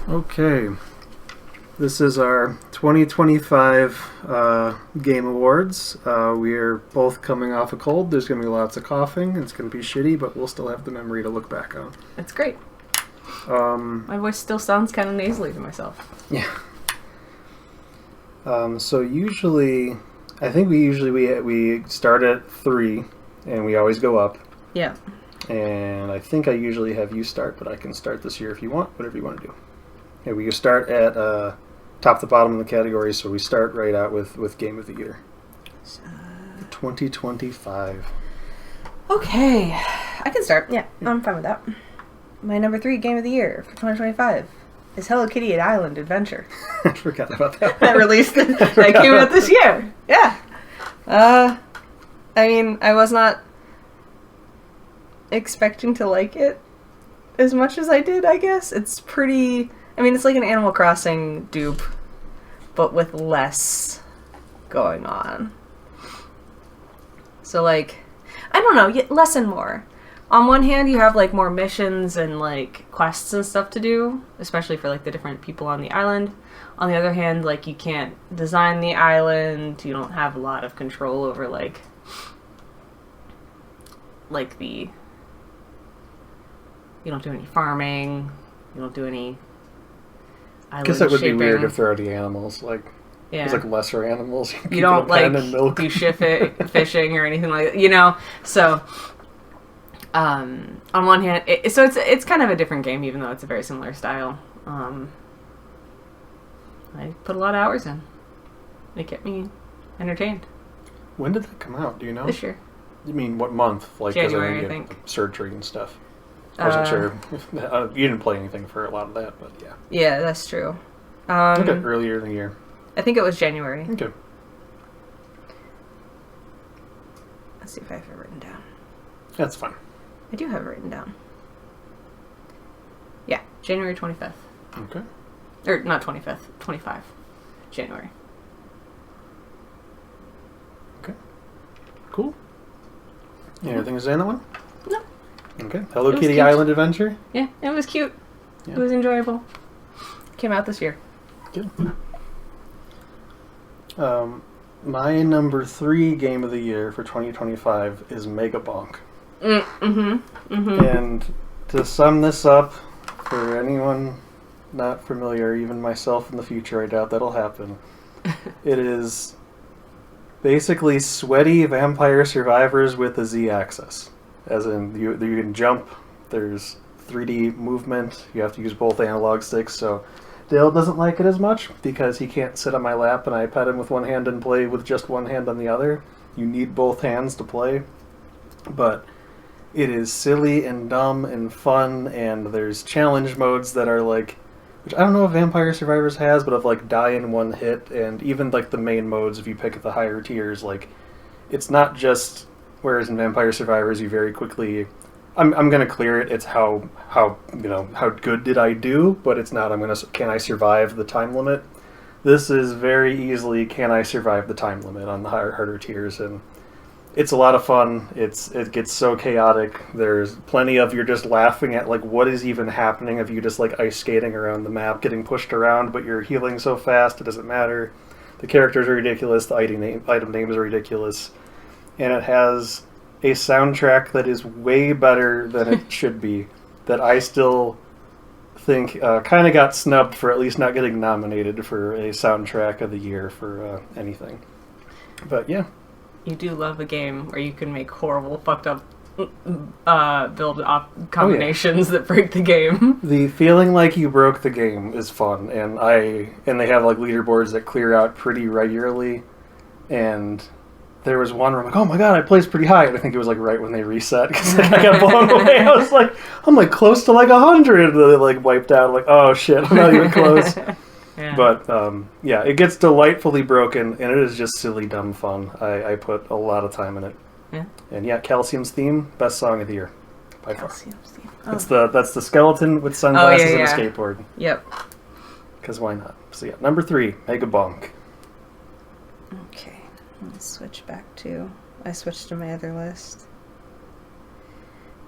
Okay, this is our 2025 Game Awards. We are both coming off a cold. There's going to be lots of coughing. It's going to be shitty, but we'll still have the memory to look back on. That's great. My voice still sounds kind of nasally to myself. Yeah. So usually, I think we start at 3, and we always go up. Yeah. And I think I usually have you start, but I can start this year if you want, whatever you want to do. Okay, we start at top to bottom of the category, so we start right out with Game of the Year. 2025. Okay, I can start. Yeah, I'm fine with that. My number 3 Game of the Year for 2025 is Hello Kitty at Island Adventure. I forgot about that. That came out this year. Yeah. I mean, I was not expecting to like it as much as I did, I guess. It's pretty... I mean, it's like an Animal Crossing dupe, but with less going on. So, like, I don't know, less and more. On one hand, you have, like, more missions and, like, quests and stuff to do, especially for, like, the different people on the island. On the other hand, like, you can't design the island, you don't have a lot of control over, like the... You don't do any farming, you don't do any island I guess that would shaping. be weird if there are the animals, like, yeah. there's, like, lesser animals. You don't, like, do fishing or anything like that, you know? So... on one hand, it's kind of a different game, even though it's a very similar style. I put a lot of hours in. It kept me entertained. When did that come out? Do you know? This year. You mean what month? Like, January, I think. Surgery and stuff. I wasn't sure. You didn't play anything for a lot of that, but yeah. Yeah, that's true. Okay, earlier in the year. I think it was January. Okay. Let's see if I have it written down. That's fine. I do have it written down. Yeah, January 25th. Okay. Or, not 25th, 25. January. Okay. Cool. Anything to say on that one? No. Okay. Hello Kitty cute. Island Adventure? Yeah, it was cute. Yeah. It was enjoyable. Came out this year. Good. My number 3 game of the year for 2025 is Mega Bonk. And to sum this up, for anyone not familiar, even myself in the future, I doubt that'll happen. It is basically sweaty vampire survivors with a Z-axis. As in, you can jump, there's 3D movement, you have to use both analog sticks, so Dale doesn't like it as much because he can't sit on my lap and I pet him with one hand and play with just one hand on the other. You need both hands to play. But it is silly and dumb and fun, and there's challenge modes that are like, which I don't know if Vampire Survivors has, but of like die in one hit, and even like the main modes, if you pick at the higher tiers, like, it's not just, whereas in Vampire Survivors you very quickly, I'm gonna clear it, it's how good did I do, but it's not can I survive the time limit. This is very easily, can I survive the time limit on the harder tiers, and it's a lot of fun. It gets so chaotic. There's plenty of you're just laughing at, like, what is even happening of you just, like, ice skating around the map, getting pushed around, but you're healing so fast it doesn't matter. The characters are ridiculous. The item names are ridiculous. And it has a soundtrack that is way better than it should be, that I still think kind of got snubbed for at least not getting nominated for a soundtrack of the year for anything. But, yeah. You do love a game where you can make horrible, fucked up build-up combinations that break the game. The feeling like you broke the game is fun, and they have like leaderboards that clear out pretty regularly. And there was one where I'm like, oh my god, I placed pretty high. And I think it was like right when they reset because like, I got blown away. I'm like close to like 100. And it like wiped out. I'm like, oh shit, I'm not even close. Yeah. But, yeah, it gets delightfully broken, and it is just silly, dumb fun. I put a lot of time in it. Yeah. And yeah, Calcium's theme, best song of the year, by far. Calcium's theme. Oh. That's the skeleton with sunglasses and a skateboard. Yep. Because why not? So yeah, number 3, Mega Bonk. Okay, let's switch back to... I switched to my other list.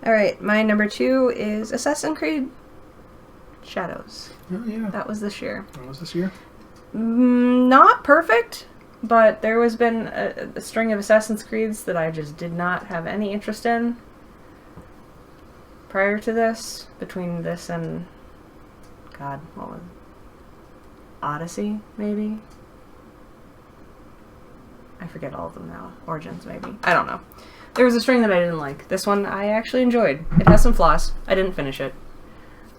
Alright, my number 2 is Assassin's Creed Shadows. Oh, yeah. That was this year. When was this year? Not perfect, but there has been a string of Assassin's Creeds that I just did not have any interest in prior to this. Between this and... God, what was it? Odyssey, maybe? I forget all of them now. Origins, maybe. I don't know. There was a string that I didn't like. This one I actually enjoyed. It has some flaws. I didn't finish it.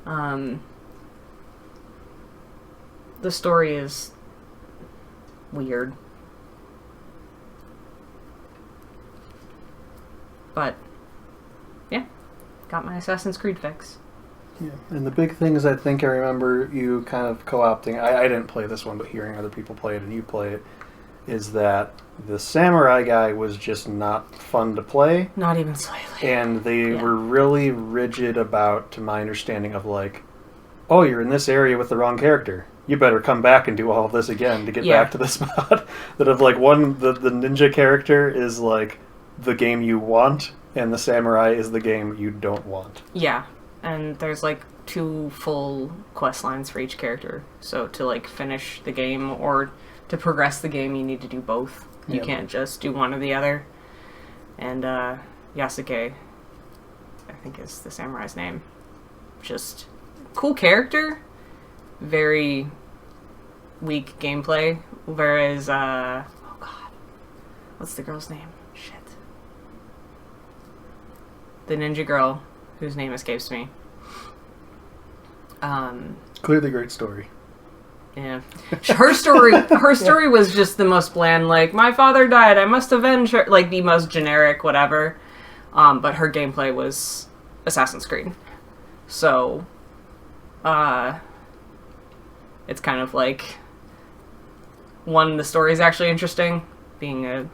The story is weird. But, yeah. Got my Assassin's Creed fix. Yeah, and the big things I think I remember you kind of co-opting, I didn't play this one, but hearing other people play it and you play it, is that the samurai guy was just not fun to play. Not even slightly. And they were really rigid about, to my understanding, of like, oh, you're in this area with the wrong character. You better come back and do all of this again to get back to the spot. That of like the ninja character is like the game you want, and the samurai is the game you don't want. Yeah. And there's like 2 full quest lines for each character. So to like finish the game or to progress the game, you need to do both. You can't just do one or the other. And Yasuke, I think is the samurai's name. Just cool character, very weak gameplay. Whereas, oh god, what's the girl's name? Shit. The ninja girl, whose name escapes me. Clearly great story. Yeah. Her story was just the most bland, like, my father died, I must avenge her, like, the most generic whatever. But her gameplay was Assassin's Creed. So, it's kind of like, one, the story is actually interesting, being a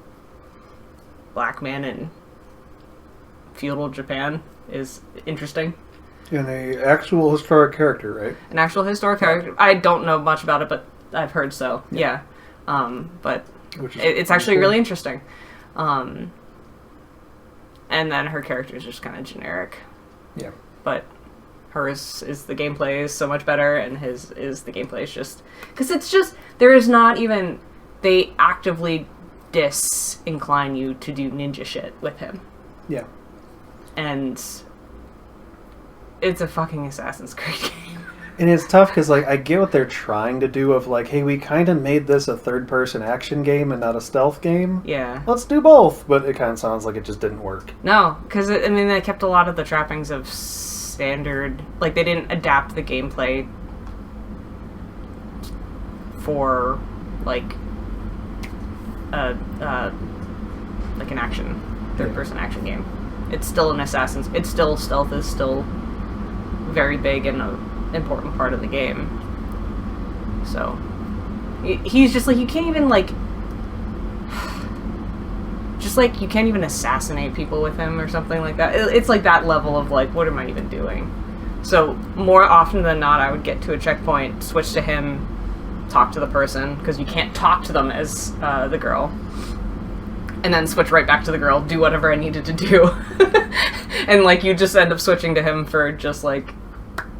black man in feudal Japan is interesting. And an actual historic character, right? An actual historic character. I don't know much about it, but I've heard so. Yeah. But it's actually really interesting. And then her character is just kind of generic. Yeah. But hers is the gameplay is so much better, and his is the gameplay is just... Because it's just... There is not even... They actively disincline you to do ninja shit with him. Yeah. And... It's a fucking Assassin's Creed game. And it's tough because, like, I get what they're trying to do of, like, hey, we kind of made this a third-person action game and not a stealth game. Yeah. Let's do both. But it kind of sounds like it just didn't work. No, because, I mean, they kept a lot of the trappings of standard... Like, they didn't adapt the gameplay for, like, like an action, third-person action game. It's still an Assassin's... It's still... Stealth is still... very big and an important part of the game. So he's just like, you can't even like just like you can't even assassinate people with him or something like that. It's like that level of like, what am I even doing? So more often than not, I would get to a checkpoint, switch to him, talk to the person, because you can't talk to them as the girl, and then switch right back to the girl, do whatever I needed to do. And like you just end up switching to him for just like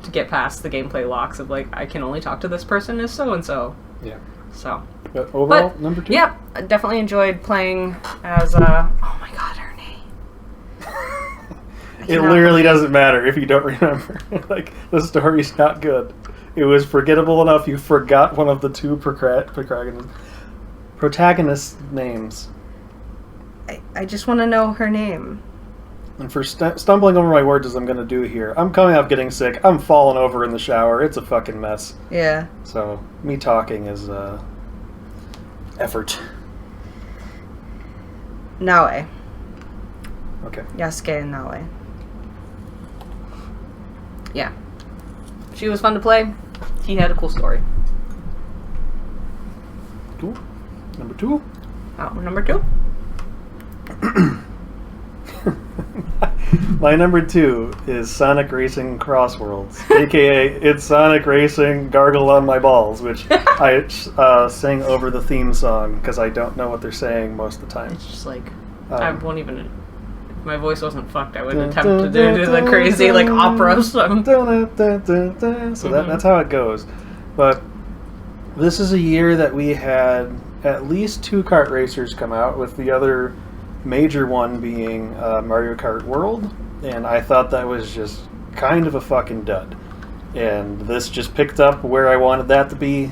to get past the gameplay locks of like, I can only talk to this person as so and so. Yeah. So. But overall, number 2? Yeah, I definitely enjoyed playing as oh my god, her name. It literally doesn't matter if you don't remember. Like, the story's not good. It was forgettable enough you forgot one of the 2 protagonist names. I just want to know her name. And for stumbling over my words as I'm going to do here, I'm coming off getting sick. I'm falling over in the shower. It's a fucking mess. Yeah. So, me talking is effort. Naue. Okay. Yasuke and Naue. Yeah. She was fun to play. He had a cool story. Cool. Number 2? Oh, number 2? My number 2 is Sonic Racing Crossworlds, aka it's Sonic Racing Gargle on My Balls, which I sang over the theme song because I don't know what they're saying most of the time. It's just like I won't even my voice wasn't fucked, I would attempt to do the crazy like opera stuff. So that's how it goes. But this is a year that we had at least 2 kart racers come out, with the other major one being Mario Kart World, and I thought that was just kind of a fucking dud. And this just picked up where I wanted that to be.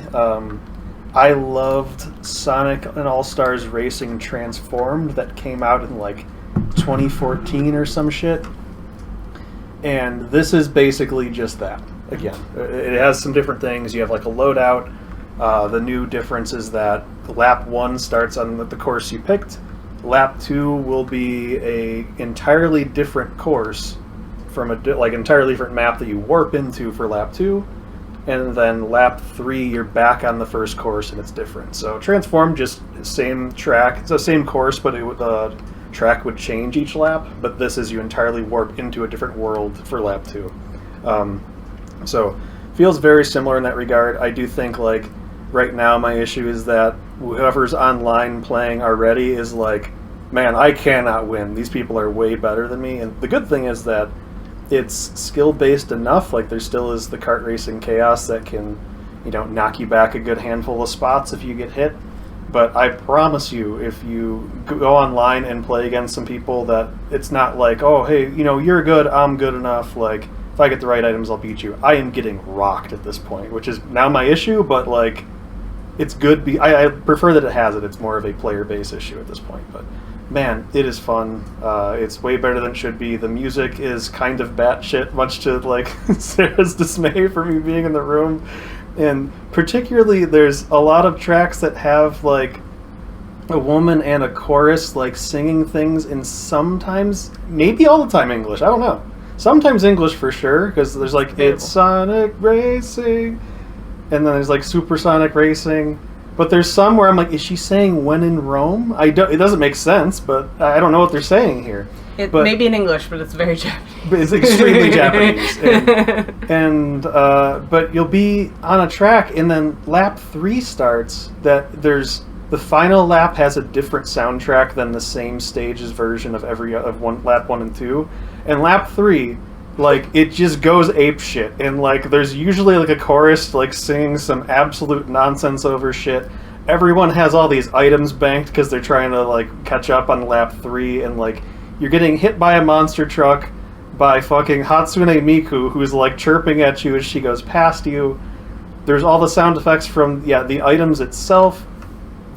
I loved Sonic and All-Stars Racing Transformed that came out in like 2014 or some shit. And this is basically just that. Again, it has some different things. You have like a loadout. The new difference is that lap 1 starts on the course you picked. Lap 2 will be a entirely different course from a entirely different map that you warp into for lap 2. And then lap 3, you're back on the first course, and it's different. So Transform, just same track. It's the same course, but the track would change each lap. But this is you entirely warp into a different world for lap 2. So feels very similar in that regard. I do think, like, right now my issue is that whoever's online playing already is like, man, I cannot win. These people are way better than me. And the good thing is that it's skill-based enough. Like, there still is the kart racing chaos that can, knock you back a good handful of spots if you get hit. But I promise you, if you go online and play against some people, that it's not like, oh, hey, you're good, I'm good enough. Like, if I get the right items, I'll beat you. I am getting rocked at this point, which is now my issue, but, like, it's good. I prefer that it has it. It's more of a player-based issue at this point, but man, it is fun. It's way better than it should be. The music is kind of batshit, much to like Sarah's dismay for me being in the room. And particularly, there's a lot of tracks that have like a woman and a chorus like singing things in sometimes, maybe all the time English. I don't know. Sometimes English for sure, because there's like It's Sonic Racing, and then there's like Supersonic Racing. But there's some where I'm like, is she saying "when in Rome"? It doesn't make sense, but I don't know what they're saying here. It may be in English, but it's very Japanese. But it's extremely Japanese. But you'll be on a track, and then lap 3 starts. The final lap has a different soundtrack than the same stage's version of lap 1 and 2, and lap 3. Like, it just goes ape shit, and like there's usually like a chorus like singing some absolute nonsense over shit. Everyone has all these items banked because they're trying to like catch up on lap 3, and like you're getting hit by a monster truck by fucking Hatsune Miku, who's like chirping at you as she goes past you. There's all the sound effects from the items itself.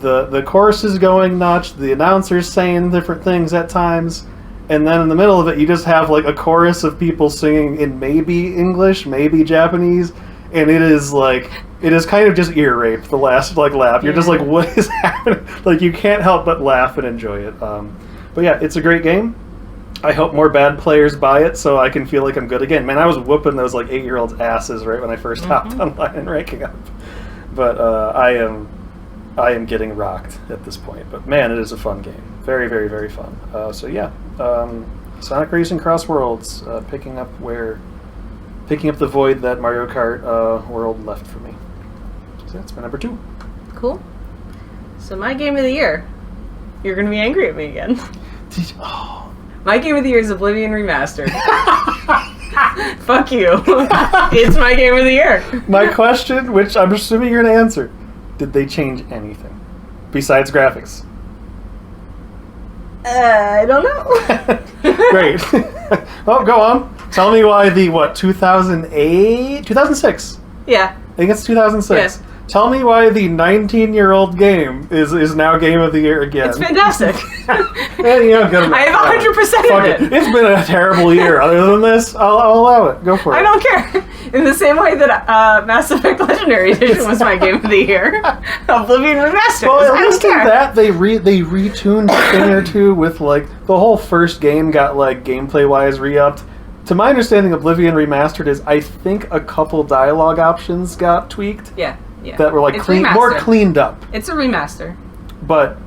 The chorus is going nuts. The announcer's saying different things at times. And then in the middle of it, you just have like a chorus of people singing in maybe English, maybe Japanese, and it is kind of just ear rape the last like lap. You're just like, what is happening? Like, you can't help but laugh and enjoy it. But yeah, it's a great game. I hope more bad players buy it so I can feel like I'm good again. Man, I was whooping those like 8-year-olds' asses right when I first hopped online and ranking up. But I am getting rocked at this point. But man, it is a fun game. Very, very, very fun. So yeah, Sonic Racing Cross Worlds, picking up the void that Mario Kart World left for me. So that's my number 2. Cool. So my game of the year, you're going to be angry at me again. My game of the year is Oblivion Remastered. Fuck you. It's my game of the year. My question, which I'm assuming you're going to answer, did they change anything besides graphics? I don't know. Great. Oh, go on. Tell me why 2008? 2006. Yeah. I think it's 2006. Yes. Tell me why the 19-year-old game is now Game of the Year again. It's fantastic. I have 100% of it. It's been a terrible year. Other than this, I'll allow it. Go for it. I don't care. In the same way that Mass Effect Legendary Edition was my game of the year, Oblivion Remastered. Well, at least in that they retuned a thing or two with like the whole first game got like gameplay-wise re-upped. To my understanding, Oblivion Remastered is, I think, a couple dialogue options got tweaked. Yeah. That were like more cleaned up. It's a remaster. But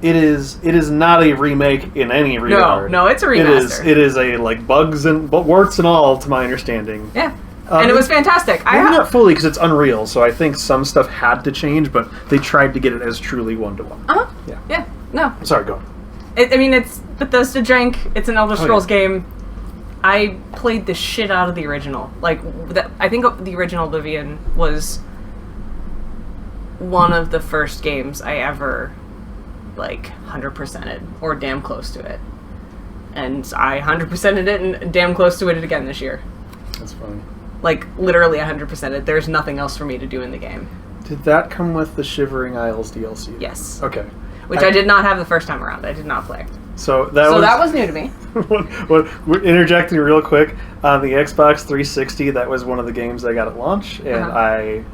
it is not a remake in any regard. No, it's a remaster. It is a like bugs and warts and all, to my understanding. Yeah. And it was fantastic. Maybe not fully, because it's Unreal, so I think some stuff had to change, but they tried to get it as truly one-to-one. Uh-huh. Yeah. No. Sorry, go on. It's Bethesda jank. It's an Elder Scrolls game. I played the shit out of the original. Like, I think the original Oblivion was one of the first games I ever, 100%ed, or damn close to it. And I 100%ed it and damn close to it again this year. That's funny. Literally 100%ed. There's nothing else for me to do in the game. Did that come with the Shivering Isles DLC? Yes. Okay. Which I did not have the first time around. I did not play. So that was new to me. We're interjecting real quick. On the Xbox 360, that was one of the games I got at launch, and I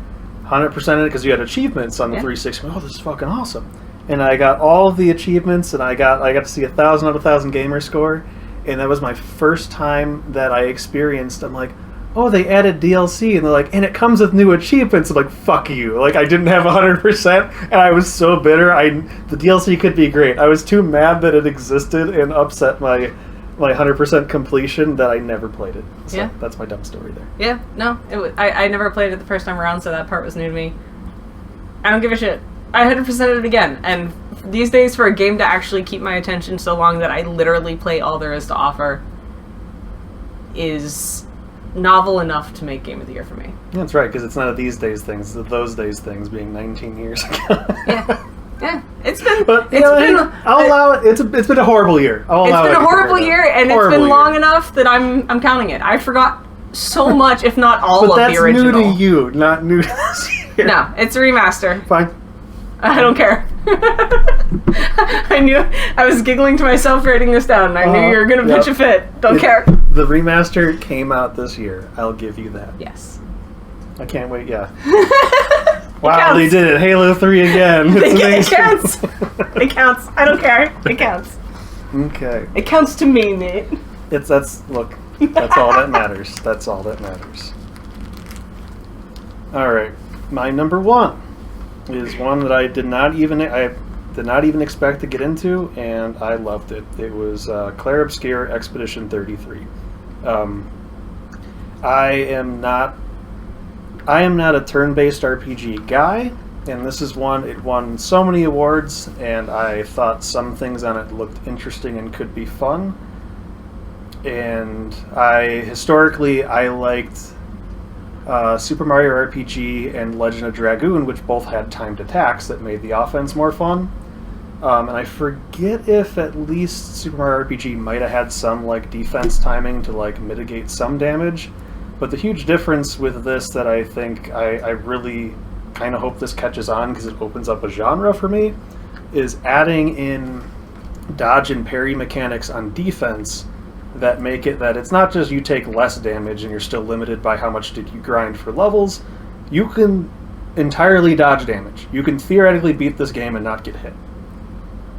100%ed it because you had achievements on the 360. Oh, this is fucking awesome. And I got all of the achievements, and I got to see 1,000 out of 1,000 gamer score, and that was my first time that I experienced. I'm like, oh, they added DLC, and they're like, and it comes with new achievements. I'm like, fuck you. I didn't have 100%, and I was so bitter. The DLC could be great. I was too mad that it existed and upset my 100% completion that I never played it. So that's my dumb story there. Yeah, no, I never played it the first time around, so that part was new to me. I don't give a shit. I 100%ed it again, and these days for a game to actually keep my attention so long that I literally play all there is to offer is novel enough to make Game of the Year for me. That's right, because it's not a these days things, it's those days things being 19 years ago. Yeah. It's been... But, I'll allow it. It's been a horrible year. It's been a horrible year, and it's been long enough that I'm counting it. I forgot so much, if not all of the original. But that's new to you, not new to this year. No, it's a remaster. Fine. I don't care. I knew I was giggling to myself writing this down, and I knew you were going to pitch a fit. Don't care. The remaster came out this year. I'll give you that. Yes. I can't wait, yeah. Wow, they did it. Halo 3 again. It counts. It counts. I don't care. It counts. Okay. It counts to me, Nate. That's all that matters. That's all that matters. All right. My number one is one that I did not even expect to get into, and I loved it. It was Clair Obscur Expedition 33. I am not a turn-based RPG guy, and this is one. It won so many awards, and I thought some things on it looked interesting and could be fun. And historically I liked Super Mario RPG and Legend of Dragoon, which both had timed attacks that made the offense more fun. And I forget if at least Super Mario RPG might have had some defense timing to mitigate some damage. But the huge difference with this that I think I really kind of hope this catches on because it opens up a genre for me is adding in dodge and parry mechanics on defense that make it that it's not just you take less damage and you're still limited by how much did you grind for levels. You can entirely dodge damage. You can theoretically beat this game and not get hit.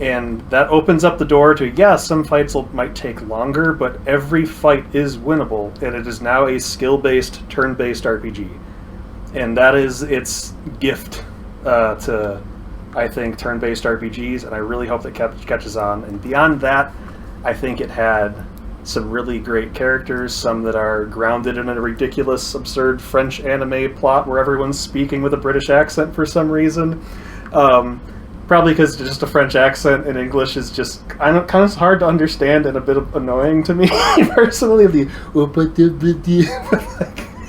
And that opens up the door to, yes, some fights might take longer, but every fight is winnable, and it is now a skill-based, turn-based RPG. And that is its gift to, I think, turn-based RPGs, and I really hope that catches on. And beyond that, I think it had some really great characters, some that are grounded in a ridiculous, absurd French anime plot where everyone's speaking with a British accent for some reason. Probably because just a French accent in English is just kind of hard to understand and a bit annoying to me personally.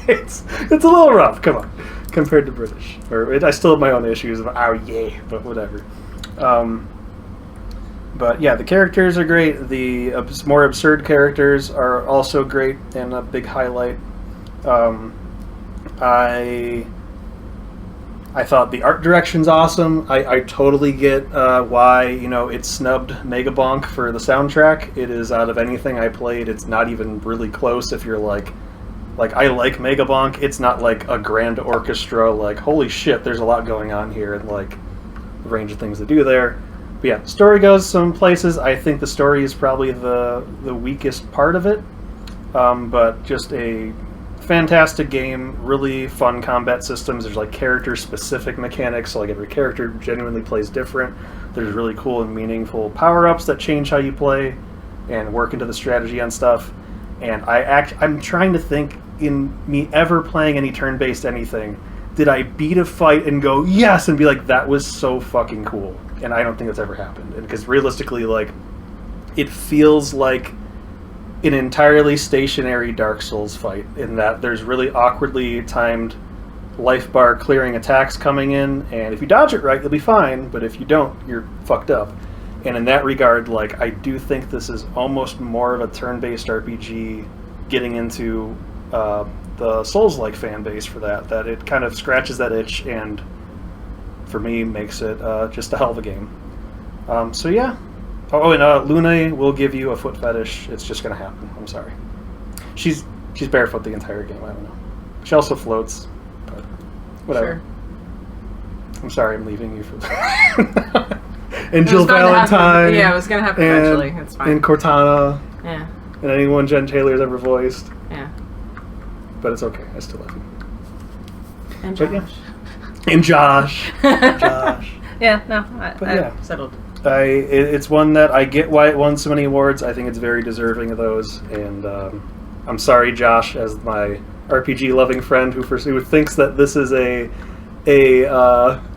It's a little rough. Come on, compared to British. I still have my own issues of but whatever. But yeah, the characters are great. The more absurd characters are also great and a big highlight. I thought the art direction's awesome. I totally get why it snubbed Megabonk for the soundtrack. It is, out of anything I played, it's not even really close. If you're like I like Megabonk, it's not like a grand orchestra. Holy shit, there's a lot going on here, and the range of things to do there. But yeah, story goes some places. I think the story is probably the weakest part of it, but just a fantastic game, really fun combat systems. There's character-specific mechanics, so every character genuinely plays different. There's really cool and meaningful power-ups that change how you play and work into the strategy on stuff. And I'm trying to think, in me ever playing any turn-based anything, did I beat a fight and go, yes, and be like, that was so fucking cool? And I don't think that's ever happened. And because realistically, it feels like an entirely stationary Dark Souls fight in that there's really awkwardly timed life bar clearing attacks coming in, and if you dodge it right, you'll be fine, but if you don't, you're fucked up. And in that regard, like, I do think this is almost more of a turn-based RPG getting into the Souls-like fan base for that it kind of scratches that itch and, for me, makes it just a hell of a game. So yeah. Oh, and Luna will give you a foot fetish. It's just going to happen. I'm sorry. She's barefoot the entire game. I don't know. She also floats, but whatever. Sure. I'm sorry I'm leaving you for that. And Jill Valentine. Yeah, it was going to happen eventually. It's fine. And Cortana. Yeah. And anyone Jen Taylor's ever voiced. Yeah. But it's okay. I still love you. And Josh. Yeah. And Josh. Josh. Yeah, no, I settled. It's one that I get why it won so many awards. I think it's very deserving of those. And I'm sorry, Josh, as my RPG-loving friend who thinks that this is a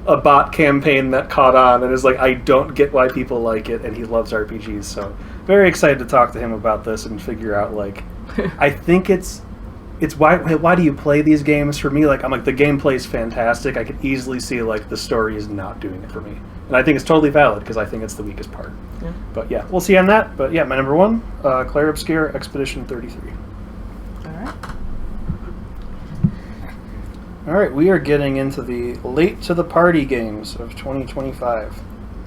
bot campaign that caught on and is like, I don't get why people like it, and he loves RPGs. So very excited to talk to him about this and figure out, like, I think it's why do you play these games? For me, like, I'm like, the gameplay is fantastic. I could easily see, like, the story is not doing it for me. And I think it's totally valid because I think it's the weakest part. Yeah. But yeah, we'll see on that. But yeah, my number one, Claire Obscure, Expedition 33. All right, we are getting into the late to the party games of 2025.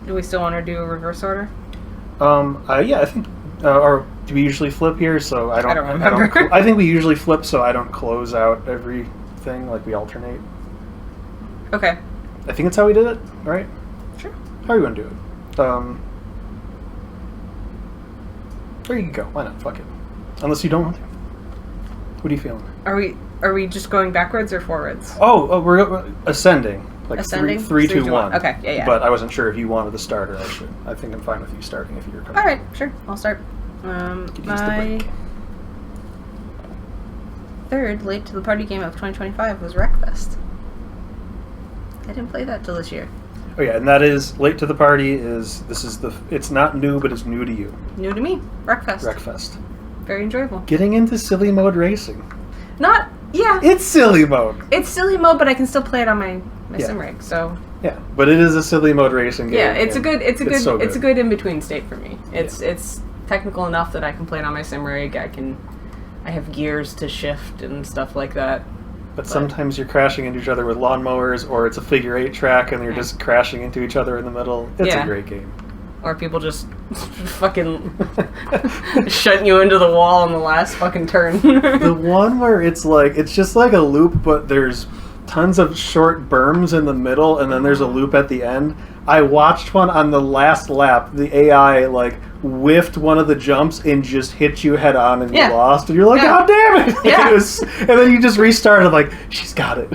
Do we still want to do a reverse order? Yeah, I think, or do we usually flip here? So I don't remember. I think we usually flip so I don't close out everything, like we alternate. Okay. I think that's how we did it, right? Sure. How are you going to do it? There you go. Why not? Fuck it. Unless you don't want to. What are you feeling? Are we just going backwards or forwards? Oh, we're ascending. Like ascending? 3, 2, 1. Okay, yeah. But I wasn't sure if you wanted to start or I should. I think I'm fine with you starting if you're coming. All right, sure. I'll start. My third late to the party game of 2025 was Wreckfest. I didn't play that till this year. Oh yeah, and that is late to the party. It's not new, but it's new to you. New to me. Wreckfest. Wreckfest. Very enjoyable. Getting into silly mode racing. Yeah. It's silly mode. It's silly mode, but I can still play it on my sim rig. So. Yeah, but it is a silly mode racing game. Yeah, it's a good in between state for me. It's technical enough that I can play it on my sim rig. I have gears to shift and stuff like that. But sometimes you're crashing into each other with lawnmowers, or it's a figure 8 track and you're just crashing into each other in the middle. It's a great game. Or people just fucking shutting you into the wall on the last fucking turn. The one where it's just like a loop, but there's tons of short berms in the middle, and then there's a loop at the end. I watched one on the last lap. The AI, whiffed one of the jumps and just hit you head on, and you lost. And you're like, God damn it! And then you just restarted, she's got it.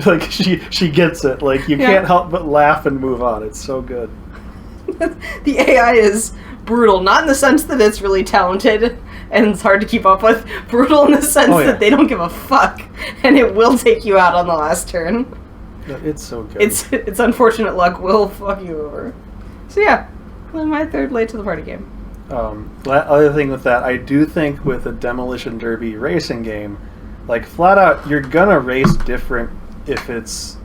She gets it. You can't help but laugh and move on. It's so good. The AI is brutal, not in the sense that it's really talented and it's hard to keep up with. Brutal in the sense that they don't give a fuck, and it will take you out on the last turn. Yeah, it's so good. It's unfortunate luck will fuck you over. So yeah, my third late to the party game. Other thing with that, I do think with a Demolition Derby racing game, flat out, you're gonna race different if it's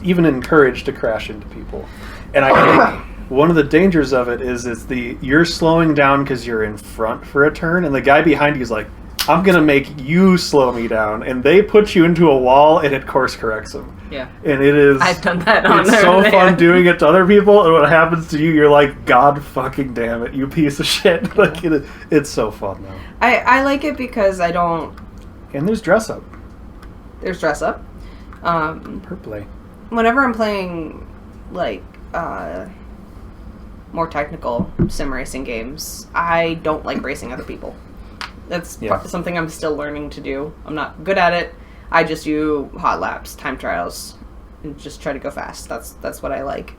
even encouraged to crash into people. And I think one of the dangers of it is you're slowing down because you're in front for a turn, and the guy behind you is like, I'm going to make you slow me down. And they put you into a wall, and it course corrects them. Yeah. And it is... I've done that on It's there. so fun doing it to other people, and when it happens to you, you're like, God fucking damn it, you piece of shit. It's so fun, though. I like it because I don't... And there's dress up. There's dress up. Per play. Whenever I'm playing, more technical sim racing games, I don't like racing other people. That's something I'm still learning to do. I'm not good at it. I just do hot laps, time trials, and just try to go fast. That's what I like.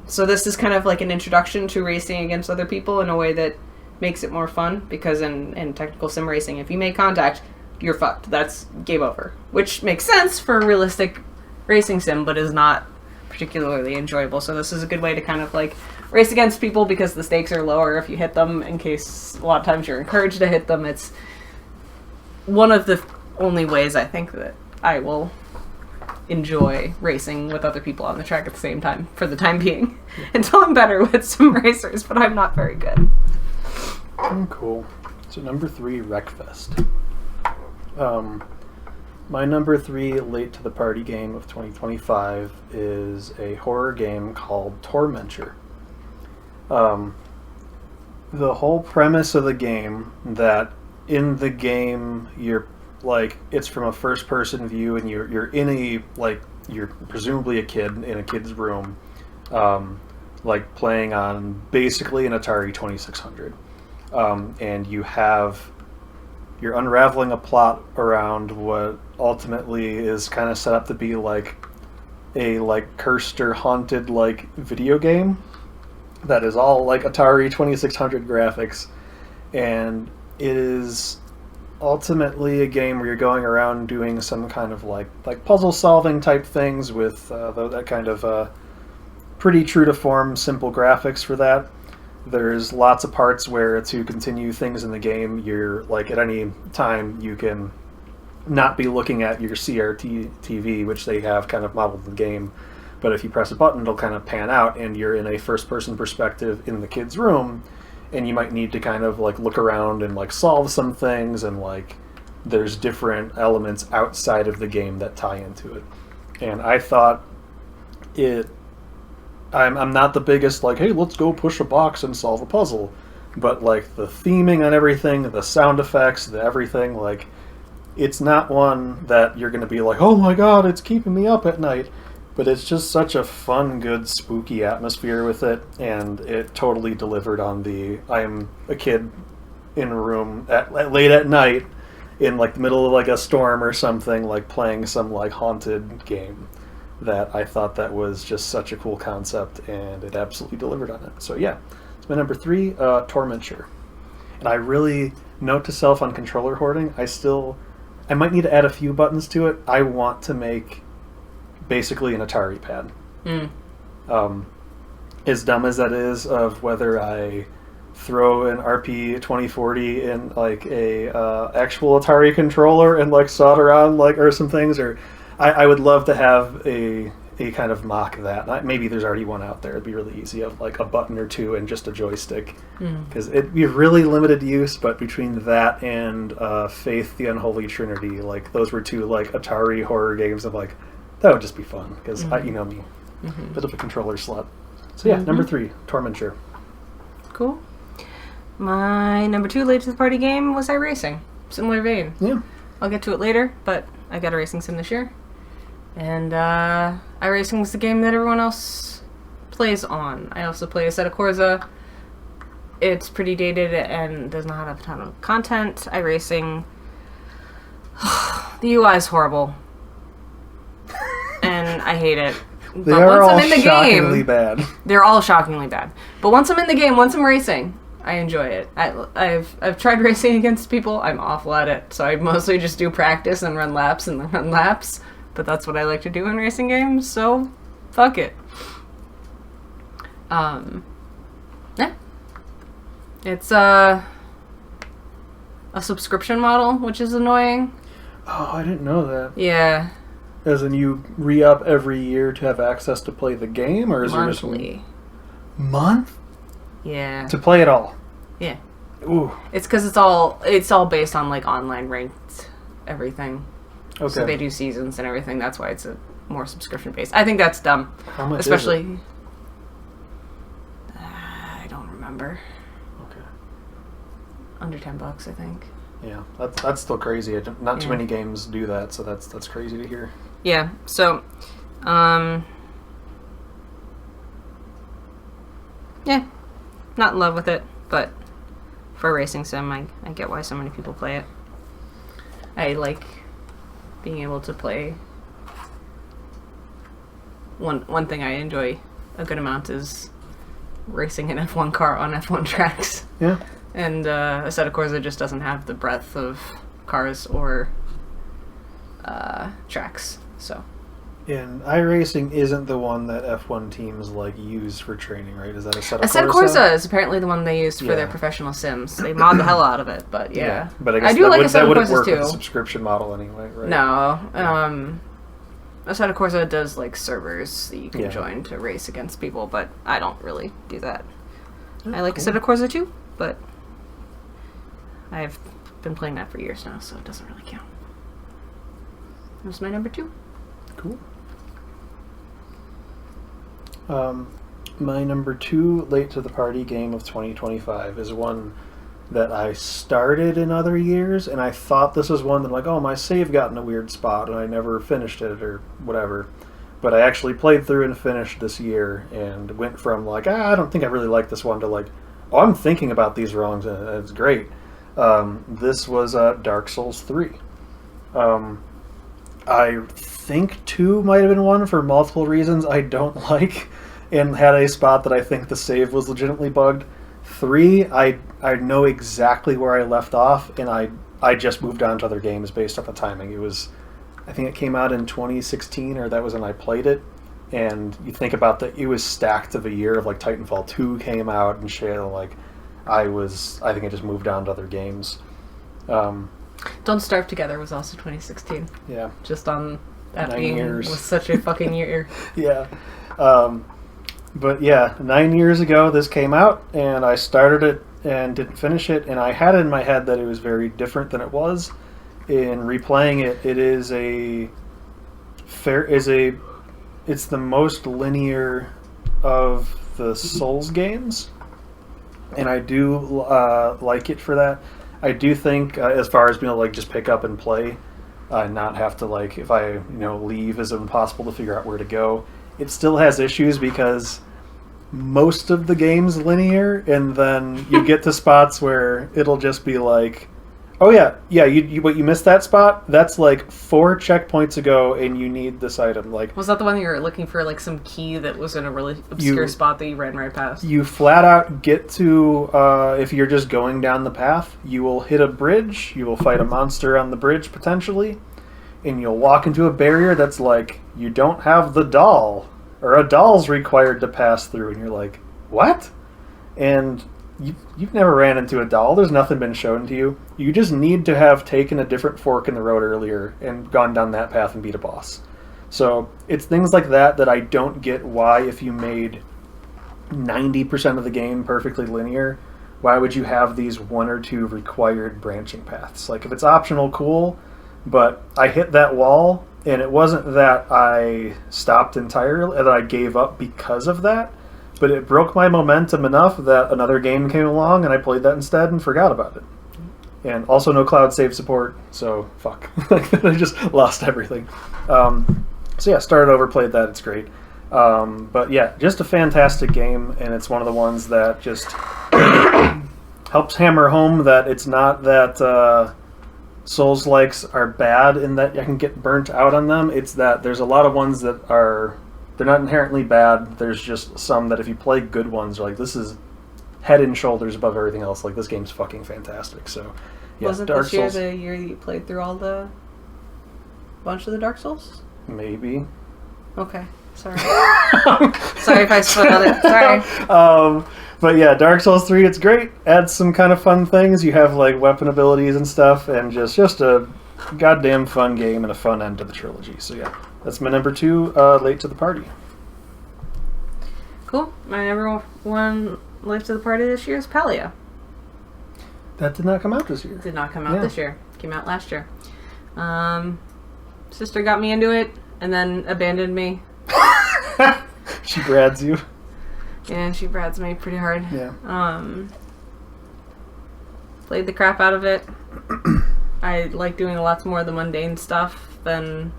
So this is kind of like an introduction to racing against other people in a way that makes it more fun, because in technical sim racing, if you make contact, you're fucked. That's game over. Which makes sense for a realistic racing sim, but is not particularly enjoyable. So this is a good way to kind of like race against people because the stakes are lower if you hit them, in case a lot of times you're encouraged to hit them. It's one of the only ways I think that I will enjoy racing with other people on the track at the same time for the time being until I'm better with some racers, but I'm not very good. Cool. So number 3, Wreckfest. My number 3 late to the party game of 2025 is a horror game called Tormenture. The whole premise of the game, that in the game you're like, it's from a first person view and you're in a, like, you're presumably a kid in a kid's room, like playing on basically an Atari 2600. And you're unraveling a plot around what ultimately is kind of set up to be like a like cursed or haunted like video game that is all like Atari 2600 graphics, and it is ultimately a game where you're going around doing some kind of like puzzle solving type things with that kind of pretty true to form simple graphics for that. There's lots of parts where to continue things in the game, you're like at any time you can not be looking at your CRT TV, which they have kind of modeled in the game, but if you press a button, it'll kind of pan out and you're in a first-person perspective in the kid's room, and you might need to kind of like look around and like solve some things, and like there's different elements outside of the game that tie into it. And I thought I'm not the biggest like, hey, let's go push a box and solve a puzzle, but like the theming on everything, the sound effects, the everything, like it's not one that you're going to be like, oh my god, it's keeping me up at night, but it's just such a fun, good, spooky atmosphere with it, and it totally delivered on the I'm a kid in a room late at night in like the middle of like a storm or something, like playing some like haunted game. That I thought that was just such a cool concept, and it absolutely delivered on it. So yeah, it's my number 3, Tormenture. And I really, note to self on controller hoarding, I might need to add a few buttons to it. I want to make basically an Atari pad. As dumb as that is, of whether I throw an RP 2040 in like a actual Atari controller and like solder on like or some things, or I would love to have a kind of mock that. Maybe there's already one out there. It'd be really easy, of like a button or two and just a joystick, because it'd be really limited use. But between that and Faith: The Unholy Trinity, like those were 2 like Atari horror games of like that would just be fun, because you know me, bit of a controller slut. So yeah, number 3, Tormenture. Cool. My number 2 late to the party game was iRacing. Similar vein. Yeah. I'll get to it later, but I got a racing sim this year. And iRacing is the game that everyone else plays on. I also play Assetto Corsa. It's pretty dated and does not have a ton of content. iRacing, the UI is horrible. And I hate it. They are all shockingly bad. They're all shockingly bad. But once I'm in the game, once I'm racing, I enjoy it. I've tried racing against people. I'm awful at it, so I mostly just do practice and run laps and run laps. But that's what I like to do in racing games, so fuck it. Yeah. It's a subscription model, which is annoying. Oh, I didn't know that. Yeah. As in you re-up every year to have access to play the game, or is Monthly. there just month? Yeah. To play it all. Yeah. Ooh. It's because it's all based on like online ranked everything. Okay. So they do seasons and everything. That's why it's a more subscription based. I think that's dumb. How much Especially, is it? I don't remember. Okay. Under $10, I think. Yeah, that's still crazy. Not too many games do that, so that's crazy to hear. Yeah. So, yeah, not in love with it, but for a racing sim, I get why so many people play it. I like being able to play. One thing I enjoy a good amount is racing an F1 car on F1 tracks. Yeah. And Assetto Corsa just doesn't have the breadth of cars or tracks, so And iRacing isn't the one that F1 teams like use for training, right? Is that Assetto Corsa is apparently the one they used for their professional sims. They mod the hell out of it, but yeah. But I guess that wouldn't work with the subscription model anyway, right? No. Assetto Corsa does like servers that you can join to race against people, but I don't really do that. I like Assetto Corsa too, but I've been playing that for years now, so it doesn't really count. That was my number 2. Cool. My number 2 late to the party game of 2025 is one that I started in other years, and I thought this was one that like, oh, my save got in a weird spot and I never finished it or whatever. But I actually played through and finished this year and went from like, I don't think I really like this one to like, oh, I'm thinking about these wrongs and it's great. This was Dark Souls 3. I think 2 might have been one for multiple reasons I don't like, and had a spot that I think the save was legitimately bugged. 3, I know exactly where I left off, and I just moved on to other games based on the timing. It was, I think it came out in 2016, or that was when I played it, and you think about that, it was stacked of a year of like Titanfall 2 came out and shit, like I think I just moved on to other games. Don't Starve Together was also 2016. Yeah. Just on that 9 being years. was such a fucking year. Yeah. But yeah, 9 years ago this came out, and I started it and didn't finish it, and I had it in my head that it was very different than it was. In replaying it, it's the most linear of the Souls games, and I do like it for that. I do think, as far as being able to like just pick up and play, not have to like, if I leave, is it impossible to figure out where to go. It still has issues because most of the game's linear, and then you get to spots where it'll just be like, oh yeah, you missed that spot. That's like 4 checkpoints ago, and you need this item. Like, was that the one you were looking for, like some key that was in a really obscure spot that you ran right past? You flat out get to, if you're just going down the path, you will hit a bridge. You will fight a monster on the bridge potentially, and you'll walk into a barrier that's like, you don't have the doll, or a doll's required to pass through, and you're like, what? And you've never ran into a doll. There's nothing been shown to you. You just need to have taken a different fork in the road earlier and gone down that path and beat a boss. So it's things like that that I don't get why, if you made 90% of the game perfectly linear, why would you have these 1 or 2 required branching paths? Like, if it's optional, cool, but I hit that wall, and it wasn't that I stopped entirely, that I gave up because of that, but it broke my momentum enough that another game came along and I played that instead and forgot about it. And also no cloud save support, so fuck. I just lost everything. So yeah, started over, played that, it's great. But yeah, just a fantastic game, and it's one of the ones that just helps hammer home that it's not that Souls-likes are bad in that I can get burnt out on them. It's that there's a lot of ones that are, they're not inherently bad. There's just some that if you play good ones, you're like, this is head and shoulders above everything else. Like, this game's fucking fantastic. So, yeah, wasn't Dark this year Souls, the year you played through all the bunch of the Dark Souls? maybe. Okay, sorry. Sorry if I spoiled it. Sorry. But yeah, Dark Souls 3, it's great. Adds some kind of fun things. You have like weapon abilities and stuff, and just a goddamn fun game and a fun end to the trilogy. So yeah, that's my number 2, late to the party. Cool. My number 1 late to the party this year is Palia. That did not come out this year. Did not come out this year. Came out last year. Sister got me into it and then abandoned me. She brads you. Yeah, she brads me pretty hard. Yeah. Played the crap out of it. I like doing lots more of the mundane stuff than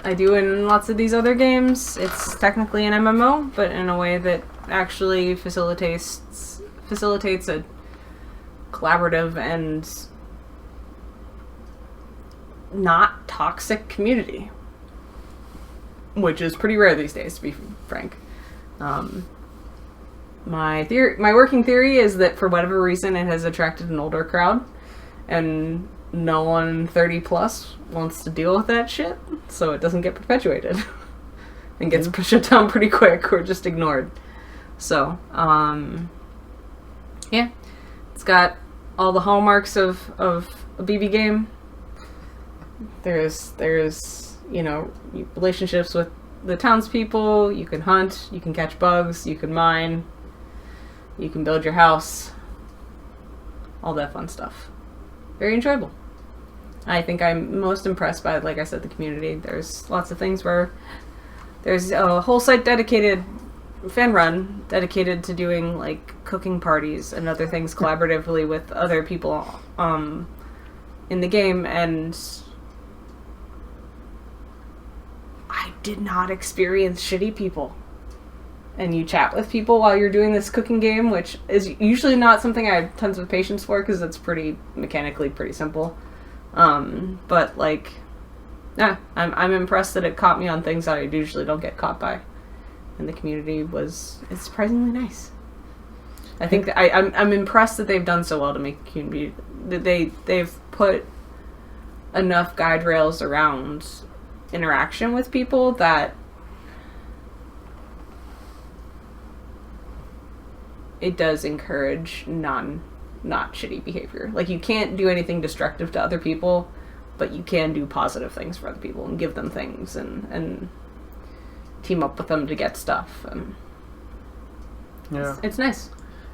I do in lots of these other games. It's technically an MMO, but in a way that actually facilitates a collaborative and not toxic community, which is pretty rare these days, to be frank. My working theory is that for whatever reason it has attracted an older crowd, and no one 30 plus wants to deal with that shit, so it doesn't get perpetuated. And gets shut down pretty quick or just ignored. So, yeah. It's got all the hallmarks of a BB game. There's relationships with the townspeople, you can hunt, you can catch bugs, you can mine, you can build your house, all that fun stuff. Very enjoyable. I think I'm most impressed by, like I said, the community. There's lots of things where there's a whole site dedicated, fan run, dedicated to doing like cooking parties and other things collaboratively with other people in the game, and I did not experience shitty people. And you chat with people while you're doing this cooking game, which is usually not something I have tons of patience for because it's pretty mechanically pretty simple. But like, yeah, I'm impressed that it caught me on things that I usually don't get caught by. And the community it's surprisingly nice. I think that I'm impressed that they've done so well to make community, that they've put enough guide rails around interaction with people that it does encourage not shitty behavior. Like, you can't do anything destructive to other people, but you can do positive things for other people and give them things and team up with them to get stuff. And yeah, it's nice.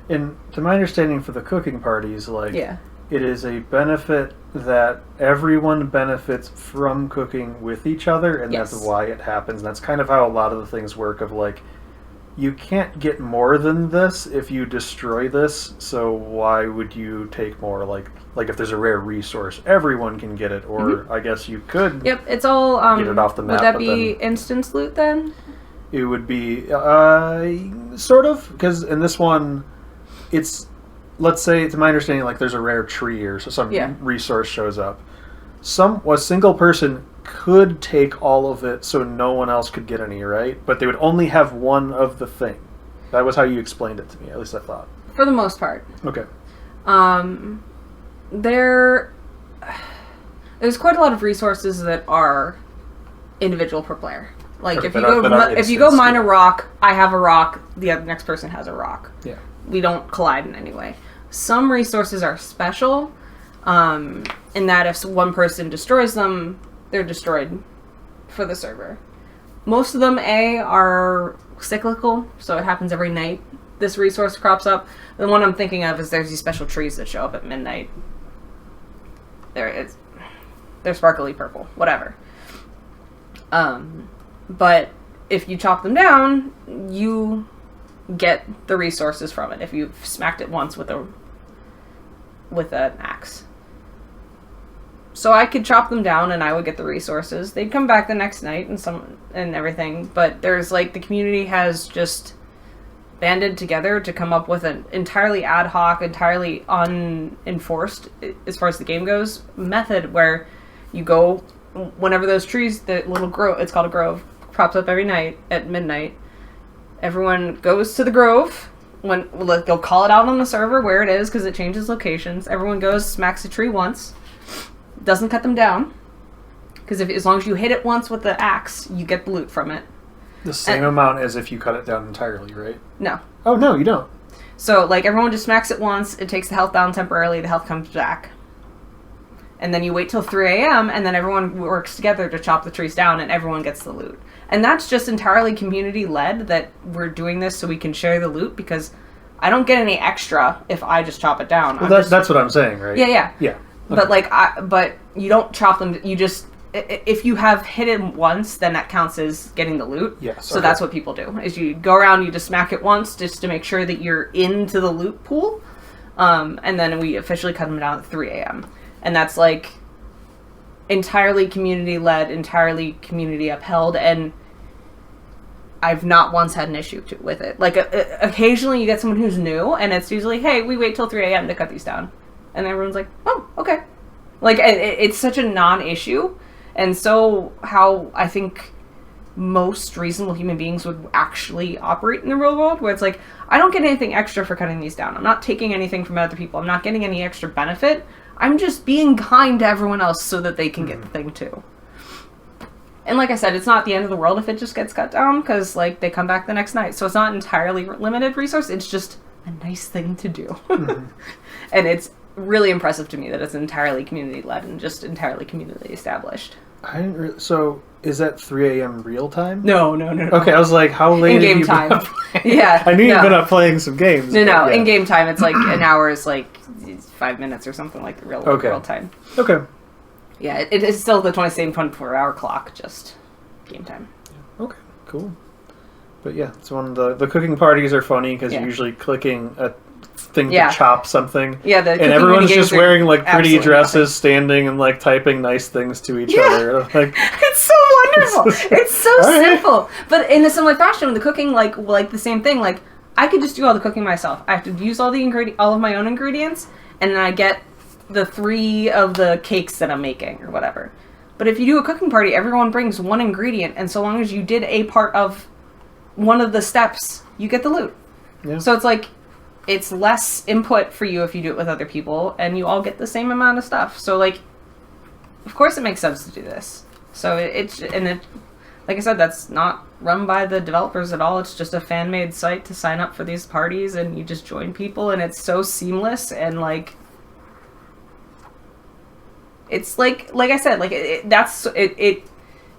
And to my understanding, for the cooking parties, like, yeah, it is a benefit that everyone benefits from cooking with each other, and yes, that's why it happens. And that's kind of how a lot of the things work, of like, you can't get more than this if you destroy this, so why would you take more? Like if there's a rare resource, everyone can get it, or I guess you could. Yep, it's all get it off the map. Would that be instance loot then? It would be sort of, because in this one, it's, let's say, to my understanding, like there's a rare tree or some resource shows up. A single person could take all of it, so no one else could get any, right? But they would only have one of the thing. That was how you explained it to me, at least I thought. For the most part. Okay. There's quite a lot of resources that are individual per player. Like, okay, if you go mine a rock, I have a rock, the next person has a rock. Yeah. We don't collide in any way. Some resources are special, in that if one person destroys them, they're destroyed for the server. Most of them, are cyclical, so it happens every night. This resource crops up. The one I'm thinking of is there's these special trees that show up at midnight. They're sparkly purple, whatever. But if you chop them down, you get the resources from it if you've smacked it once with an axe. So I could chop them down and I would get the resources. They'd come back the next night and everything, but there's like, the community has just banded together to come up with an entirely ad hoc, entirely unenforced, as far as the game goes, method where you go, whenever those trees, the little grove, it's called a grove, pops up every night at midnight. Everyone goes to the grove. They'll call it out on the server where it is because it changes locations. Everyone goes, smacks a tree once, doesn't cut them down, because as long as you hit it once with the axe, you get the loot from it. The same amount as if you cut it down entirely, right? No. Oh, no, you don't. So, like, everyone just smacks it once, it takes the health down temporarily, the health comes back. And then you wait till 3 a.m., and then everyone works together to chop the trees down, and everyone gets the loot. And that's just entirely community-led, that we're doing this so we can share the loot, because I don't get any extra if I just chop it down. Well, that's what I'm saying, right? Yeah. Yeah. Okay. But you don't chop them, you just... If you have hit it once, then that counts as getting the loot. Yes. So that's what people do, is you go around, you just smack it once, just to make sure that you're into the loot pool. And then we officially cut them down at 3 a.m. And that's, like, entirely community-led, entirely community upheld, and I've not once had an issue with it. Like, occasionally you get someone who's new, and it's usually, hey, we wait till 3 a.m. to cut these down. And everyone's like, oh, okay. Like, it's such a non-issue, and so how I think most reasonable human beings would actually operate in the real world, where it's like, I don't get anything extra for cutting these down. I'm not taking anything from other people. I'm not getting any extra benefit. I'm just being kind to everyone else so that they can get the thing too. And like I said, it's not the end of the world if it just gets cut down, because like they come back the next night. So it's not entirely limited resource. It's just a nice thing to do. And it's really impressive to me that it's entirely community-led and just entirely community established. So is that 3 a.m. real time? No. Okay, I was like, how late in game have you time? been up playing? Yeah, I knew you've been up playing some games. No. Yeah. In game time, it's like an hour is like 5 minutes or something like real time. Okay. Yeah, it is still the same 24-hour clock, just game time. Okay, cool. But yeah, it's one of the cooking parties are funny because you're usually clicking a thing to chop something. Yeah, and everyone's just wearing like pretty dresses, standing and like typing nice things to each other. Like, it's so wonderful. It's so simple. But in a similar fashion, the cooking like the same thing. Like I could just do all the cooking myself. I have to use all of my own ingredients, and then I get the 3 of the cakes that I'm making or whatever. But if you do a cooking party, everyone brings one ingredient, and so long as you did a part of one of the steps, you get the loot. Yeah. So it's like, it's less input for you if you do it with other people, and you all get the same amount of stuff. So like, of course it makes sense to do this. So like I said, that's not run by the developers at all. It's just a fan-made site to sign up for these parties, and you just join people, and it's so seamless, and like, it's like I said, like it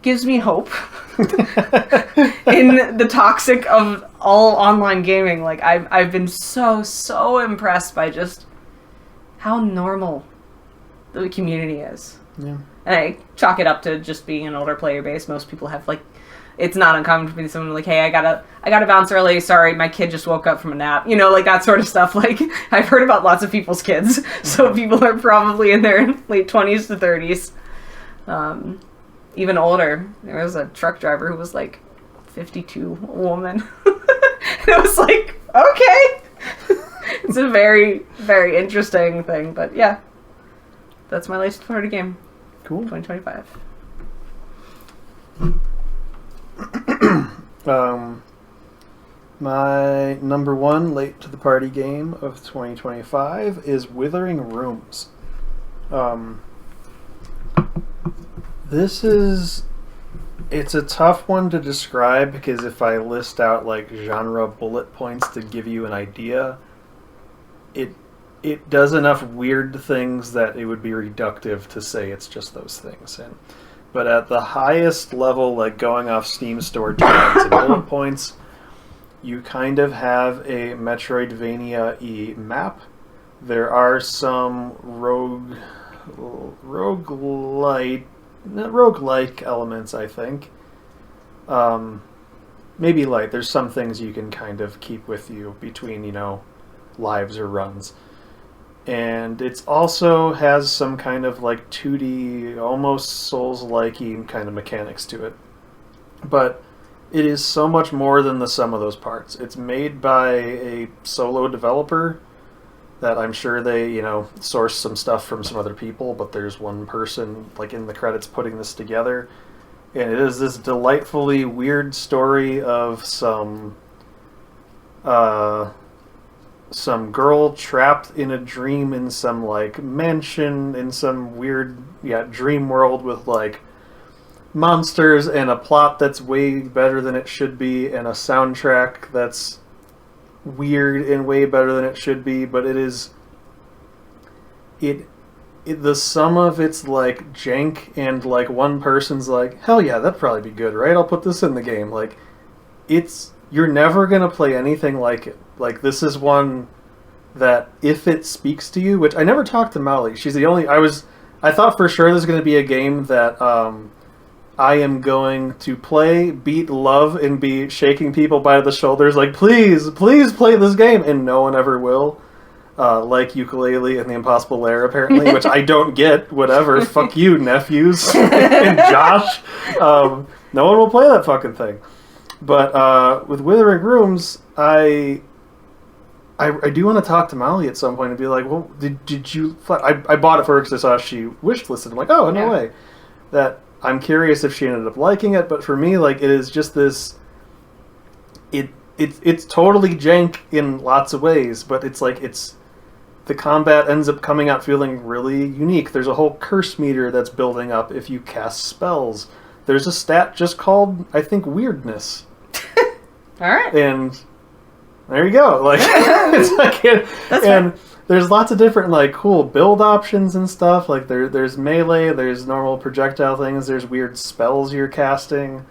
gives me hope in the toxic of all online gaming. Like I've been so impressed by just how normal the community is. Yeah. And I chalk it up to just being an older player base. Most people have like, it's not uncommon to be someone like, hey, I gotta bounce early. Sorry, my kid just woke up from a nap. You know, like that sort of stuff. Like I've heard about lots of people's kids. So people are probably in their late 20s to 30s. Even older. There was a truck driver who was like 52, a woman. And it was like, okay. It's a very, very interesting thing. But yeah, that's my latest party game. Cool. 2025. My number 1 late to the party game of 2025 is Withering Rooms. It's a tough one to describe because if I list out like genre bullet points to give you an idea, it does enough weird things that it would be reductive to say it's just those things. But at the highest level, like going off Steam store tags and bullet points, you kind of have a Metroidvania-y map. There are some roguelike elements, I think. Maybe light. There's some things you can kind of keep with you between, lives or runs. And it also has some kind of like 2D, almost Souls-like-y kind of mechanics to it. But it is so much more than the sum of those parts. It's made by a solo developer that I'm sure they, sourced some stuff from some other people, but there's one person like in the credits putting this together. And it is this delightfully weird story of some girl trapped in a dream in some like mansion in some weird dream world with like monsters and a plot that's way better than it should be and a soundtrack that's weird and way better than it should be, but the sum of it's like jank and like one person's like, hell yeah, that'd probably be good, right? I'll put this in the game. Like you're never gonna play anything like it. Like this is one that if it speaks to you, which I never talked to Molly. She's the only I thought for sure there's gonna be a game that I am going to play, beat, love, and be shaking people by the shoulders like, please play this game, and no one ever will. Like Ukulele and the Impossible Lair, apparently, which I don't get. Whatever. Fuck you, nephews and Josh. No one will play that fucking thing. But with Withering Rooms, I do want to talk to Molly at some point and be like, well, did you... I bought it for her because I saw she wish listed. I'm like, oh, no way. That I'm curious if she ended up liking it, but for me, like, it is just this... It's totally jank in lots of ways, but it's like, it's the combat ends up coming out feeling really unique. There's a whole curse meter that's building up if you cast spells. There's a stat just called, I think, weirdness. All right. And there you go. Like, it's like and there's lots of different like cool build options and stuff. Like there's melee, there's normal projectile things, there's weird spells you're casting.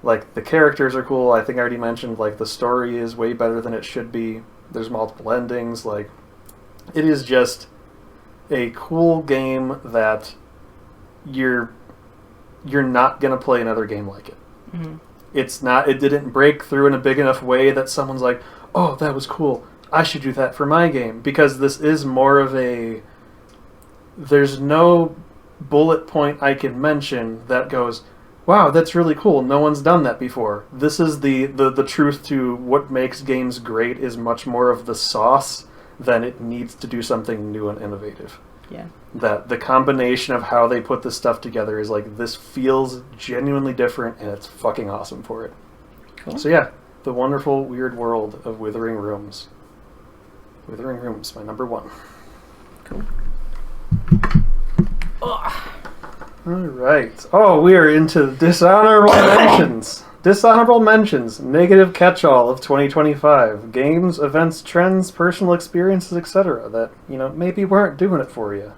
Like the characters are cool. I think I already mentioned like the story is way better than it should be. There's multiple endings. Like it is just a cool game that you're not gonna play another game like it. Mm-hmm. It's not. It didn't break through in a big enough way that someone's like, "Oh, that was cool. I should do that for my game." Because this is more of a. There's no bullet point I can mention that goes, "Wow, that's really cool. No one's done that before." This is the truth to what makes games great is much more of the sauce than it needs to do something new and innovative. Yeah. That the combination of how they put this stuff together is like, this feels genuinely different and it's fucking awesome for it. Cool. So yeah, the wonderful weird world of Withering Rooms. Withering Rooms, my number one. Cool. Alright. Oh, we are into dishonorable mentions. Dishonorable mentions, negative catch-all of 2025. Games, events, trends, personal experiences, etc. that, maybe weren't doing it for you.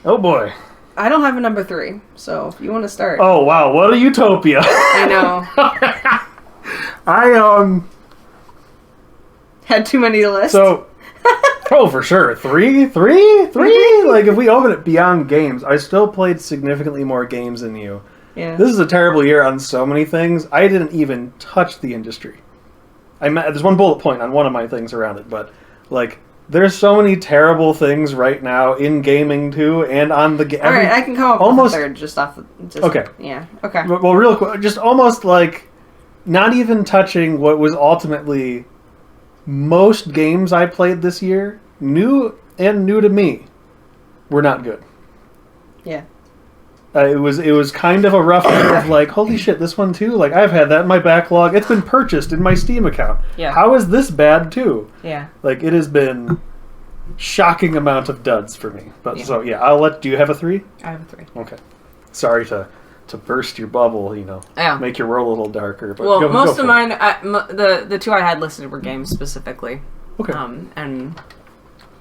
Oh boy. I don't have a number 3, so if you want to start. Oh wow, what a utopia. I know. I Had too many to list. So oh, for sure. Three? Like, if we open it beyond games, I still played significantly more games than you. Yeah. This is a terrible year on so many things. I didn't even touch the industry. There's one bullet point on one of my things around it, but, like, there's so many terrible things right now in gaming, too, and on the game. Alright, I can come up with a third just off the... Okay. Yeah, okay. Well, real quick, just almost, like, not even touching what was ultimately most games I played this year, new to me, were not good. Yeah. It was kind of a rough year of like, holy shit, this one too? Like, I've had that in my backlog. It's been purchased in my Steam account. Yeah. How is this bad too? Yeah. Like, it has been shocking amount of duds for me. But yeah. So yeah, do you have a 3? I have a 3. Okay. Sorry to burst your bubble, Yeah. make your world a little darker. But well, most go of mine, the 2 I had listed were games specifically. Okay. And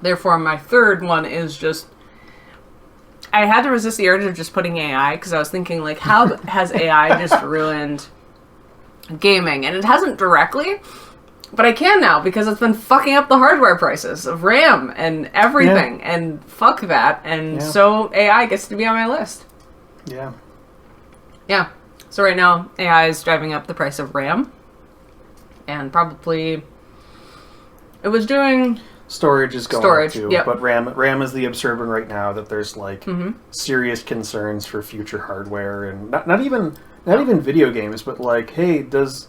therefore my third one is just, I had to resist the urge of just putting AI, because I was thinking, like, how has AI just ruined gaming? And it hasn't directly, but I can now, because it's been fucking up the hardware prices of RAM and everything, Yeah. and fuck that, and so AI gets to be on my list. Yeah. Yeah. So right now, AI is driving up the price of RAM, and probably it was doing... Storage is going Storage, up too, yep. but RAM is the absurd one right now that there's like serious concerns for future hardware and not even video games, but like, hey, does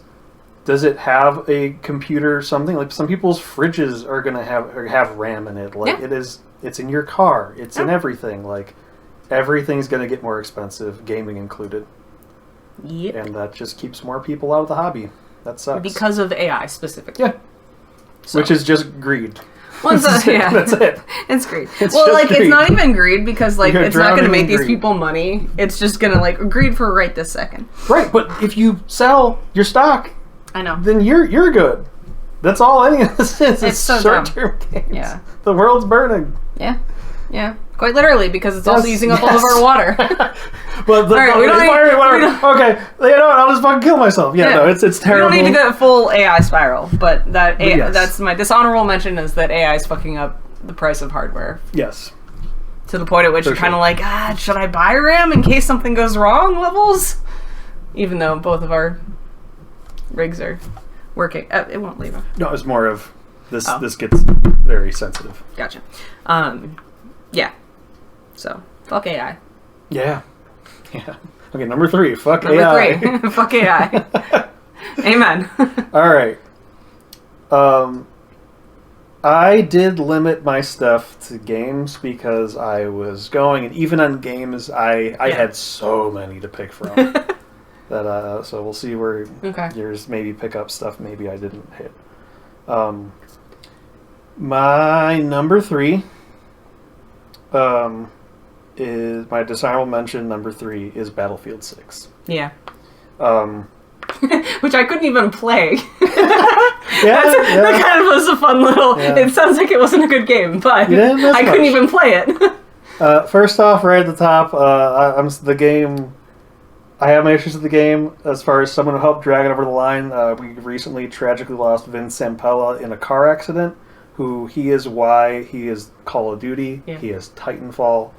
it have a computer or something? Like, some people's fridges are gonna have RAM in it. Like, it's in your car, it's in everything. Like, everything's gonna get more expensive, gaming included. Yep. And that just keeps more people out of the hobby. That sucks. Because of AI specifically. Yeah. So. Which is just greed. That's it. It's greed. It's it's not even greed, because like it's not going to make these greed. people money. It's just going to like greed for right this second. Right, but if you sell your stock, I know, then you're good. That's all any of this is. It's so short-term games. Yeah. The world's burning. Yeah. Yeah. Quite literally, because it's also using up all of our water. But okay, I'll just fucking kill myself. Yeah, no, it's terrible. We don't need to get a full AI spiral, but that's my dishonorable mention, is that AI is fucking up the price of hardware. Yes. To the point at which you're kind of like, should I buy RAM in case something goes wrong levels? Even though both of our rigs are working. It won't leave. No, it's more of this. Oh. This gets very sensitive. Gotcha. Yeah. So, fuck AI. Yeah. Yeah. Okay, number 3. Fuck number AI. 3. Fuck AI. Amen. All right. I did limit my stuff to games because I was going, and even on games, I had so many to pick from. that so we'll see where yours maybe pick up stuff maybe I didn't hit. My number 3 is my dishonorable mention. Number 3 is Battlefield 6. Yeah. Um, Which I couldn't even play. That kind of was a fun little... Yeah. It sounds like it wasn't a good game, but I couldn't even play it. First off, right at the top, I'm the game. I have my issues with the game as far as someone who helped drag it over the line. We recently tragically lost Vince Sampella in a car accident. He is Call of Duty. Yeah. He is Titanfall.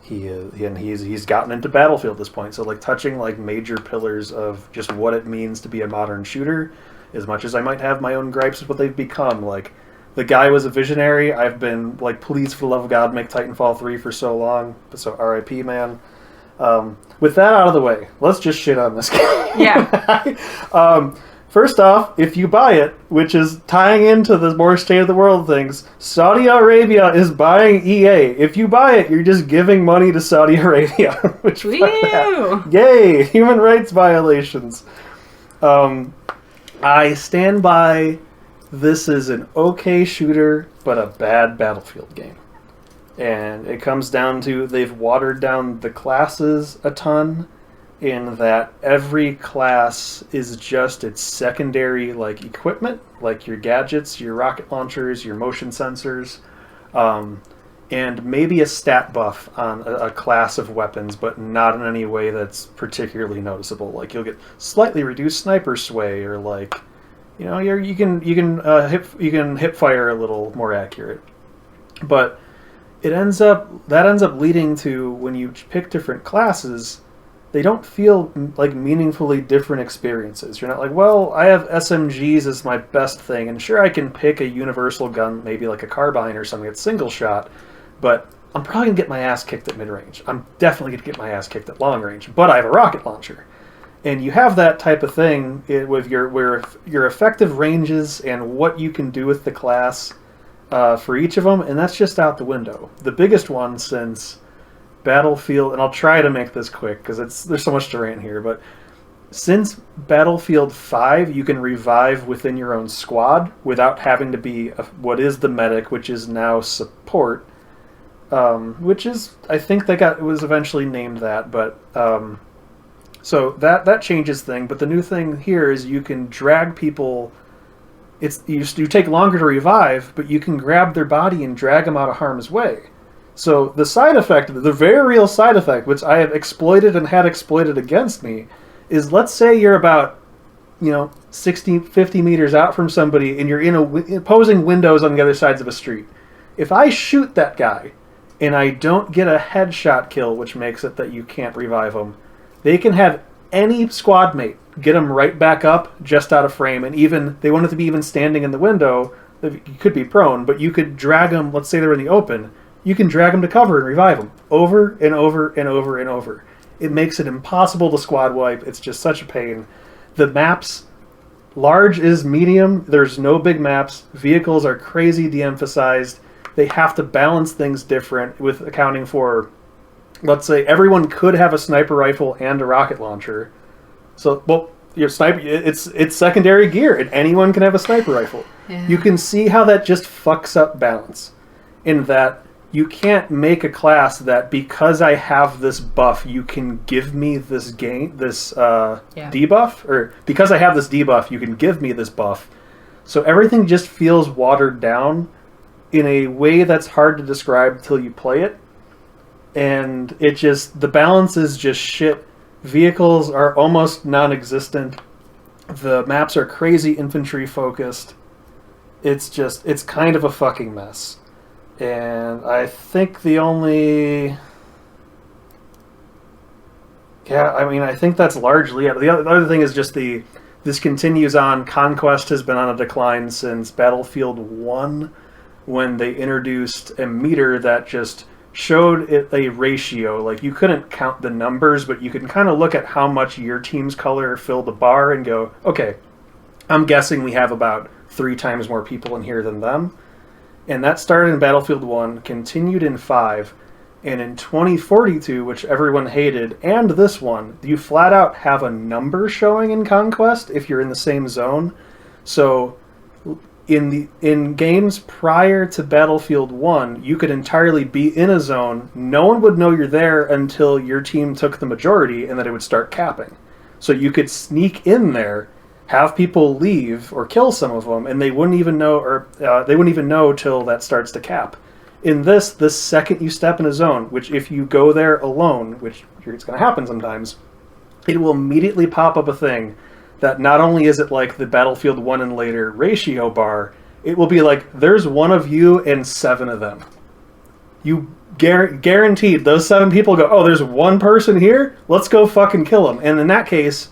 He's gotten into Battlefield at this point. So like touching like major pillars of just what it means to be a modern shooter. As much as I might have my own gripes with what they've become, like the guy was a visionary. I've been like, please for the love of God, make Titanfall 3 for so long. So R.I.P. man. With that out of the way, let's just shit on this game. Yeah. First off, if you buy it, which is tying into the more state of the world things, Saudi Arabia is buying EA. If you buy it, you're just giving money to Saudi Arabia. Which fuck that. Yay! Human rights violations. I stand by. This is an okay shooter, but a bad Battlefield game. And it comes down to they've watered down the classes a ton, in that every class is just its secondary like equipment, like your gadgets, your rocket launchers, your motion sensors, and maybe a stat buff on a class of weapons, but not in any way that's particularly noticeable. Like you'll get slightly reduced sniper sway, or like, you know, you can hip fire a little more accurate, but that ends up leading to, when you pick different classes, they don't feel like meaningfully different experiences. You're not like, well, I have SMGs as my best thing, and sure, I can pick a universal gun, maybe like a carbine or something that's single shot, but I'm probably gonna get my ass kicked at mid range. I'm definitely gonna get my ass kicked at long range, but I have a rocket launcher. And you have that type of thing with your effective ranges and what you can do with the class for each of them, and that's just out the window. The biggest one since Battlefield, and I'll try to make this quick because there's so much to rant here, but since Battlefield 5, you can revive within your own squad without having to be what is the medic, which is now support, which is, I think it was eventually named that, but so that changes thing. But the new thing here is you can drag people. You take longer to revive, but you can grab their body and drag them out of harm's way. So the side effect, the very real side effect, which I have exploited and had exploited against me, is let's say you're about 60, 50 meters out from somebody and you're in opposing windows on the other sides of a street. If I shoot that guy and I don't get a headshot kill, which makes it that you can't revive them, they can have any squad mate get them right back up just out of frame, and even they won't have to be even standing in the window. You could be prone, but you could drag them. Let's say they're in the open. You can drag them to cover and revive them over and over and over and over. It makes it impossible to squad wipe. It's just such a pain. The maps, large is medium. There's no big maps. Vehicles are crazy de-emphasized. They have to balance things different with accounting for, let's say, everyone could have a sniper rifle and a rocket launcher. So, well, your sniper, it's secondary gear, and anyone can have a sniper rifle. Yeah. You can see how that just fucks up balance, in that you can't make a class that because I have this buff, you can give me this debuff, or because I have this debuff, you can give me this buff. So everything just feels watered down in a way that's hard to describe till you play it. And the balance is just shit. Vehicles are almost non-existent. The maps are crazy infantry focused. It's kind of a fucking mess. And I think I think that's largely it. The other thing is just this continues on. Conquest has been on a decline since Battlefield 1, when they introduced a meter that just showed it a ratio. Like, you couldn't count the numbers, but you can kind of look at how much your team's color filled the bar and go, okay, I'm guessing we have about 3 times more people in here than them. And that started in Battlefield 1, continued in 5, and in 2042, which everyone hated, and this one, you flat out have a number showing in Conquest if you're in the same zone. So in games prior to Battlefield 1, you could entirely be in a zone. No one would know you're there until your team took the majority, and then it would start capping. So you could sneak in there, have people leave or kill some of them, and they wouldn't even know, or they wouldn't even know till that starts to cap. In this, the second you step in a zone, which if you go there alone, which it's going to happen sometimes, it will immediately pop up a thing that not only is it like the Battlefield 1 and later ratio bar, it will be like, there's one of you and 7 of them. You guaranteed those 7 people go, oh, there's one person here? Let's go fucking kill him. And in that case,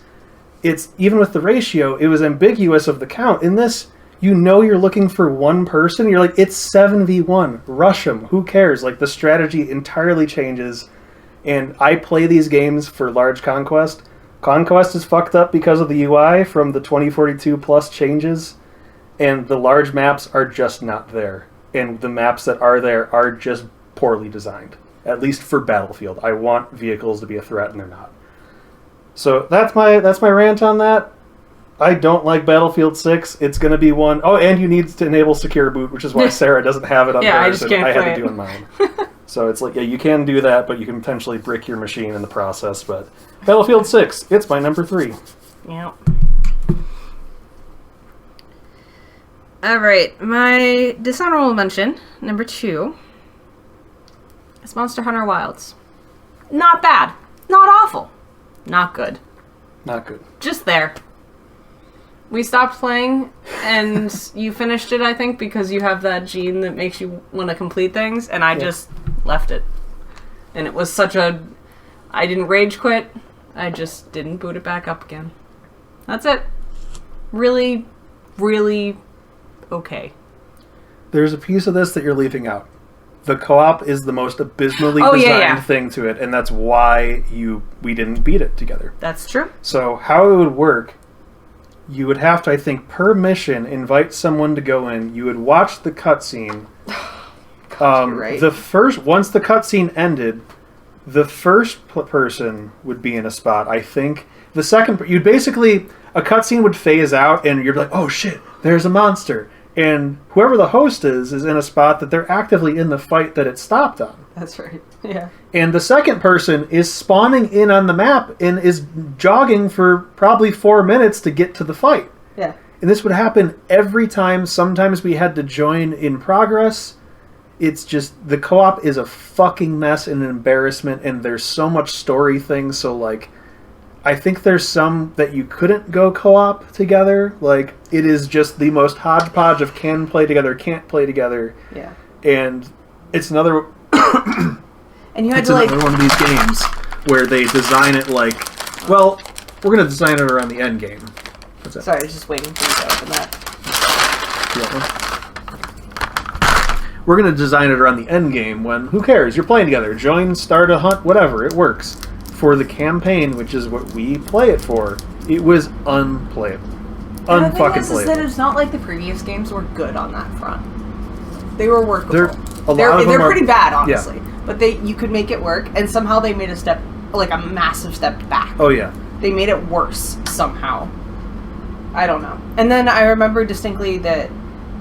it's even with the ratio, it was ambiguous of the count. In this, you know you're looking for one person. You're like, it's 7v1. Rush them. Who cares? Like, the strategy entirely changes. And I play these games for large conquest. Conquest is fucked up because of the UI from the 2042 plus changes, and the large maps are just not there. And the maps that are there are just poorly designed, at least for Battlefield. I want vehicles to be a threat, and they're not. So that's my rant on that. I don't like Battlefield 6. It's going to be one... Oh, and you need to enable Secure Boot, which is why Sarah doesn't have it on hers, and I had to do it on mine. So it's like, yeah, you can do that, but you can potentially brick your machine in the process. But Battlefield 6, it's my number 3. Yep. All right, my dishonorable mention, number 2, is Monster Hunter Wilds. Not bad. Not awful. Not good. Not good. Just there. We stopped playing, and you finished it, I think, because you have that gene that makes you want to complete things, and I just left it. And it was such a... I didn't rage quit. I just didn't boot it back up again. That's it. Really, really okay. There's a piece of this that you're leaving out. The co-op is the most abysmally designed thing to it, and that's why we didn't beat it together. That's true. So how it would work, you would have to, I think, per mission, invite someone to go in. You would watch the cutscene. You're right. Once the cutscene ended, the first person would be in a spot. I think the second, you'd basically, a cutscene would phase out, and you're like, oh shit, there's a monster. And whoever the host is in a spot that they're actively in the fight that it stopped on. That's right. Yeah. And the second person is spawning in on the map and is jogging for probably 4 minutes to get to the fight. Yeah. And this would happen every time. Sometimes we had to join in progress. It's just, the co-op is a fucking mess and an embarrassment, and there's so much story things, so like, I think there's some that you couldn't go co-op together. Like, it is just the most hodgepodge of can play together, can't play together. Yeah. And it's another... and you had it's to another one of these games where they design it like, well, we're going to design it around the end game. What's that? Sorry, I was just waiting for you to open that. We're going to design it around the end game when, who cares? You're playing together. Join, start a hunt, whatever. It works. For the campaign, which is what we play it for, it was unplayable. Unfucking playable. Is that it's not like the previous games were good on that front. They were workable. They're pretty bad, honestly. Yeah. But you could make it work, and somehow they made a massive step back. Oh, yeah. They made it worse, somehow. I don't know. And then I remember distinctly that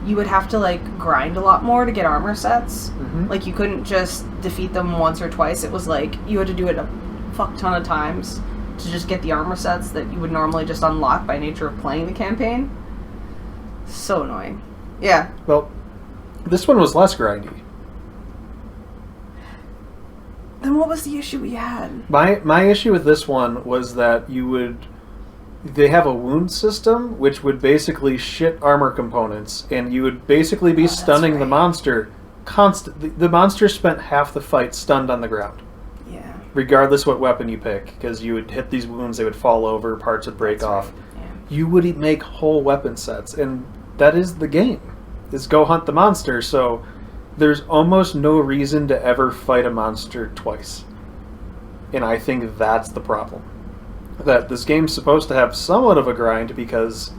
you would have to, grind a lot more to get armor sets. Mm-hmm. Like, you couldn't just defeat them once or twice. It was you had to do it a fuck ton of times to just get the armor sets that you would normally just unlock by nature of playing the campaign. So annoying. Yeah. Well, this one was less grindy. Then what was the issue we had? My issue with this one was that they have a wound system which would basically shit armor components, and you would basically be stunning the monster constantly. The monster spent half the fight stunned on the ground. Yeah. Regardless what weapon you pick, because you would hit these wounds, they would fall over, parts would break off. Right. Yeah. You would make whole weapon sets, and that is the game. Is go hunt the monster, so there's almost no reason to ever fight a monster twice. And I think that's the problem. That this game's supposed to have somewhat of a grind because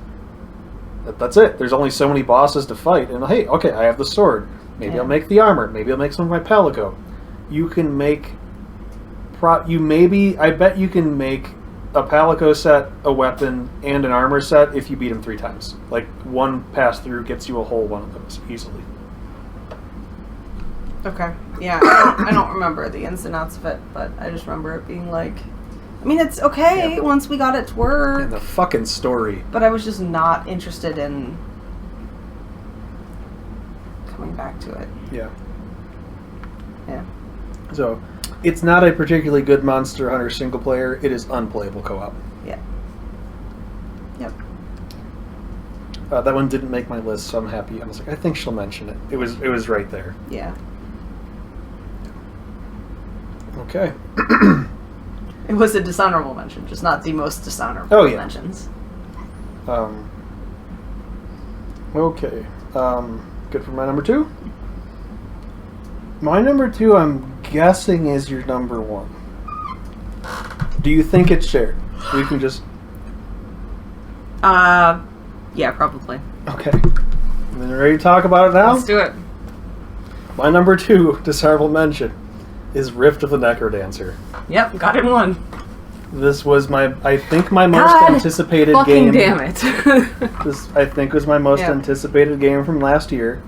that's it. There's only so many bosses to fight. And hey, okay, I have the sword. Maybe I'll make the armor. Maybe I'll make some of my palico. You can make... I bet you can make a Palico set, a weapon, and an armor set if you beat him 3 times. Like, one pass through gets you a whole one of those easily. Okay. Yeah, I don't remember the ins and outs of it, but I just remember it being like... I mean, it's okay once we got it to work. And the fucking story. But I was just not interested in coming back to it. Yeah. Yeah. So, it's not a particularly good Monster Hunter single player. It is unplayable co-op. Yeah. Yep. That one didn't make my list, so I'm happy. I was like, I think she'll mention it. It was right there. Yeah. Okay. It was a dishonorable mention, just not the most dishonorable mentions. Okay. Good for my number 2? My number 2, I'm guessing, is your number 1. Do you think it's shared? We can just... Yeah, probably. Okay. And then ready to talk about it now? Let's do it. My number 2, dishonorable mention, is Rift of the Necrodancer. Yep, got it in 1. This was I think my most anticipated fucking game. Damn it. This, I think, was my most anticipated game from last year.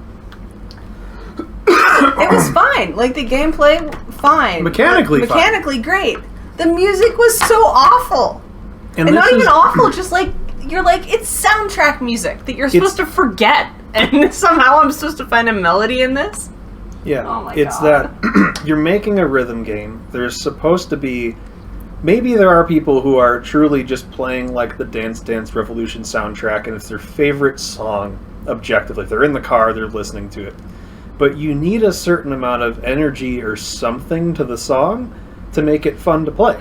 It was fine. Like, the gameplay, fine. Mechanically great. The music was so awful. And not even awful, just like, you're like, it's soundtrack music that you're supposed to forget. And somehow I'm supposed to find a melody in this? Yeah. Oh my it's God. that you're making a rhythm game. There's supposed to be... Maybe there are people who are truly just playing like the Dance Dance Revolution soundtrack, and it's their favorite song, objectively. If they're in the car, they're listening to it. But you need a certain amount of energy or something to the song to make it fun to play.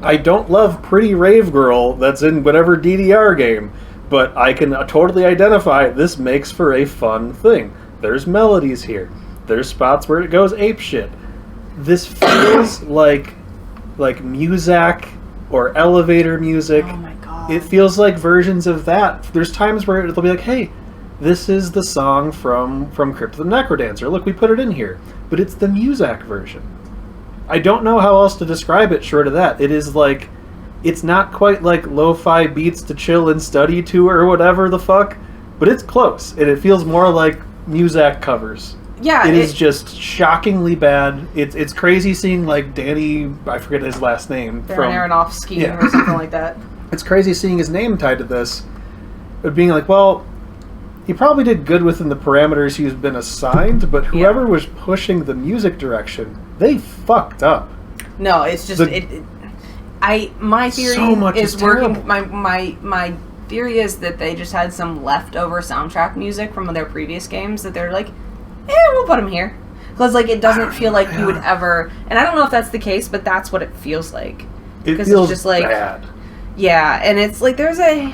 I don't love Pretty Rave Girl that's in whatever DDR game, but I can totally identify this makes for a fun thing. There's melodies here. There's spots where it goes apeshit. This feels like Muzak or elevator music. Oh my God. It feels like versions of that. There's times where it'll be like, hey, this is the song from Crypt of the Necrodancer. Look, we put it in here. But it's the Muzak version. I don't know how else to describe it short of that. It is like, it's not quite like lo-fi beats to chill and study to or whatever the fuck, but it's close. And it feels more like Muzak covers. Yeah, it is just shockingly bad. It's crazy seeing like Danny, I forget his last name, from Aronofsky or something like that. It's crazy seeing his name tied to this, but being like, well, he probably did good within the parameters he's been assigned, but whoever was pushing the music direction, they fucked up. No, it's just my theory so much is terrible. working. My theory is that they just had some leftover soundtrack music from their previous games that they're like, we'll put them here. Because, like, it doesn't feel like you would ever... And I don't know if that's the case, but that's what it feels like. It feels it's just like, bad. Yeah, and it's like there's a...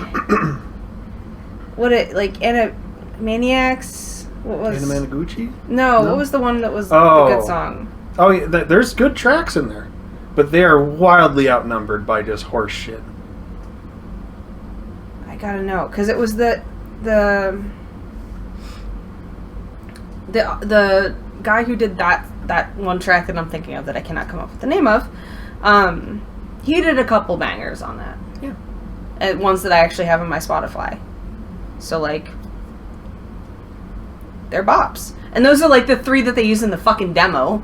Animaniacs? What was... Animanaguchi? No, what was the one that was the good song? Oh, yeah, there's good tracks in there. But they are wildly outnumbered by just horse shit. I gotta know. Because it was the guy who did that one track that I'm thinking of that I cannot come up with the name of, he did a couple bangers on that. Yeah. And ones that I actually have in my Spotify. So, like, they're bops. And those are, like, the 3 that they use in the fucking demo.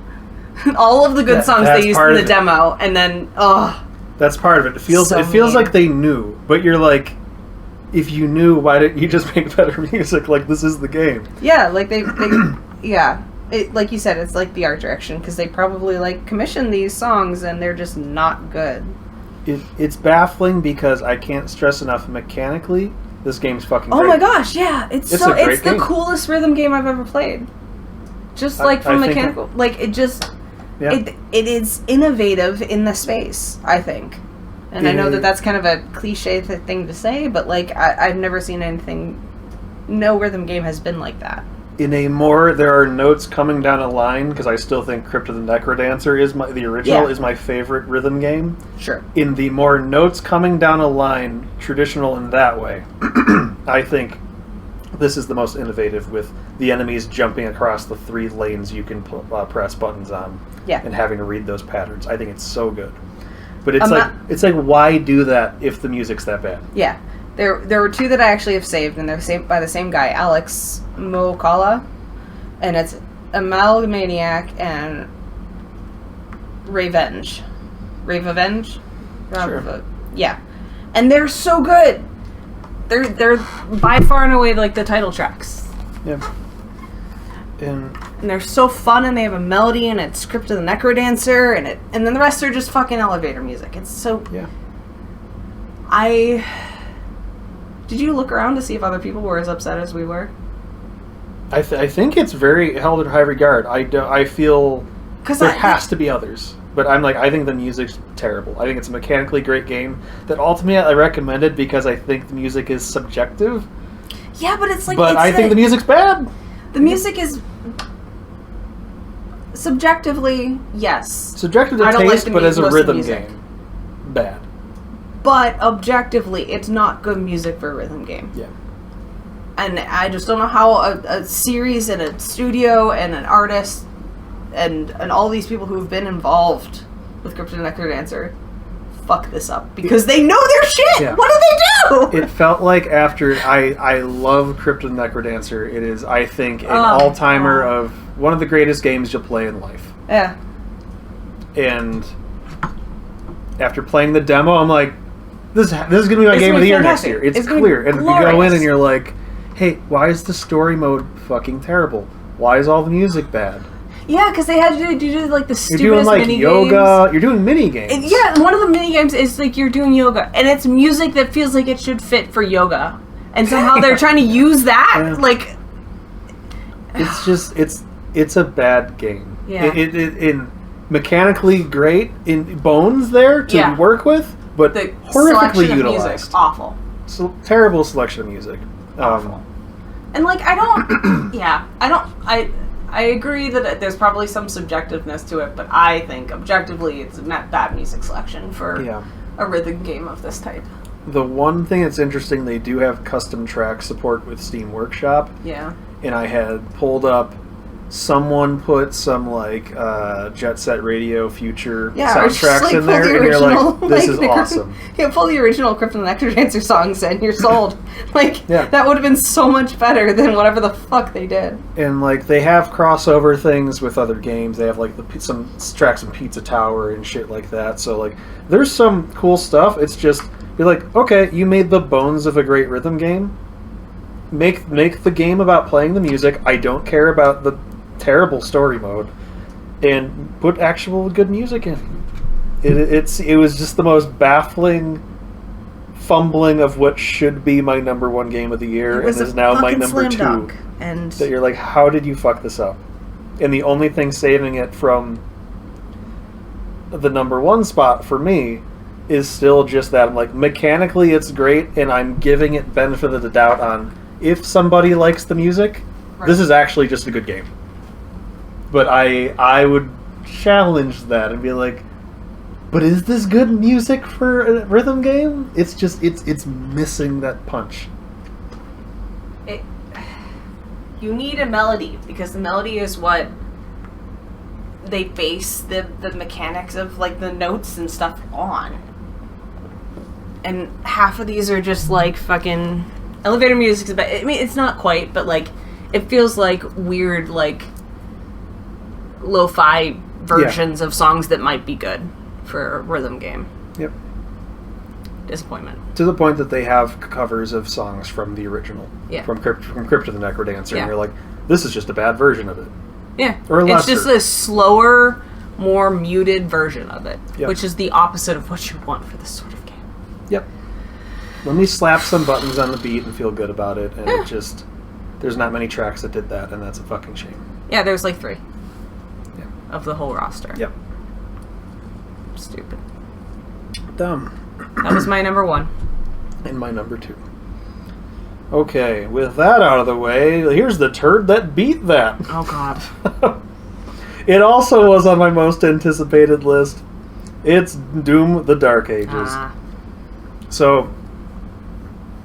All of the good songs they used in the demo, and then, That's part of it. It feels like they knew, but you're like, if you knew, why didn't you just make better music? Like, this is the game. Yeah, like they yeah. It, like you said, it's like the art direction, because they probably, like, commissioned these songs, and they're just not good. It's baffling, because I can't stress enough, mechanically, this game's fucking great. Oh my gosh, yeah. It's the coolest rhythm game I've ever played. Just, like, from mechanical... Like, it just... Yeah. It is innovative in the space, I think. And I know that that's kind of a cliche thing to say, but, like, I've never seen anything... No rhythm game has been like that. In a more, there are notes coming down a line, because I still think Crypt of the Necrodancer is the original is my favorite rhythm game. Sure. In the more notes coming down a line, traditional in that way, I think this is the most innovative, with the enemies jumping across the 3 lanes you can press buttons on, and having to read those patterns. I think it's so good. But it's like why do that if the music's that bad? Yeah. There were two that I actually have saved, and they're saved by the same guy, Alex Mokala, and it's Amalgamaniac and Revenge. Sure. Yeah. And they're so good. They're by far and away like the title tracks. Yeah. And they're so fun, and they have a melody, and it's Crypt of the Necrodancer, and then the rest are just fucking elevator music. It's so... Yeah. Did you look around to see if other people were as upset as we were? I think it's very held in high regard. I feel there has to be others. But I'm like, I think the music's terrible. I think it's a mechanically great game that ultimately I recommended because I think the music is subjective. Yeah, but it's like... But I think the music's bad. The music is... Subjectively, yes. Subjective to taste, but as a rhythm game, bad. But objectively, it's not good music for a rhythm game. Yeah. And I just don't know how a series and a studio and an artist and all these people who have been involved with Crypt of the Necrodancer fuck this up. Because they know their shit! Yeah. What do they do? It felt like after... I love Crypt of the Necrodancer. It is, I think, an all-timer of one of the greatest games you'll play in life. Yeah. And after playing the demo, I'm like, this is going to be my game of the year next year. It's clear. And you go in and you're like, hey, why is the story mode fucking terrible? Why is all the music bad? Yeah, because they had to do like the stupidest You're doing like mini yoga. games. You're doing mini games. Yeah, one of the mini games is like you're doing yoga, and it's music that feels like it should fit for yoga, and somehow they're trying to use that. Yeah. Like, it's just it's a bad game. Yeah. In mechanically great in bones there to work with, but the horrifically utilized. Music, awful. So, terrible selection of music. Awful. And like I agree that there's probably some subjectiveness to it, but I think objectively it's not bad music selection for a rhythm game of this type. The one thing that's interesting, they do have custom track support with Steam Workshop. Yeah. And I had pulled up, someone put some like Jet Set Radio Future soundtracks like, in there, and you're like, this is awesome. Yeah, pull the original Crypt of the Necrodancer songs and you're sold. Like, that would have been so much better than whatever the fuck they did. And like, they have crossover things with other games. They have like some tracks in Pizza Tower and shit like that. So like, there's some cool stuff. It's just, you're like, okay, you made the bones of a great rhythm game. Make the game about playing the music. I don't care about the terrible story mode, and put actual good music in. It was just the most baffling fumbling of what should be my number one game of the year, and is now my number two. And that you're like, how did you fuck this up? And the only thing saving it from the number one spot for me is still just that. I'm like, mechanically it's great, and I'm giving it benefit of the doubt on if somebody likes the music, this is actually just a good game. But I would challenge that and be like, but is this good music for a rhythm game? It's just, it's missing that punch. You need a melody, because the melody is what they base the mechanics of like the notes and stuff on. And half of these are just like fucking elevator music. I mean, it's not quite, but like it feels like weird like lo-fi versions of songs that might be good for a rhythm game. Yep. Disappointment. To the point that they have covers of songs from the original. Yeah. From Crypt of the Necrodancer, and you're like, this is just a bad version of it. Yeah. Or it's just a slower, more muted version of it, yep. which is the opposite of what you want for this sort of game. Yep. Let me slap some buttons on the beat and feel good about it, and it just... There's not many tracks that did that, and that's a fucking shame. Yeah, there's like 3. Of the whole roster. Yep. Stupid. Dumb. That was my number 1. And my number 2. Okay, with that out of the way, here's the turd that beat that. Oh, God. It also was on my most anticipated list. It's Doom: The Dark Ages. So,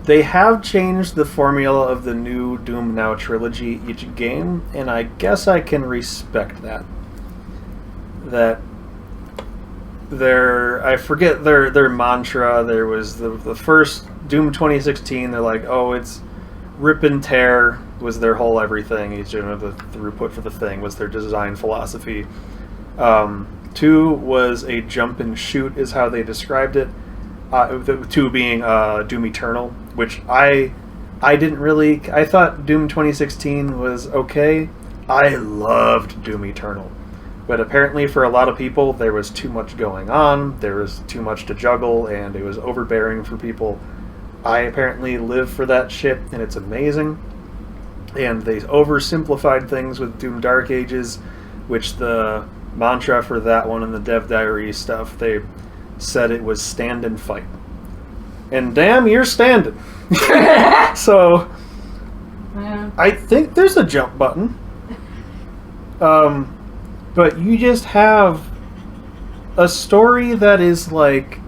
they have changed the formula of the new Doom Now trilogy each game, and I guess I can respect that. That I forget their mantra. There was the first Doom 2016. They're like, oh, it's rip and tear was their whole everything. The throughput for the thing was their design philosophy. 2 was a jump and shoot is how they described it. The 2 being Doom Eternal, which I didn't really. I thought Doom 2016 was okay. I loved Doom Eternal. But apparently for a lot of people, there was too much going on, there was too much to juggle, and it was overbearing for people. I apparently live for that shit, and it's amazing. And they oversimplified things with Doom Dark Ages, which the mantra for that one in the Dev Diary stuff, they said it was stand and fight. And damn, you're standing. So, Yeah. I think there's a jump button. But you just have a story that is like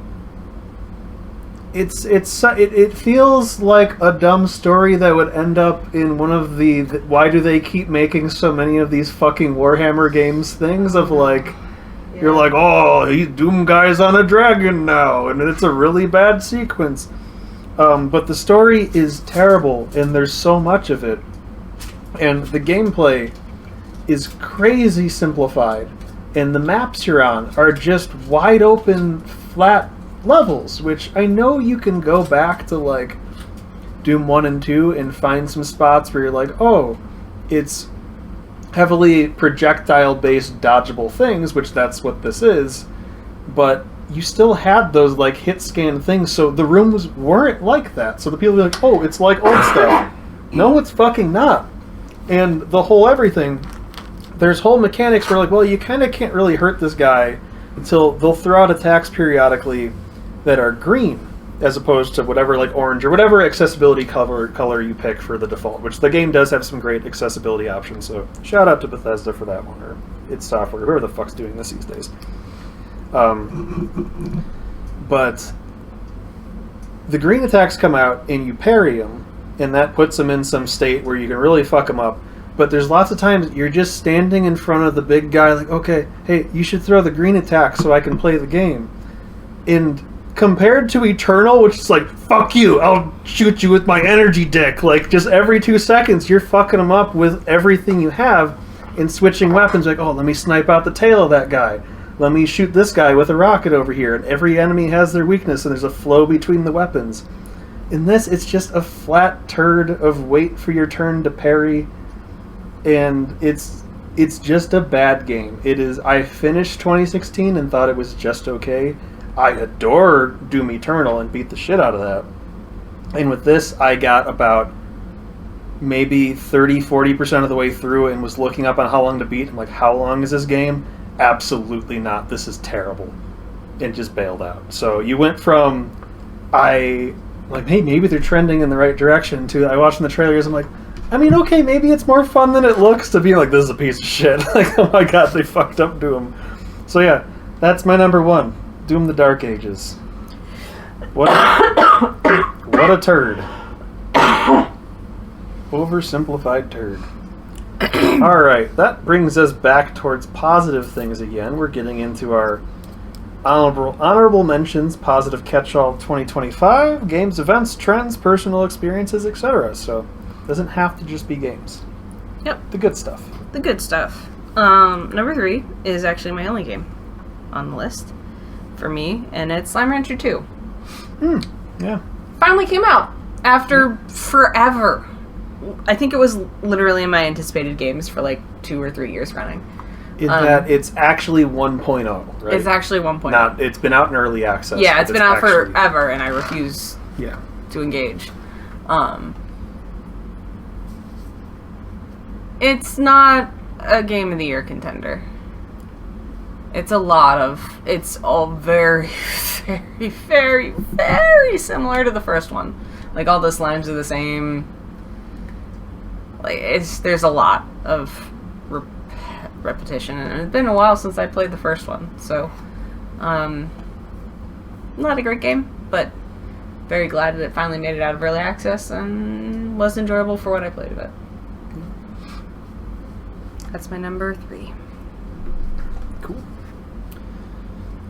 it feels like a dumb story that would end up in one of the why do they keep making so many of these fucking Warhammer games things of like you're like, oh, he's Doom guy's on a dragon now, and it's a really bad sequence. But the story is terrible, and there's so much of it, and the gameplay is crazy simplified, and the maps you're on are just wide open, flat levels, which I know you can go back to like Doom 1 and 2 and find some spots where you're like, oh, it's heavily projectile-based dodgeable things, which that's what this is, but you still had those like hit scan things, so the rooms weren't like that. So the people were like, oh, it's like old stuff. No, it's fucking not. And the whole everything, there's whole mechanics where like, well, you kind of can't really hurt this guy until they'll throw out attacks periodically that are green, as opposed to whatever like orange or whatever accessibility color you pick for the default, which the game does have some great accessibility options, so shout out to Bethesda for that one, or id Software, whoever the fuck's doing this these days. But the green attacks come out and you parry them, and that puts them in some state where you can really fuck them up. But there's lots of times you're just standing in front of the big guy like, okay, hey, you should throw the green attack so I can play the game. And compared to Eternal, which is like, fuck you, I'll shoot you with my energy dick. Like, just every 2 seconds, you're fucking them up with everything you have and switching weapons. Like, oh, let me snipe out the tail of that guy. Let me shoot this guy with a rocket over here. And every enemy has their weakness, and there's a flow between the weapons. In this, it's just a flat turd of wait for your turn to parry. And it's just a bad game. It is. I finished 2016 and thought it was just okay. I adore Doom Eternal and beat the shit out of that. And with this, I got about maybe 30-40% of the way through and was looking up on how long to beat. I'm like, how long is this game? Absolutely not. This is terrible. And just bailed out. So you went from, hey, maybe they're trending in the right direction, to I watching the trailers, I'm like, I mean, okay, maybe it's more fun than it looks, to be like, this is a piece of shit. Like, oh my god, they fucked up Doom. So yeah, that's my number 1. Doom the Dark Ages. What a turd. Oversimplified turd. Alright, that brings us back towards positive things again. We're getting into our honorable mentions, positive catch-all 2025, games, events, trends, personal experiences, etc. So, it doesn't have to just be games. Yep. The good stuff. The good stuff. Number 3 is actually my only game on the list for me, and it's Slime Rancher 2. Yeah. Finally came out after forever. I think it was literally in my anticipated games for like 2 or 3 years running. That it's actually 1.0, right? It's actually 1.0. It's been out in early access. Yeah, it's been out forever, and I refuse to engage. It's not a Game of the Year contender. It's all very, very, very, very similar to the first one. Like, all the slimes are the same. Like, there's a lot of repetition, and it's been a while since I played the first one, so not a great game, but very glad that it finally made it out of early access and was enjoyable for what I played of it. That's my number 3. Cool.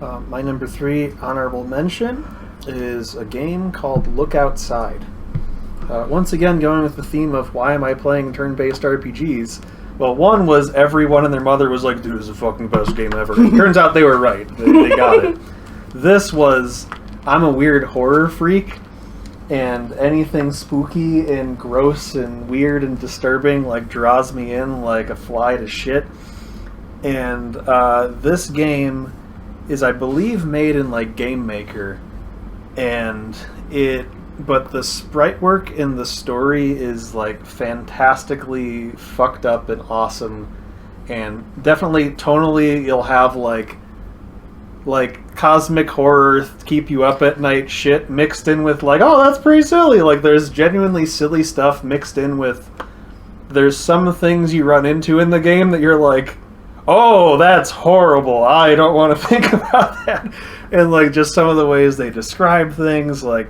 My number 3 honorable mention is a game called Look Outside. Once again, going with the theme of why am I playing turn-based RPGs. Well, one was everyone and their mother was like, dude, this is the fucking best game ever. Turns out they were right. They got it. This was, I'm a weird horror freak, and anything spooky and gross and weird and disturbing like draws me in like a fly to shit. And this game is, I believe, made in like Game Maker, but the sprite work in the story is like fantastically fucked up and awesome, and definitely tonally you'll have like cosmic horror, keep you up at night shit mixed in with like, oh, that's pretty silly. Like there's genuinely silly stuff mixed in with, there's some things you run into in the game that you're like, oh, that's horrible, I don't want to think about that. And like just some of the ways they describe things, like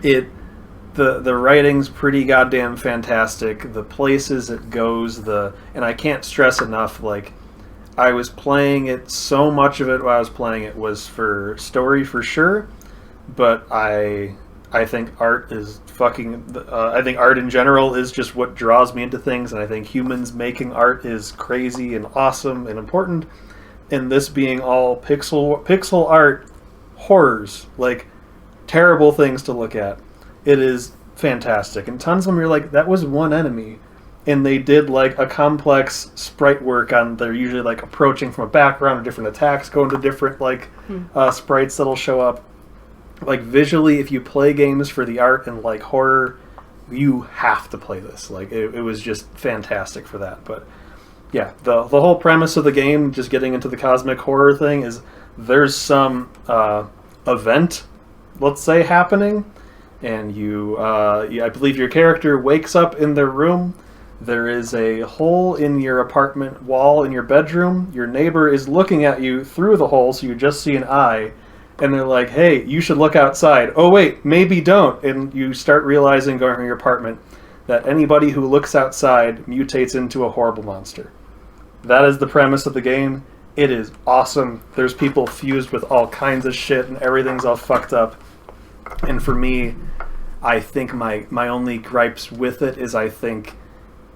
the writing's pretty goddamn fantastic. The places it goes, and I can't stress enough, like I was playing it, so much of it while I was playing it was for story for sure, but I think art is I think art in general is just what draws me into things, and I think humans making art is crazy and awesome and important. And this being all pixel art horrors, like terrible things to look at, it is fantastic. And tons of them you're like, that was one enemy, and they did like a complex sprite work on, they're usually like approaching from a background or different attacks, going to different like sprites that'll show up. Like visually, if you play games for the art and like horror, you have to play this. Like it was just fantastic for that. But yeah, the whole premise of the game, just getting into the cosmic horror thing, is there's some event, let's say, happening, and I believe your character wakes up in their room. There is a hole in your apartment wall in your bedroom. Your neighbor is looking at you through the hole, so you just see an eye. And they're like, hey, you should look outside. Oh, wait, maybe don't. And you start realizing, going from your apartment, that anybody who looks outside mutates into a horrible monster. That is the premise of the game. It is awesome. There's people fused with all kinds of shit, and everything's all fucked up. And for me, I think my only gripes with it is I think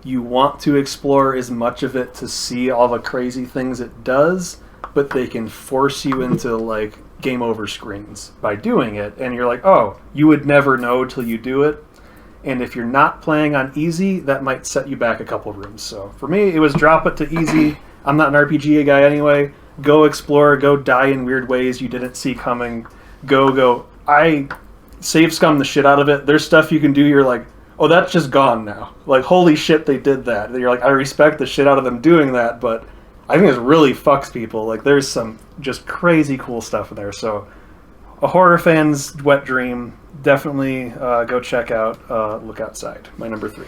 you want to explore as much of it to see all the crazy things it does, but they can force you into like game over screens by doing it, and you're like, oh, you would never know till you do it. And if you're not playing on easy, that might set you back a couple rooms. So for me, it was drop it to easy. I'm not an RPG guy anyway. Go explore, go die in weird ways you didn't see coming. Go. I save scum the shit out of it. There's stuff you can do, you're like, oh, that's just gone now. Like, holy shit, they did that. And you're like, I respect the shit out of them doing that, but I think it really fucks people. Like, there's some just crazy cool stuff in there. So, a horror fan's wet dream. Definitely go check out Look Outside. My number 3.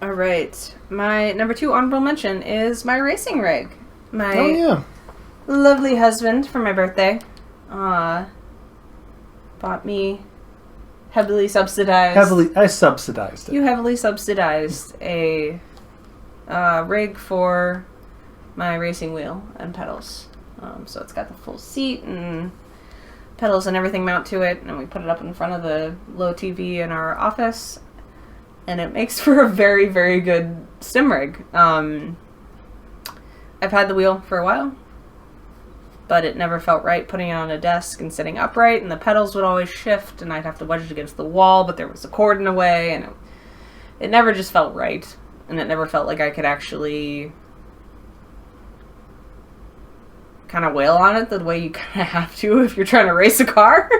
All right. My number 2 honorable mention is my racing rig. My lovely husband, for my birthday, bought me heavily subsidized. I subsidized it. You heavily subsidized a rig for my racing wheel and pedals. So it's got the full seat and pedals and everything mount to it, and we put it up in front of the low TV in our office, and it makes for a very, very good sim rig. I've had the wheel for a while, but it never felt right putting it on a desk and sitting upright, and the pedals would always shift, and I'd have to wedge it against the wall, but there was a cord in the way, and it never just felt right, and it never felt like I could actually kind of wail on it the way you kind of have to if you're trying to race a car.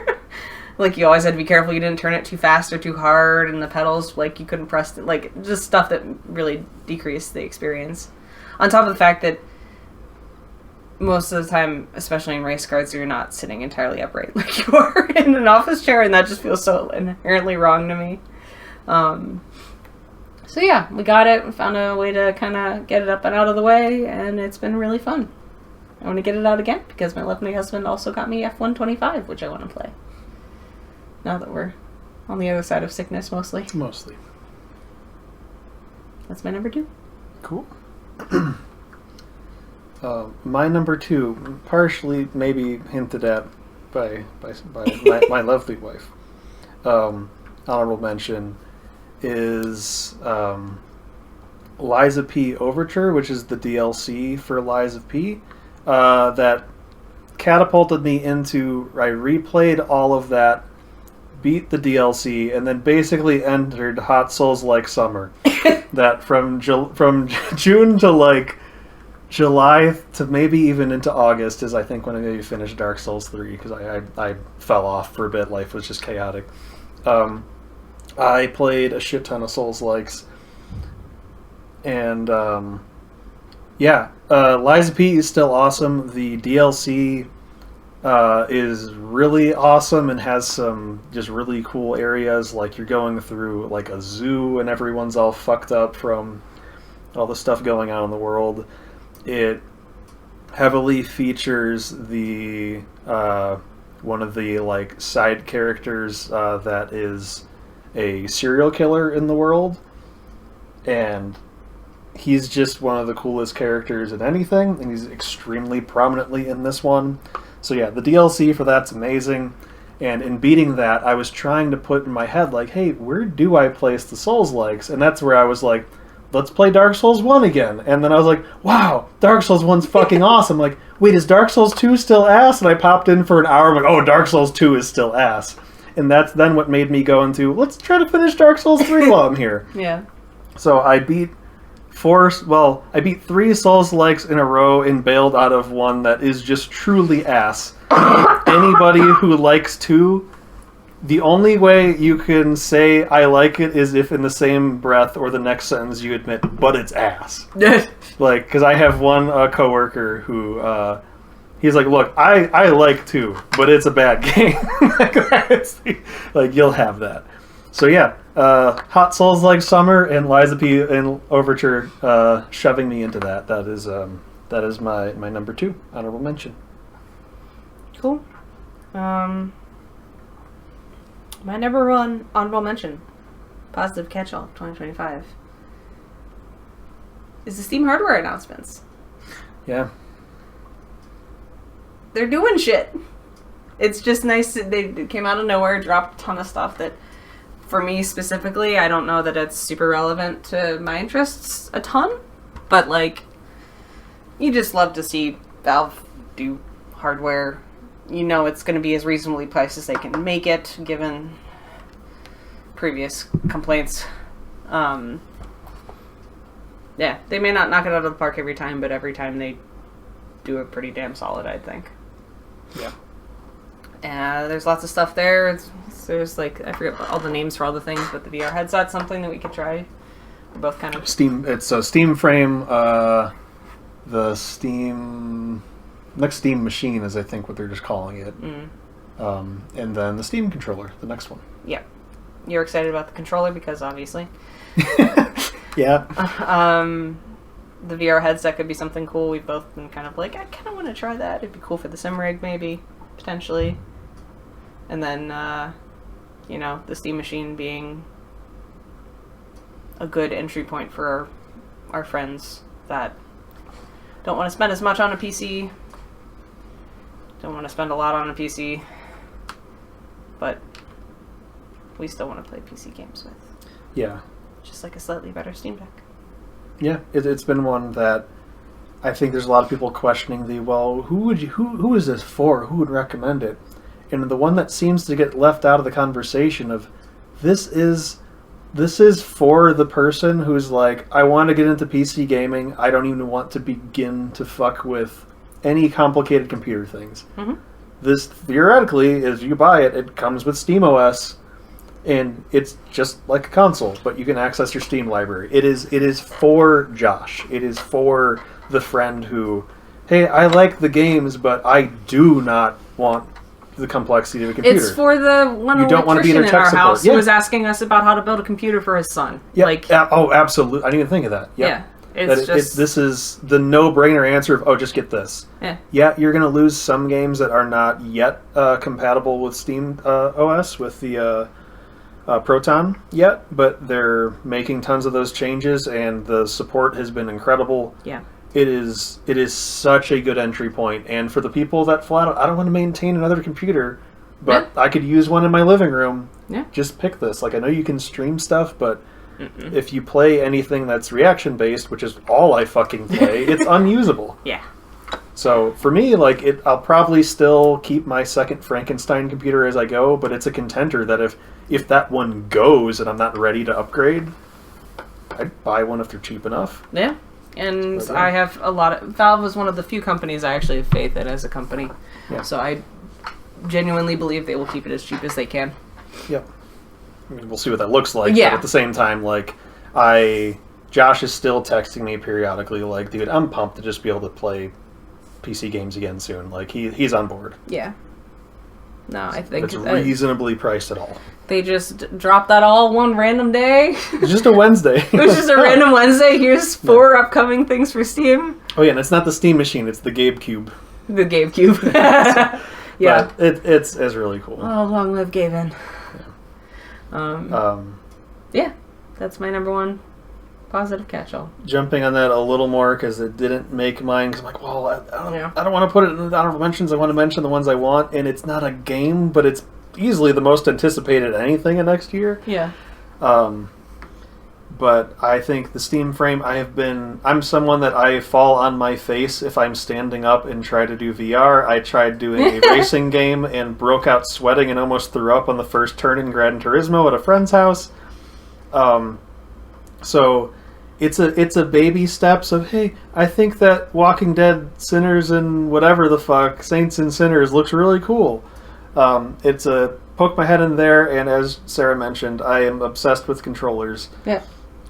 Like, you always had to be careful you didn't turn it too fast or too hard, and the pedals, like, you couldn't press it, like, just stuff that really decreased the experience. On top of the fact that most of the time, especially in race cars, you're not sitting entirely upright like you are in an office chair, and that just feels so inherently wrong to me. So yeah, we got it. We found a way to kind of get it up and out of the way, and it's been really fun. I want to get it out again because my lovely husband also got me F125, which I want to play. Now that we're on the other side of sickness, mostly. Mostly. That's my number 2. Cool. My number 2, partially maybe hinted at by my lovely wife. Honorable mention is Lies of P Overture, which is the DLC for Lies of P, that catapulted me into. I replayed all of that, beat the DLC, and then basically entered Hot Souls like summer. That from June to like July to maybe even into August is I think when I maybe finished Dark Souls 3 because I fell off for a bit. Life was just chaotic. I played a shit ton of Souls likes, and Lies of P is still awesome. The DLC is really awesome and has some just really cool areas, like you're going through like a zoo and everyone's all fucked up from all the stuff going on in the world. It heavily features the one of the like side characters that is a serial killer in the world, and he's just one of the coolest characters in anything, and he's extremely prominently in this one. So yeah, the DLC for that's amazing. And in beating that, I was trying to put in my head, like, hey, where do I place the Souls likes? And that's where I was like, let's play Dark Souls 1 again. And then I was like, wow, Dark Souls 1's fucking awesome. Like, wait, is Dark Souls 2 still ass? And I popped in for an hour, I'm like, oh, Dark Souls 2 is still ass. And that's then what made me go into, let's try to finish Dark Souls 3 while I'm here. Yeah. So I beat 3 Souls likes in a row and bailed out of one that is just truly ass. Anybody who likes 2, the only way you can say I like it is if in the same breath or the next sentence you admit, but it's ass. Like, because I have one coworker who he's like, look, I like 2, but it's a bad game. Like, you'll have that. So yeah, Hot Souls like summer and Lies of P and Overture shoving me into that. That is my number 2 honorable mention. Cool. My number 1 honorable mention, positive catch-all 2025, is the Steam hardware announcements. Yeah. They're doing shit. It's just nice that they came out of nowhere, dropped a ton of stuff that, for me specifically, I don't know that it's super relevant to my interests a ton, but like, you just love to see Valve do hardware. You know it's going to be as reasonably priced as they can make it, given previous complaints. Yeah, they may not knock it out of the park every time, but every time they do it pretty damn solid, I think. Yeah. There's lots of stuff there. There's like, I forget all the names for all the things, but the VR headset's something that we could try. We're both kind of... It's a Steam frame, the Steam... Next Steam machine is, I think, what they're just calling it. And then the Steam controller, the next one. Yeah. You're excited about the controller because, obviously. Yeah. The VR headset could be something cool. We've both been kind of like, I kind of want to try that. It'd be cool for the sim rig, maybe, potentially. And then, the Steam machine being a good entry point for our friends that don't want to spend as much on a PC. Don't want to spend a lot on a PC, but we still want to play PC games with. Yeah. Just like a slightly better Steam Deck. Yeah, it's been one that I think there's a lot of people questioning who is this for? Who would recommend it? And the one that seems to get left out of the conversation of this is for the person who's like, I want to get into PC gaming. I don't even want to begin to fuck with any complicated computer things. Mm-hmm. This, theoretically, as you buy it, it comes with SteamOS, and it's just like a console, but you can access your Steam library. It is for Josh. It is for the friend who, hey, I like the games, but I do not want the complexity of a computer. It's for the one electrician in our house who was asking us about how to build a computer for his son. Yeah. Oh, absolutely. I didn't even think of that. Yep. Yeah. This is the no-brainer answer of, just get this. Yeah, you're going to lose some games that are not yet compatible with Steam OS, with the Proton yet, but they're making tons of those changes, and the support has been incredible. Yeah. It is such a good entry point, and for the people that flat out, I don't want to maintain another computer, but I could use one in my living room. Yeah. Just pick this. Like, I know you can stream stuff, but if you play anything that's reaction based, which is all I fucking play, it's unusable. Yeah. So for me, like, I'll probably still keep my second Frankenstein computer as I go, but it's a contender that if that one goes and I'm not ready to upgrade, I'd buy one if they're cheap enough. Yeah. And So, yeah. I have a lot of... Valve is one of the few companies I actually have faith in as a company. Yeah. So I genuinely believe they will keep it as cheap as they can. Yep. I mean, we'll see what that looks like. Yeah. But at the same time, like, Josh is still texting me periodically, like, dude, I'm pumped to just be able to play PC games again soon. Like, he's on board. Yeah. No, I think It's reasonably priced at all. they just dropped that all one random day. It's just a Wednesday. It was just a random Wednesday. Here's 4 upcoming things for Steam. Oh yeah, and it's not the Steam machine; it's the Gabe Cube. The GameCube. Yeah. But it's really cool. Oh, long live Gaben. Yeah. Yeah, that's my number 1 positive catch-all. Jumping on that a little more because it didn't make mine. Because I'm like, well, I don't want to put it in the honorable mentions. I want to mention the ones I want, and it's not a game, but it's easily the most anticipated anything in next year. Yeah. But I think the Steam frame, I'm someone that I fall on my face if I'm standing up and try to do VR. I tried doing a racing game and broke out sweating and almost threw up on the first turn in Gran Turismo at a friend's house. So it's a baby steps of, hey, I think that Walking Dead Sinners and whatever the fuck, Saints and Sinners looks really cool. It's a poke my head in there, and as Sarah mentioned, I am obsessed with controllers. Yeah.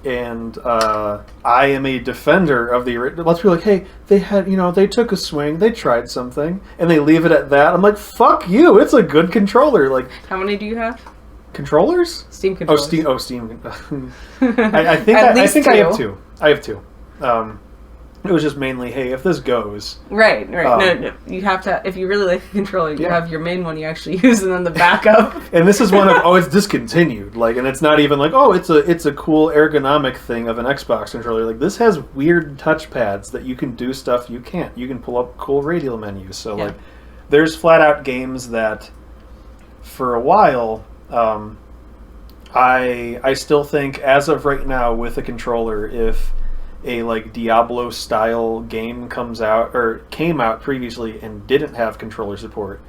And I am a defender of the original. Let's be like, hey, they took a swing, they tried something, and they leave it at that. I'm like, fuck you, it's a good controller. Like, How many do you have? controllers? Steam controllers. Steam. I think I have 2. I have 2. It was just mainly, hey, if this goes. Right. No. You have to, if you really like a controller, you have your main one you actually use and then the backup. And this is one of, it's discontinued. Like, and it's not even like, it's a cool ergonomic thing of an Xbox controller. Like, this has weird touchpads that you can do stuff you can't. You can pull up cool radial menus. So, like, there's flat out games that, for a while, I still think, as of right now, with a controller, if a like Diablo style game comes out or came out previously and didn't have controller support,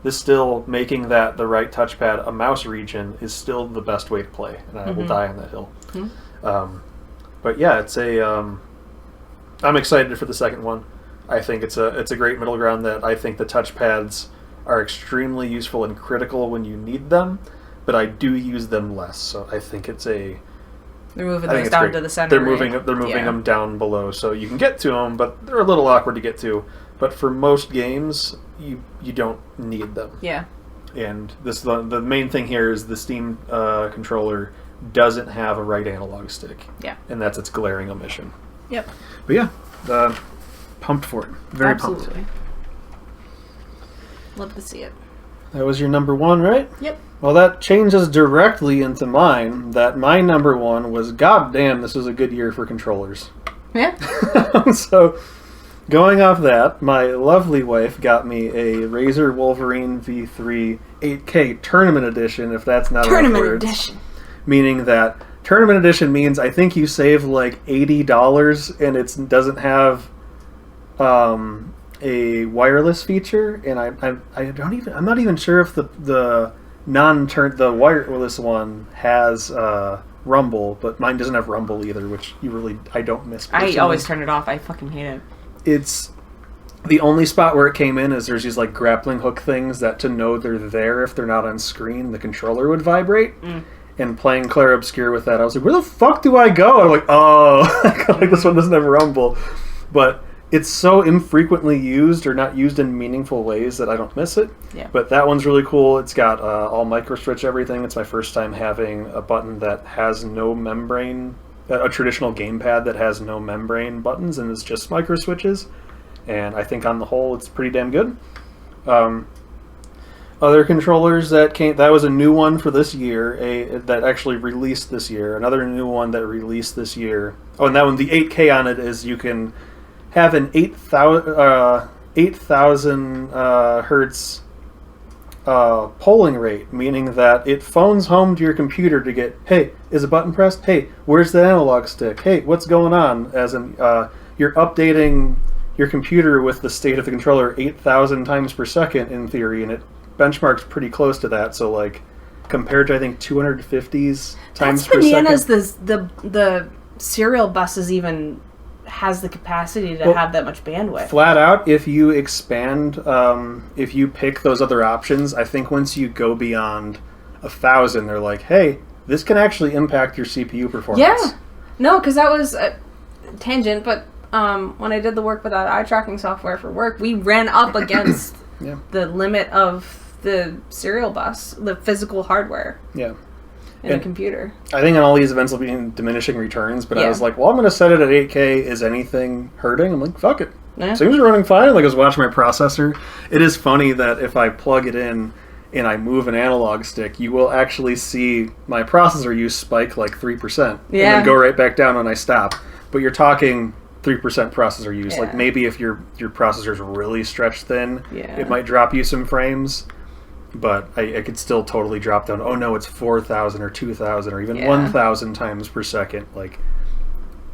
this still making that the right touchpad a mouse region is still the best way to play, and I will die on that hill. But yeah, it's I'm excited for the second one. I think it's a great middle ground that I think the touchpads are extremely useful and critical when you need them, but I do use them less. So I think They're moving those down to the center. They're moving them down below, so you can get to them, but they're a little awkward to get to. But for most games, you don't need them. Yeah. And the main thing here is the Steam controller doesn't have a right analog stick. Yeah. And that's its glaring omission. Yep. But yeah, pumped for it. Very pumped. Absolutely. Love to see it. That was your number 1, right? Yep. Well, that changes directly into mine. That my number 1 was, goddamn, this was a good year for controllers. Yeah. So, going off that, my lovely wife got me a Razer Wolverine V3 8K Tournament Edition, if that's not Tournament words. Edition. Meaning that Tournament Edition means I think you save like $80 and it doesn't have a wireless feature, and I'm not even sure if the wireless one has Rumble, but mine doesn't have Rumble either, which I don't miss personally. I always turn it off. I fucking hate it. It's the only spot where it came in is there's these like grappling hook things that to know they're there, if they're not on screen, the controller would vibrate. And playing Clair Obscur with that, I was like, where the fuck do I go? I'm like, like this one doesn't have Rumble. But it's so infrequently used or not used in meaningful ways that I don't miss it. Yeah. But that one's really cool. It's got all micro switch everything. It's my first time having a button that has no membrane, a traditional gamepad that has no membrane buttons and is just micro switches. And I think on the whole, it's pretty damn good. Other controllers that was a new one for this year, that actually released this year. Another new one that released this year. Oh, and that one, the 8K on it is you can have an 8,000 hertz polling rate, meaning that it phones home to your computer to get, hey, is a button pressed? Hey, where's the analog stick? Hey, what's going on? As in, you're updating your computer with the state of the controller 8,000 times per second in theory, and it benchmarks pretty close to that. So like compared to I think 250s times per second. That's bananas. The serial buses even has the capacity to have that much bandwidth. Flat out, if you expand, if you pick those other options, I think once you go beyond 1,000, they're like, hey, this can actually impact your CPU performance. Yeah. No, because that was a tangent, but when I did the work with that eye tracking software for work, we ran up against the limit of the serial bus, the physical hardware. Yeah. In a computer. I think on all these events will be diminishing returns, but I was like, well, I'm going to set it at 8K. Is anything hurting? I'm like, fuck it. Yeah. Things are running fine. Like I was watching my processor. It is funny that if I plug it in and I move an analog stick, you will actually see my processor use spike like 3%. And then go right back down when I stop. But you're talking 3% processor use. Like maybe if your processor's really stretched thin, it might drop you some frames. But I could still totally drop down. Oh no, it's 4,000 or 2,000 or even 1,000 times per second. Like,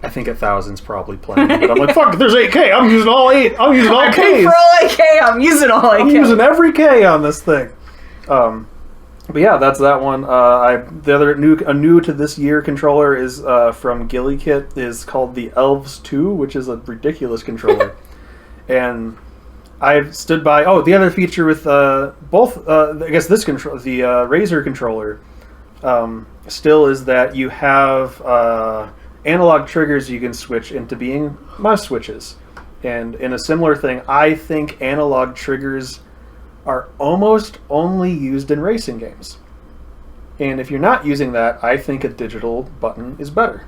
I think 1,000's probably plenty. But I'm like, fuck, there's 8K. I'm using all 8. I'm using all Ks. For all 8K, I'm using all 8K. I'm using every K on this thing. But yeah, that's that one. The other new to this year controller is from GOTY is called the Elves 2, which is a ridiculous controller, and I've stood by. Oh, the other feature with both, I guess this control, the Razer controller, still is that you have analog triggers you can switch into being mouse switches. And in a similar thing, I think analog triggers are almost only used in racing games. And if you're not using that, I think a digital button is better.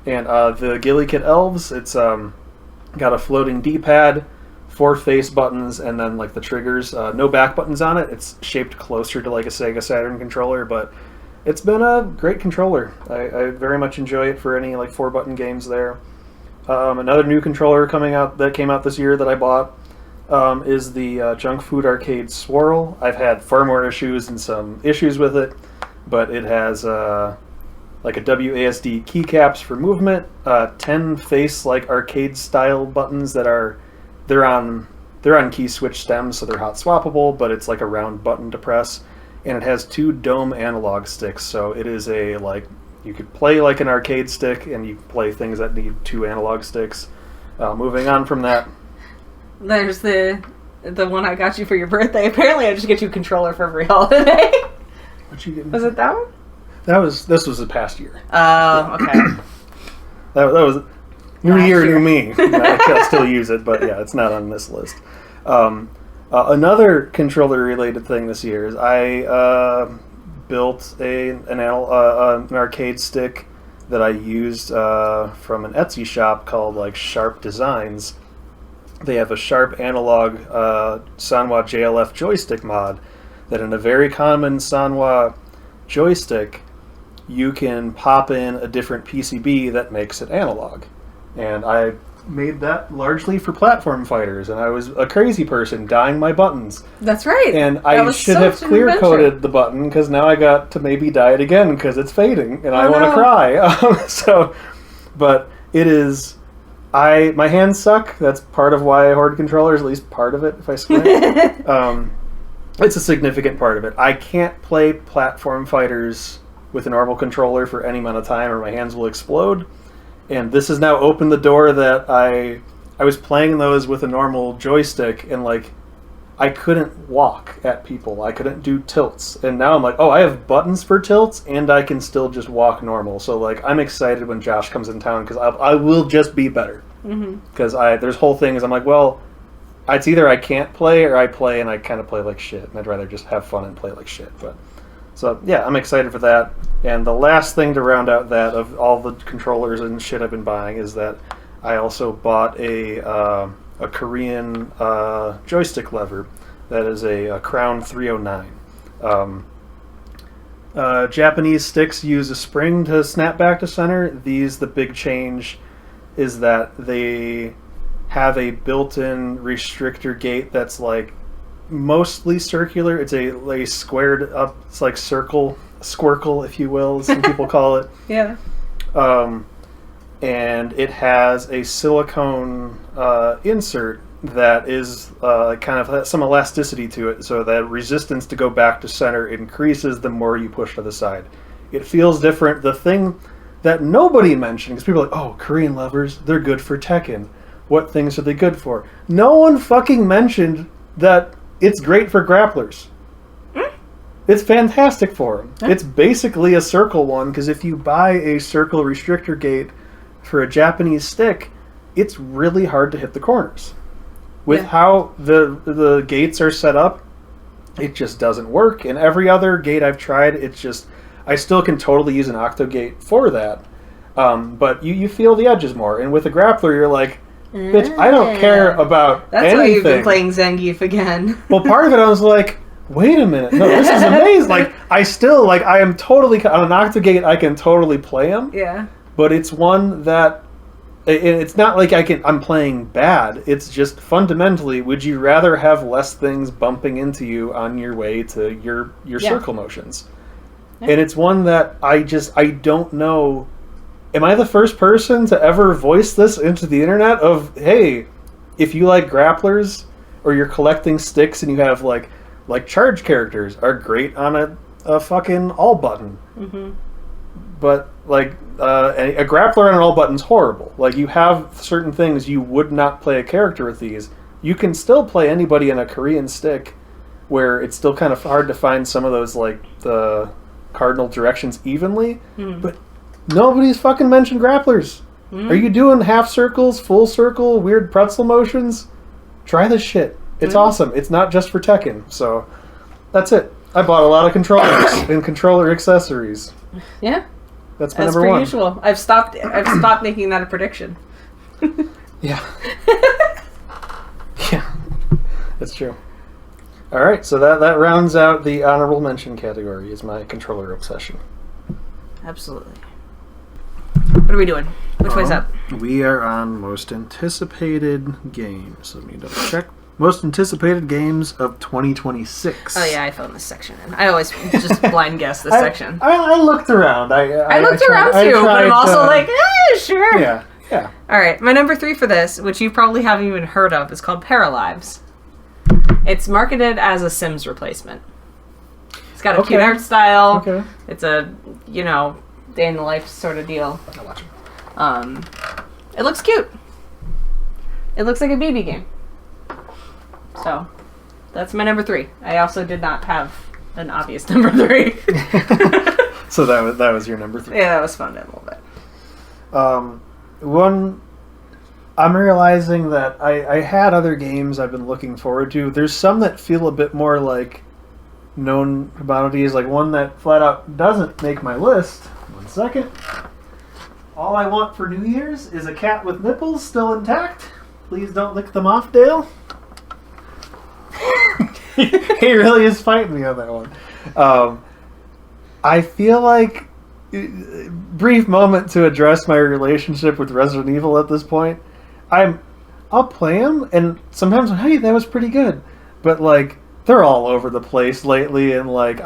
And the GOTY Elves, it's got a floating D-pad, 4 face buttons, and then like the triggers. No back buttons on it. It's shaped closer to like a Sega Saturn controller, but it's been a great controller. I very much enjoy it for any like 4-button games there. Another new controller that came out this year that I bought is the Junk Food Arcade Swirl. I've had far more issues and some issues with it, but it has like a WASD keycaps for movement, 10 face like arcade style buttons that are they're on key switch stems, so they're hot swappable, but it's like a round button to press, and it has 2 dome analog sticks, so it is a like you could play like an arcade stick, and you play things that need 2 analog sticks. Moving on from that, there's the one I got you for your birthday. Apparently, I just get you a controller for every holiday. What you getting? Was it that one? This was the past year. Oh, okay. that was. New year, new me. I still use it, but yeah, it's not on this list. Another controller-related thing this year is I built an arcade stick that I used from an Etsy shop called like Sharp Designs. They have a Sharp analog Sanwa JLF joystick mod that in a very common Sanwa joystick, you can pop in a different PCB that makes it analog. And I made that largely for platform fighters, and I was a crazy person dying my buttons. That's right. And I should have clear-coated the button, because now I got to maybe dye it again, because it's fading, and I want to cry. But it is... my hands suck. That's part of why I hoard controllers, at least part of it, if I squint. It's a significant part of it. I can't play platform fighters with a normal controller for any amount of time, or my hands will explode. And this has now opened the door that I was playing those with a normal joystick, and like I couldn't walk at people. I couldn't do tilts. And now I'm like, oh, I have buttons for tilts, and I can still just walk normal. So like I'm excited when Josh comes in town, because I will just be better. Because there's whole things I'm like, well, it's either I can't play or I play and I kind of play like shit, and I'd rather just have fun and play like shit. But so yeah, I'm excited for that. And the last thing to round out that of all the controllers and shit I've been buying is that I also bought a Korean joystick lever. That is a Crown 309. Japanese sticks use a spring to snap back to center. The big change is that they have a built-in restrictor gate that's like mostly circular. It's a squared up, it's like squircle, if you will, as some people call it. Yeah. And it has a silicone insert that is kind of has some elasticity to it, so that resistance to go back to center increases the more you push to the side. It feels different. The thing that nobody mentioned, because people are like, oh, Korean lovers, they're good for Tekken. What things are they good for? No one fucking mentioned that it's great for grapplers. It's fantastic for them. It's basically a circle one, because if you buy a circle restrictor gate for a Japanese stick, it's really hard to hit the corners. With how the gates are set up, it just doesn't work. And every other gate I've tried, it's just... I still can totally use an octo gate for that. But you feel the edges more. And with a grappler, you're like, bitch, I don't care about That's anything. why you've been playing Zangief again. Well, part of it, I was like, wait a minute. No, this is amazing. Like, I am totally... On an octo gate, I can totally play them. Yeah. But it's one that... It's not like I'm playing bad. It's just fundamentally, would you rather have less things bumping into you on your way to your circle motions? Yeah. And it's one that I don't know. Am I the first person to ever voice this into the internet of, hey, if you like grapplers or you're collecting sticks and you have like charge characters are great on a fucking all button. Mm-hmm. But like a grappler on an all button's horrible. Like, you have certain things you would not play a character with these. You can still play anybody in a Korean stick, where it's still kind of hard to find some of those like the cardinal directions evenly. But nobody's fucking mentioned grapplers. Are you doing half circles, full circle, weird pretzel motions? Try this shit. It's awesome. It's not just for Tekken. So that's it. I bought a lot of controllers and controller accessories. Yeah. That's my number one. As per usual. I've stopped making that a prediction. Yeah. Yeah. That's true. All right, so that rounds out the honorable mention category is my controller obsession. Absolutely. What are we doing? Which way's up? We are on most anticipated games. Let me double check. Most anticipated games of 2026. Oh yeah, I filled this section in. I always just blind guess this section. I looked around. I looked around too, but I'm also like, sure. Yeah. All right, my number 3 for this, which you probably haven't even heard of, is called Paralives. It's marketed as a Sims replacement. It's got a cute art style. Okay. It's a, day in the life sort of deal. I'll watch it. It looks cute. It looks like a BB game. So, that's my number 3. I also did not have an obvious number 3. So that was your number 3. Yeah, that was fun a little bit. I'm realizing that I had other games I've been looking forward to. There's some that feel a bit more like known commodities, like one that flat out doesn't make my list. 1 second. All I want for New Year's is a cat with nipples still intact. Please don't lick them off, Dale. He really is fighting me on that one. I feel like, brief moment to address my relationship with Resident Evil at this point. I'll play them, and sometimes, hey, that was pretty good. But like, they're all over the place lately, and like,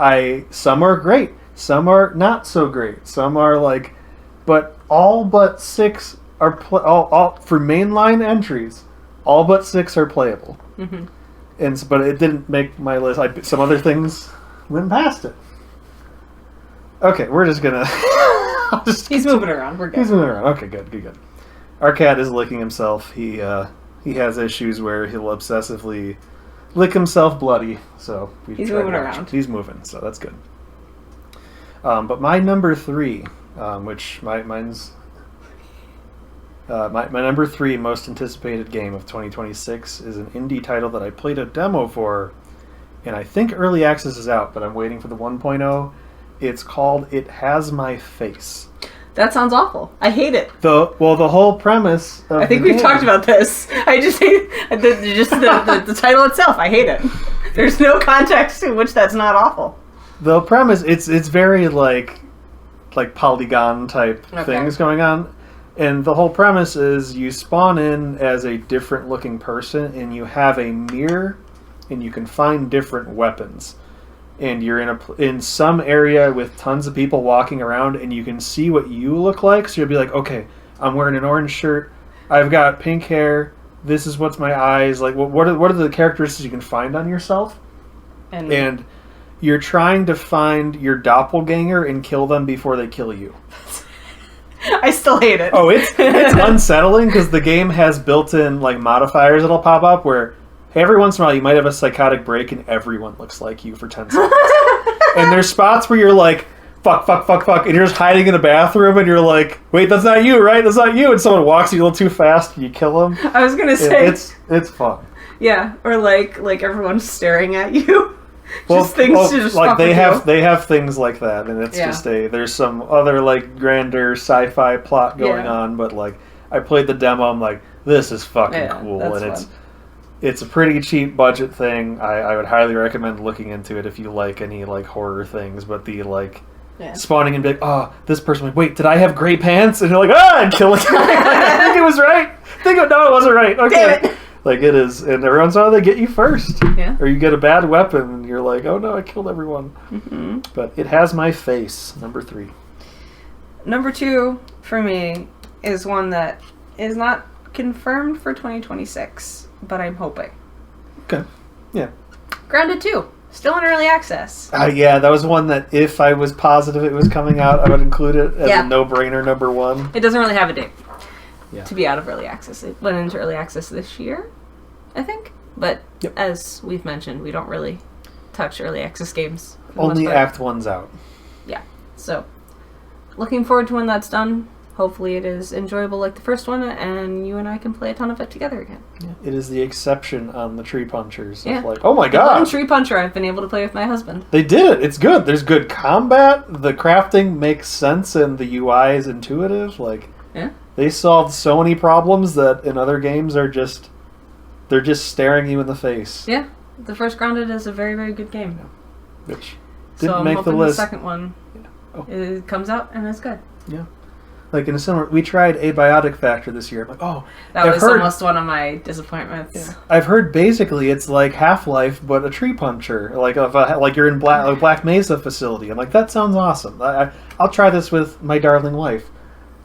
some are great, some are not so great, some are like, but all but 6 are all for mainline entries. All but 6 are playable. Mm-hmm. But it didn't make my list. Some other things went past it. Okay, we're just gonna... He's moving around. We're good. He's moving around. Okay, good. Our cat is licking himself. He has issues where he'll obsessively lick himself bloody. So he's moving around. He's moving, so that's good. But my number 3, which mine's... my number 3 most anticipated game of 2026 is an indie title that I played a demo for, and I think early access is out, but I'm waiting for the 1.0. It's called It Has My Face. That sounds awful. I hate it. The whole premise of I think we've talked about this. I just hate the title itself. I hate it. There's no context in which that's not awful. The premise, it's very like polygon type things going on. And the whole premise is you spawn in as a different looking person and you have a mirror and you can find different weapons. And you're in some area with tons of people walking around and you can see what you look like. So you'll be like, okay, I'm wearing an orange shirt. I've got pink hair. This is what's my eyes. Like, what are the characteristics you can find on yourself? And you're trying to find your doppelganger and kill them before they kill you. I still hate it. Oh, it's unsettling because the game has built-in like modifiers that'll pop up where every once in a while you might have a psychotic break and everyone looks like you for 10 seconds. And there's spots where you're like, fuck, and you're just hiding in a bathroom and you're like, wait, that's not you, right? That's not you. And someone walks you a little too fast and you kill them. I was gonna say it's fun. Yeah, or like everyone's staring at you. Just things to just like they you. have things like that, and it's just there's some other like grander sci-fi plot going on, but like I played the demo, I'm like, this is fucking cool, and fun. it's a pretty cheap budget thing. I would highly recommend looking into it if you like any like horror things, but the like spawning and be like, oh, this person, like, wait, did I have gray pants? And you're like, and kill it. I think it was right. No, it wasn't right. Okay. Damn it. Like it is, and every once in a while they get you first. Yeah. Or you get a bad weapon and you're like, oh no, I killed everyone. Mm-hmm. But it has my face, number 3. Number 2 for me is one that is not confirmed for 2026, but I'm hoping. Okay. Yeah. Grounded 2. Still in early access. Yeah, that was one that if I was positive it was coming out, I would include it as a no-brainer number 1. It doesn't really have a date. Yeah. To be out of early access. It went into early access this year, I think. But as we've mentioned, we don't really touch early access games. Only Act 1's out. Yeah. So, looking forward to when that's done. Hopefully it is enjoyable like the first one, and you and I can play a ton of it together again. Yeah. It is the exception on the Tree Punchers. Yeah. Like, oh my the god! one Tree Puncher I've been able to play with my husband. They did it. It's good. There's good combat. The crafting makes sense, and the UI is intuitive. Like, they solved so many problems that in other games they're just staring you in the face. Yeah, the first Grounded is a very, very good game. Yeah. Which didn't make make the list. The second one it comes out and it's good. Yeah. Like in a similar, we tried Abiotic Factor this year. I'm like, oh, that was almost one of my disappointments. Yeah. I've heard basically it's like Half-Life, but a tree puncher. Like you're in a Black Mesa facility. I'm like, that sounds awesome. I'll try this with my darling wife.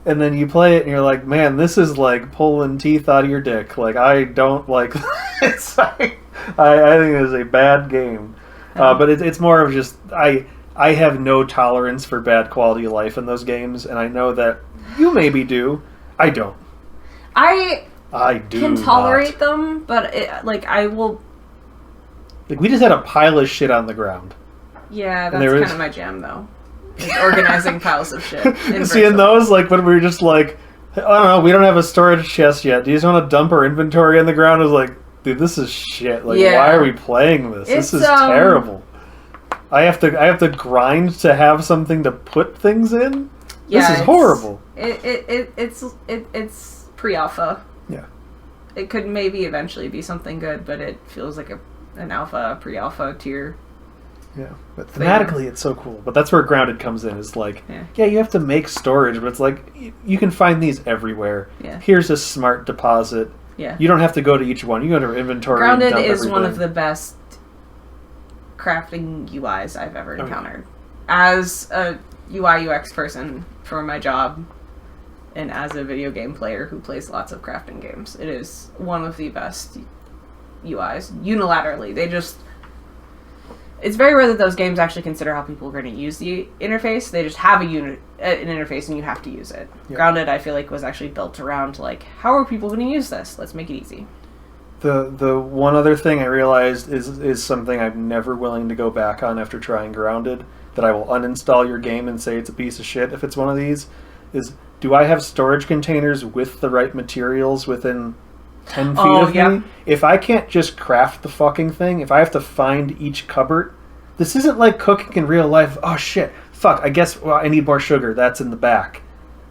And then you play it and you're like, man, this is like pulling teeth out of your dick. Like, I don't like this. I think it is a bad game. But it's more of just, I have no tolerance for bad quality of life in those games. And I know that you maybe do. I don't. I do can tolerate them, but I will... Like, we just had a pile of shit on the ground. Yeah, that's kind of my jam, though. Is organizing piles of shit. Seeing those, like, when we were just like, I don't know, we don't have a storage chest yet. Do you just want to dump our inventory on the ground? I was like, dude, this is shit. Like, why are we playing this? This is terrible. I have to grind to have something to put things in? Yeah, this is horrible. It's pre-alpha. Yeah. It could maybe eventually be something good, but it feels like an alpha, pre-alpha tier. Yeah, but thematically it's so cool. But that's where Grounded comes in. Is like, you have to make storage, but it's like, you can find these everywhere. Yeah. Here's a smart deposit. Yeah. You don't have to go to each one. You go to inventory. Grounded and dump is everything. one of the best crafting UIs I've ever encountered. As a UI UX person for my job, and as a video game player who plays lots of crafting games, it is one of the best UIs. Unilaterally, it's very rare that those games actually consider how people are going to use the interface. They just have an interface and you have to use it. Yeah. Grounded, I feel like, was actually built around, like, how are people going to use this? Let's make it easy. The one other thing I realized is something I'm never willing to go back on after trying Grounded, that I will uninstall your game and say it's a piece of shit if it's one of these, is, do I have storage containers with the right materials within 10 feet of me? If I can't just craft the fucking thing, if I have to find each cupboard, this isn't like cooking in real life. Oh shit, fuck, I guess I need more sugar, that's in the back.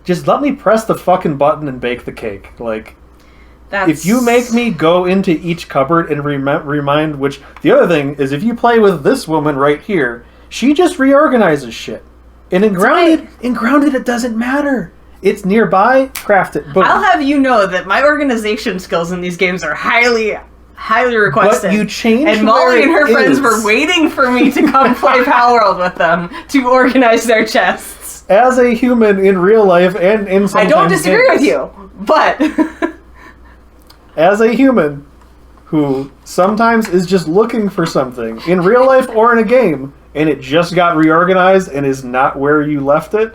Just let me press the fucking button and bake the cake. Like, If you make me go into each cupboard and remind which... The other thing is, if you play with this woman right here, she just reorganizes shit. And in Grounded, it doesn't matter. It's nearby, craft it. Boom. I'll have you know that my organization skills in these games are highly requested. But you change and Molly and her friends were waiting for me to come play Palworld with them to organize their chests. As a human in real life and in some I don't disagree with you, but... As a human who sometimes is just looking for something in real life or in a game, and it just got reorganized and is not where you left it,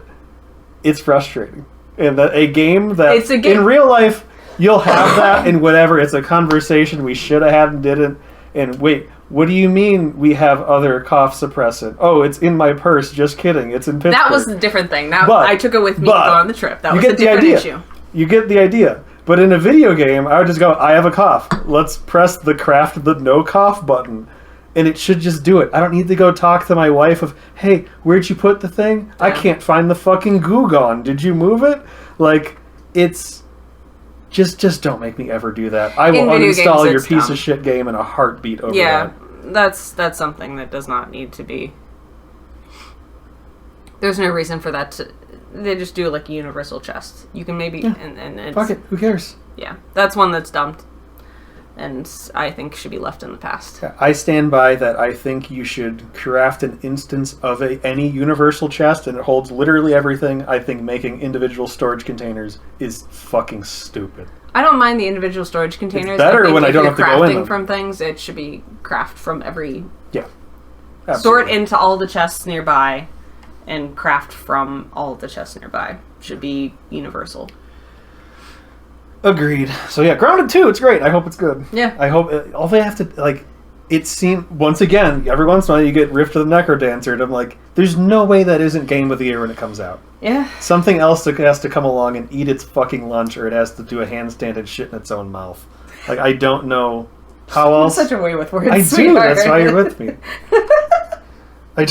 it's frustrating. And that a game that in real life you'll have that in whatever, it's a conversation we should have had and didn't. And wait, what do you mean we have other cough suppressant? Oh, it's in my purse. Just kidding. It's in Pittsburgh. That was a different thing. I took it with me to go on the trip. That was a different issue. You get the idea. But in a video game, I would just go, I have a cough. Let's press the craft the no cough button. And it should just do it. I don't need to go talk to my wife of, hey, where'd you put the thing? Yeah. I can't find the fucking goo gone. Did you move it? Like, it's... Just don't make me ever do that. I will uninstall your piece of shit game in a heartbeat over that. Yeah, that's something that does not need to be... There's no reason for that to... They just do like a universal chest. You can maybe... Yeah. And it's, fuck it, who cares? Yeah, that's one that's dumped. And I think should be left in the past. Yeah, I stand by that. I think you should craft an instance of any universal chest, and it holds literally everything. I think making individual storage containers is fucking stupid. I don't mind the individual storage containers. It's better when I don't have to go in them. From things, it should be craft from every... Yeah. Absolutely. Sort into all the chests nearby, and craft from all the chests nearby. Should be universal. Agreed. So yeah, Grounded 2, it's great. I hope it's good. Yeah. I hope... all they have to... like, it seems... Once again, every once in a while you get Rift of the Necrodancer, and I'm like, there's no way that isn't Game of the Year when it comes out. Yeah. Something else that has to come along and eat its fucking lunch, or it has to do a handstand and shit in its own mouth. Like, I don't know how else... Such a way with words, I do, that's why you're with me. I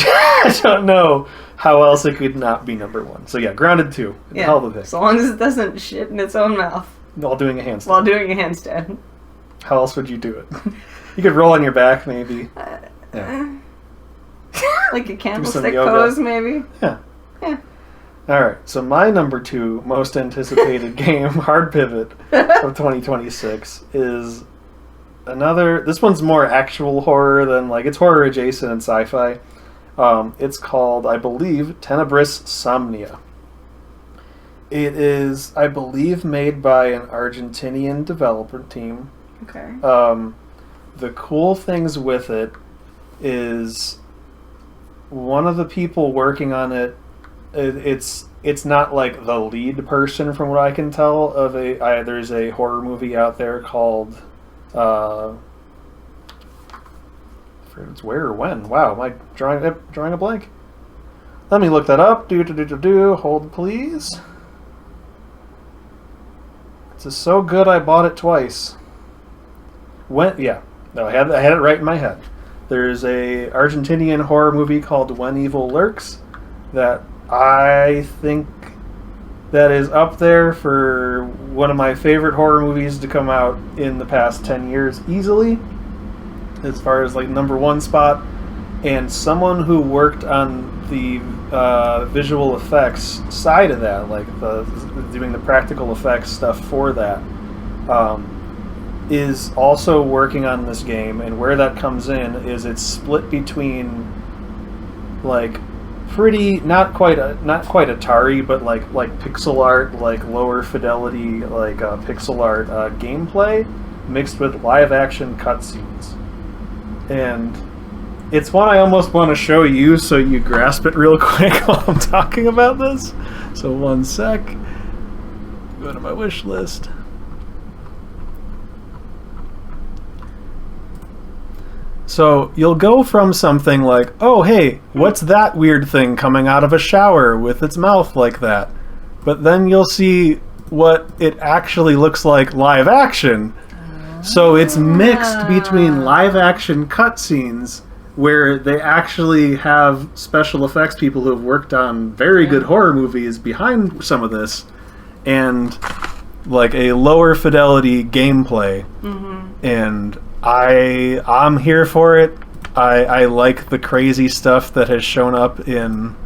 don't know how else it could not be number one. So yeah, Grounded 2. Yeah. Hell of a pick. So long as it doesn't shit in its own mouth. While doing a handstand. How else would you do it? You could roll on your back, maybe. Yeah. Like a candlestick pose, maybe? Yeah. Alright, so my number 2 most anticipated game, Hard Pivot, of 2026, is another... This one's more actual horror than, like, it's horror adjacent and sci-fi. It's called, I believe, Tenebris Somnia. It is, I believe, made by an Argentinian developer team. Okay. The cool things with it is one of the people working on it, it's not like the lead person from what I can tell of there's a horror movie out there called it's where or when. Wow, am I drawing a blank? Let me look that up. Hold please. It's so good I bought it twice. I had it right in my head. There's a Argentinian horror movie called When Evil Lurks that I think that is up there for one of my favorite horror movies to come out in the past 10 years easily, as far as like number one spot. And someone who worked on the visual effects side of that, like doing the practical effects stuff for that, is also working on this game. And where that comes in is it's split between like pretty not quite Atari, but like pixel art, like lower fidelity, like pixel art gameplay mixed with live action cutscenes. And it's one I almost want to show you so you grasp it real quick while I'm talking about this. So one sec. Go to my wish list. So you'll go from something like, oh hey, what's that weird thing coming out of a shower with its mouth like that? But then you'll see what it actually looks like live action. So it's mixed between live action cutscenes where they actually have special effects people who have worked on very good horror movies behind some of this, and like a lower fidelity gameplay, and I'm here for it. I like the crazy stuff that has shown up in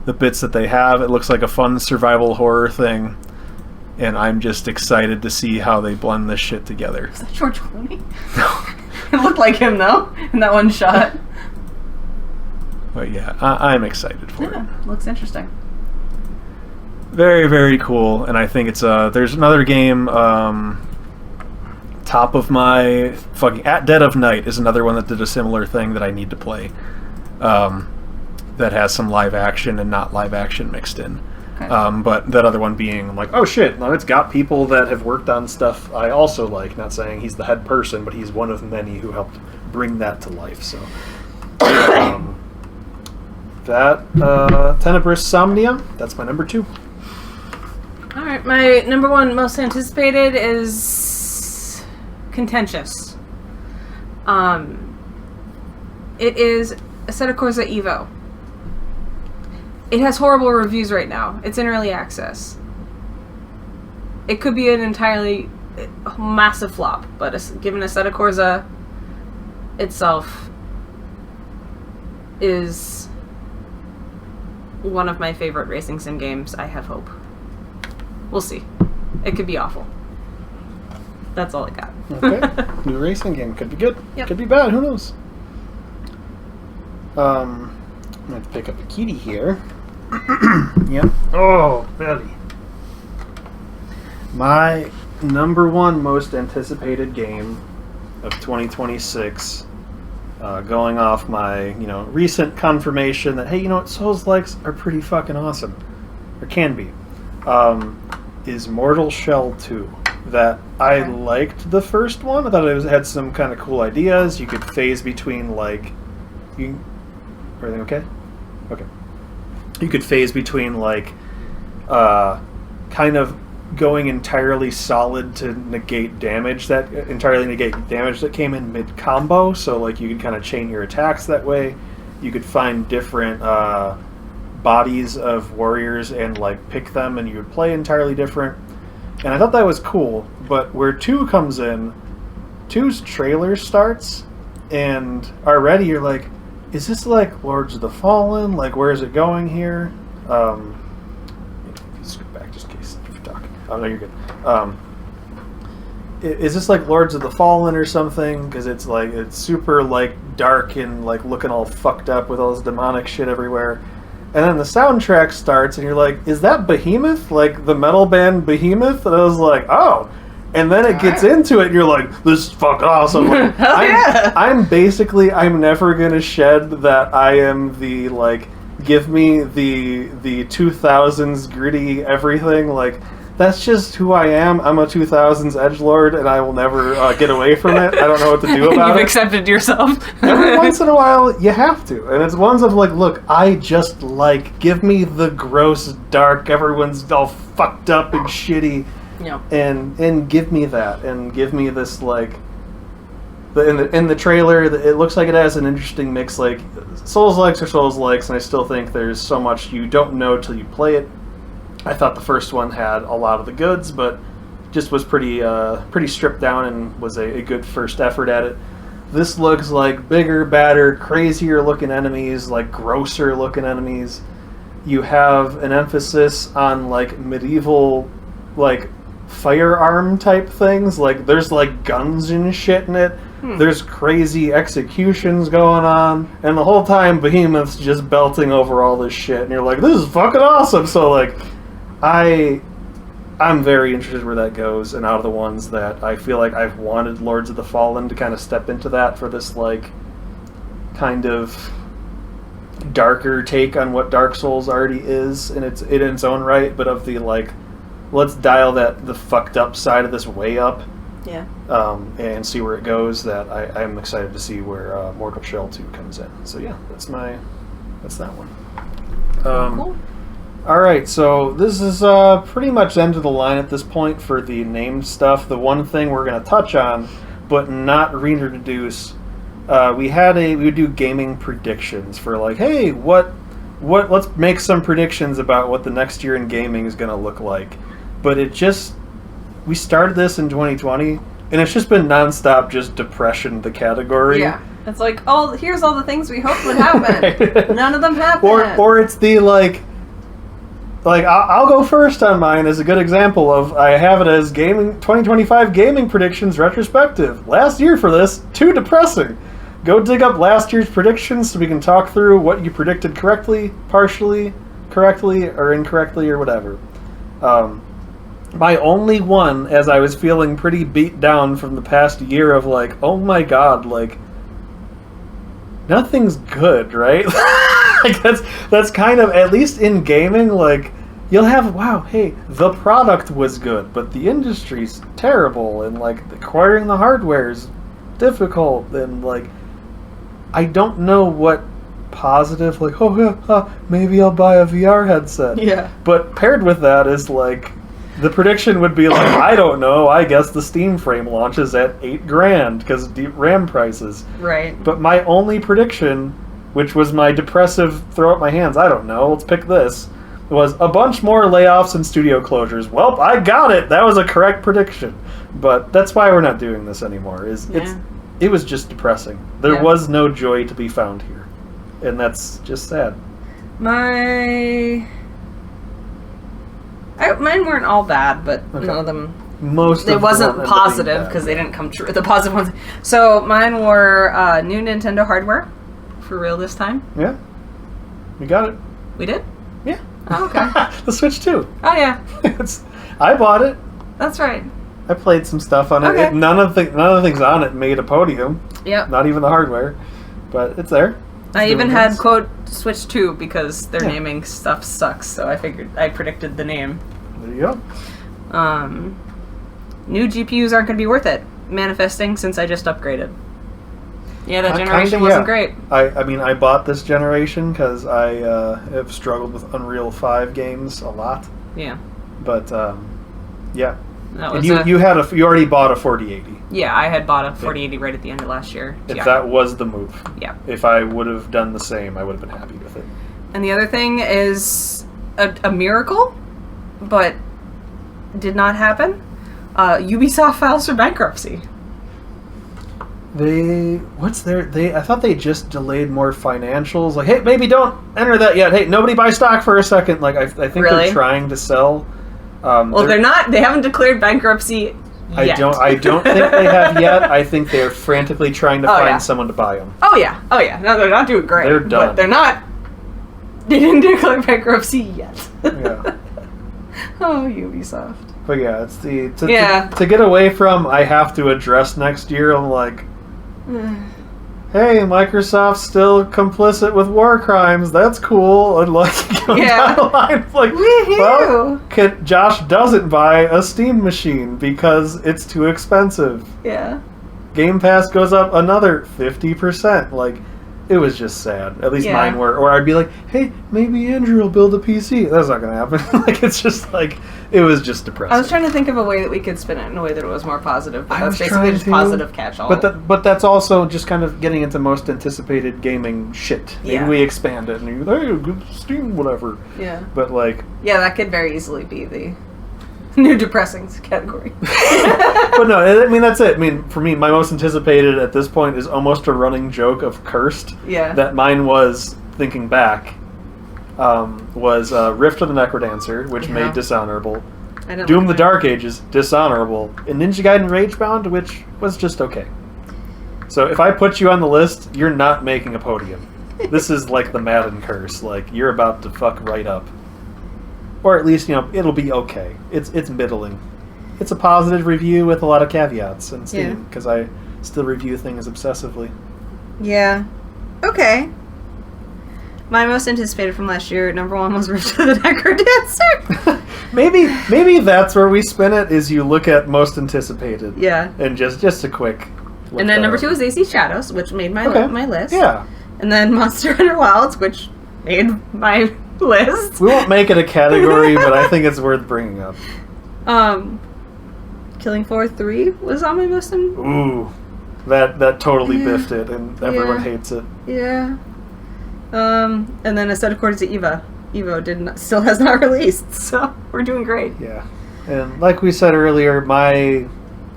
the bits that they have. It looks like a fun survival horror thing, and I'm just excited to see how they blend this shit together. Is that George Clooney? It looked like him though in that one shot. But yeah, I'm excited for it. Looks interesting. Very, very cool, and I think it's there's another game, top of my fucking At Dead of Night is another one that did a similar thing that I need to play, that has some live action and not live action mixed in. Okay. But that other one being, I'm like, oh shit, now it's got people that have worked on stuff I also like, not saying he's the head person, but he's one of many who helped bring that to life, so... that, Tenebris Somnia, that's my number 2. Alright, my number 1 most anticipated is Contentious. It is Assetto Corsa Evo. It has horrible reviews right now. It's in early access. It could be an entirely massive flop, but given Assetto Corsa itself is one of my favorite racing sim games, I have hope. We'll see. It could be awful. That's all I got. Okay. New racing game. Could be good. Yep. Could be bad. Who knows? I'm going to have to pick up a kitty here. Yep. Oh, Betty. My number 1 most anticipated game of 2026, going off my, recent confirmation that, hey, Souls-likes are pretty fucking awesome. Or can be. Is Mortal Shell 2. That I liked the first one. I thought it had some kind of cool ideas. You could phase between, everything okay? Okay. You could phase between, kind of going entirely solid to negate damage that came in mid-combo. So, you could kind of chain your attacks that way. You could find different, bodies of warriors and pick them, and you would play entirely different. And I thought that was cool, but where 2 comes in, 2's trailer starts, and already you're like, is this Lords of the Fallen? Where is it going here? Scoot back just in case if you talk. Oh no, you're good. Is this Lords of the Fallen or something? Because it's it's super dark and looking all fucked up with all this demonic shit everywhere. And then the soundtrack starts, and you're like, is that Behemoth? The metal band Behemoth? And I was like, oh. And then it gets into it, and you're like, this is fucking awesome. I'm never going to shed that I am the, give me the 2000s gritty everything. That's just who I am. I'm a 2000s edgelord, and I will never get away from it. I don't know what to do about it. You've accepted yourself. Every once in a while, you have to. And it's ones of look, I just give me the gross, dark, everyone's all fucked up and shitty. Yeah. And give me that. And give me this, in the trailer, it looks like it has an interesting mix. Souls-likes are Souls-likes, and I still think there's so much you don't know till you play it. I thought the first one had a lot of the goods, but just was pretty stripped down and was a good first effort at it. This looks like bigger, badder, crazier looking enemies, grosser looking enemies. You have an emphasis on medieval firearm type things. There's guns and shit in it. There's crazy executions going on, and the whole time Behemoth's just belting over all this shit, and you're like, this is fucking awesome. So I'm very interested where that goes, and out of the ones that I feel like I've wanted Lords of the Fallen to kind of step into that for this kind of darker take on what Dark Souls already is in its own right, but of the let's dial the fucked up side of this way up. Yeah. And see where it goes. That I'm excited to see where Mortal Shell 2 comes in. So yeah, that's that one. Cool. Alright, so this is pretty much end of the line at this point for the named stuff. The one thing we're going to touch on, but not reintroduce, we would do gaming predictions for hey, let's make some predictions about what the next year in gaming is going to look like. But it just we started this in 2020, and it's just been nonstop just depression, the category. Yeah. It's like, oh, here's all the things we hoped would happen. Right. None of them happened. Or it's the, like I'll go first on mine as a good example of, I have it as 2025 Gaming Predictions Retrospective. Last year for this, too depressing. Go dig up last year's predictions so we can talk through what you predicted correctly, partially, correctly, or incorrectly, or whatever. My only one, as I was feeling pretty beat down from the past year of like, oh my god, like, nothing's good, right? Like that's kind of, at least in gaming, like, you'll have, wow, hey, the product was good, but the industry's terrible, and like acquiring the hardware's difficult, and like, I don't know what positive, like, oh yeah, maybe I'll buy a VR headset. Yeah. But paired with that is like, the prediction would be like, I don't know, I guess the Steam frame launches at $8,000 because RAM prices. Right. But my only prediction, which was my depressive throw up my hands, I don't know, let's pick this, was a bunch more layoffs and studio closures. Well, I got it. That was a correct prediction. But that's why we're not doing this anymore. It was just depressing. There was no joy to be found here. And that's just sad. Mine weren't all bad, but none of them. It wasn't positive because they didn't come true. The positive ones. So mine were new Nintendo hardware, for real this time. Yeah, we got it. We did. Yeah. Oh, okay. The Switch 2. Oh yeah. I bought it. That's right. I played some stuff on it. Okay. None of the things on it made a podium. Yep. Not even the hardware, but it's there. I even had quote Switch 2 because their naming stuff sucks, so I predicted the name. There you go. New GPUs aren't going to be worth it. Manifesting since I just upgraded. Yeah, that generation wasn't great. I mean, I bought this generation because I have struggled with Unreal 5 games a lot. Yeah. But, yeah. And you already bought a 4080. Yeah, I had bought a 4080 right at the end of last year. If that was the move. Yeah. If I would have done the same, I would have been happy with it. And the other thing is a miracle, but did not happen. Ubisoft files for bankruptcy. I thought they just delayed more financials. Like, hey, maybe don't enter that yet. Hey, nobody buy stock for a second. Like, I think they're trying to sell. They're not. They haven't declared bankruptcy yet. I don't think they have yet. I think they're frantically trying to find someone to buy them. Oh yeah. No, they're not doing great. They're done. But they're not. They didn't declare bankruptcy yet. Yeah. Oh, Ubisoft. But yeah, it's to get away from, I have to address next year. I'm like, hey, Microsoft's still complicit with war crimes. That's cool. And like, down the line, it's like, well, Josh doesn't buy a Steam machine because it's too expensive. Yeah. Game Pass goes up another 50%. Like, it was just sad. At least mine were. Or I'd be like, hey, maybe Andrew will build a PC. That's not going to happen. Like, it's just like, it was just depressing. I was trying to think of a way that we could spin it in a way that it was more positive. But that's basically just positive catch-all. But that's also just kind of getting into most anticipated gaming shit. Maybe we expand it and you hey, Steam, whatever. Yeah. But like... Yeah, that could very easily be the new depressing category. But no, I mean, that's it. I mean, for me, my most anticipated at this point is almost a running joke of Cursed. Yeah. That mine was, thinking back, was Rift of the Necrodancer, which made Dishonorable. Doom the Dark Ages, Dishonorable. And Ninja Gaiden Ragebound, which was just okay. So if I put you on the list, you're not making a podium. This is like the Madden curse. Like, you're about to fuck right up. Or at least, it'll be okay. It's middling. It's a positive review with a lot of caveats on Steam, because I still review things obsessively. Yeah. Okay. My most anticipated from last year, number one was Rift of the Necrodancer. maybe that's where we spin it, is you look at most anticipated. Yeah. And just a quick look. And then number two was AC Shadows, which made my list. Yeah. And then Monster Hunter Wilds, which made my list. We won't make it a category, but I think it's worth bringing up. Killing Floor 3 was on my most... Ooh. That totally biffed it, and everyone hates it. Yeah. And then A Set of Chords to Evo. Evo still has not released, so we're doing great. Yeah. And like we said earlier,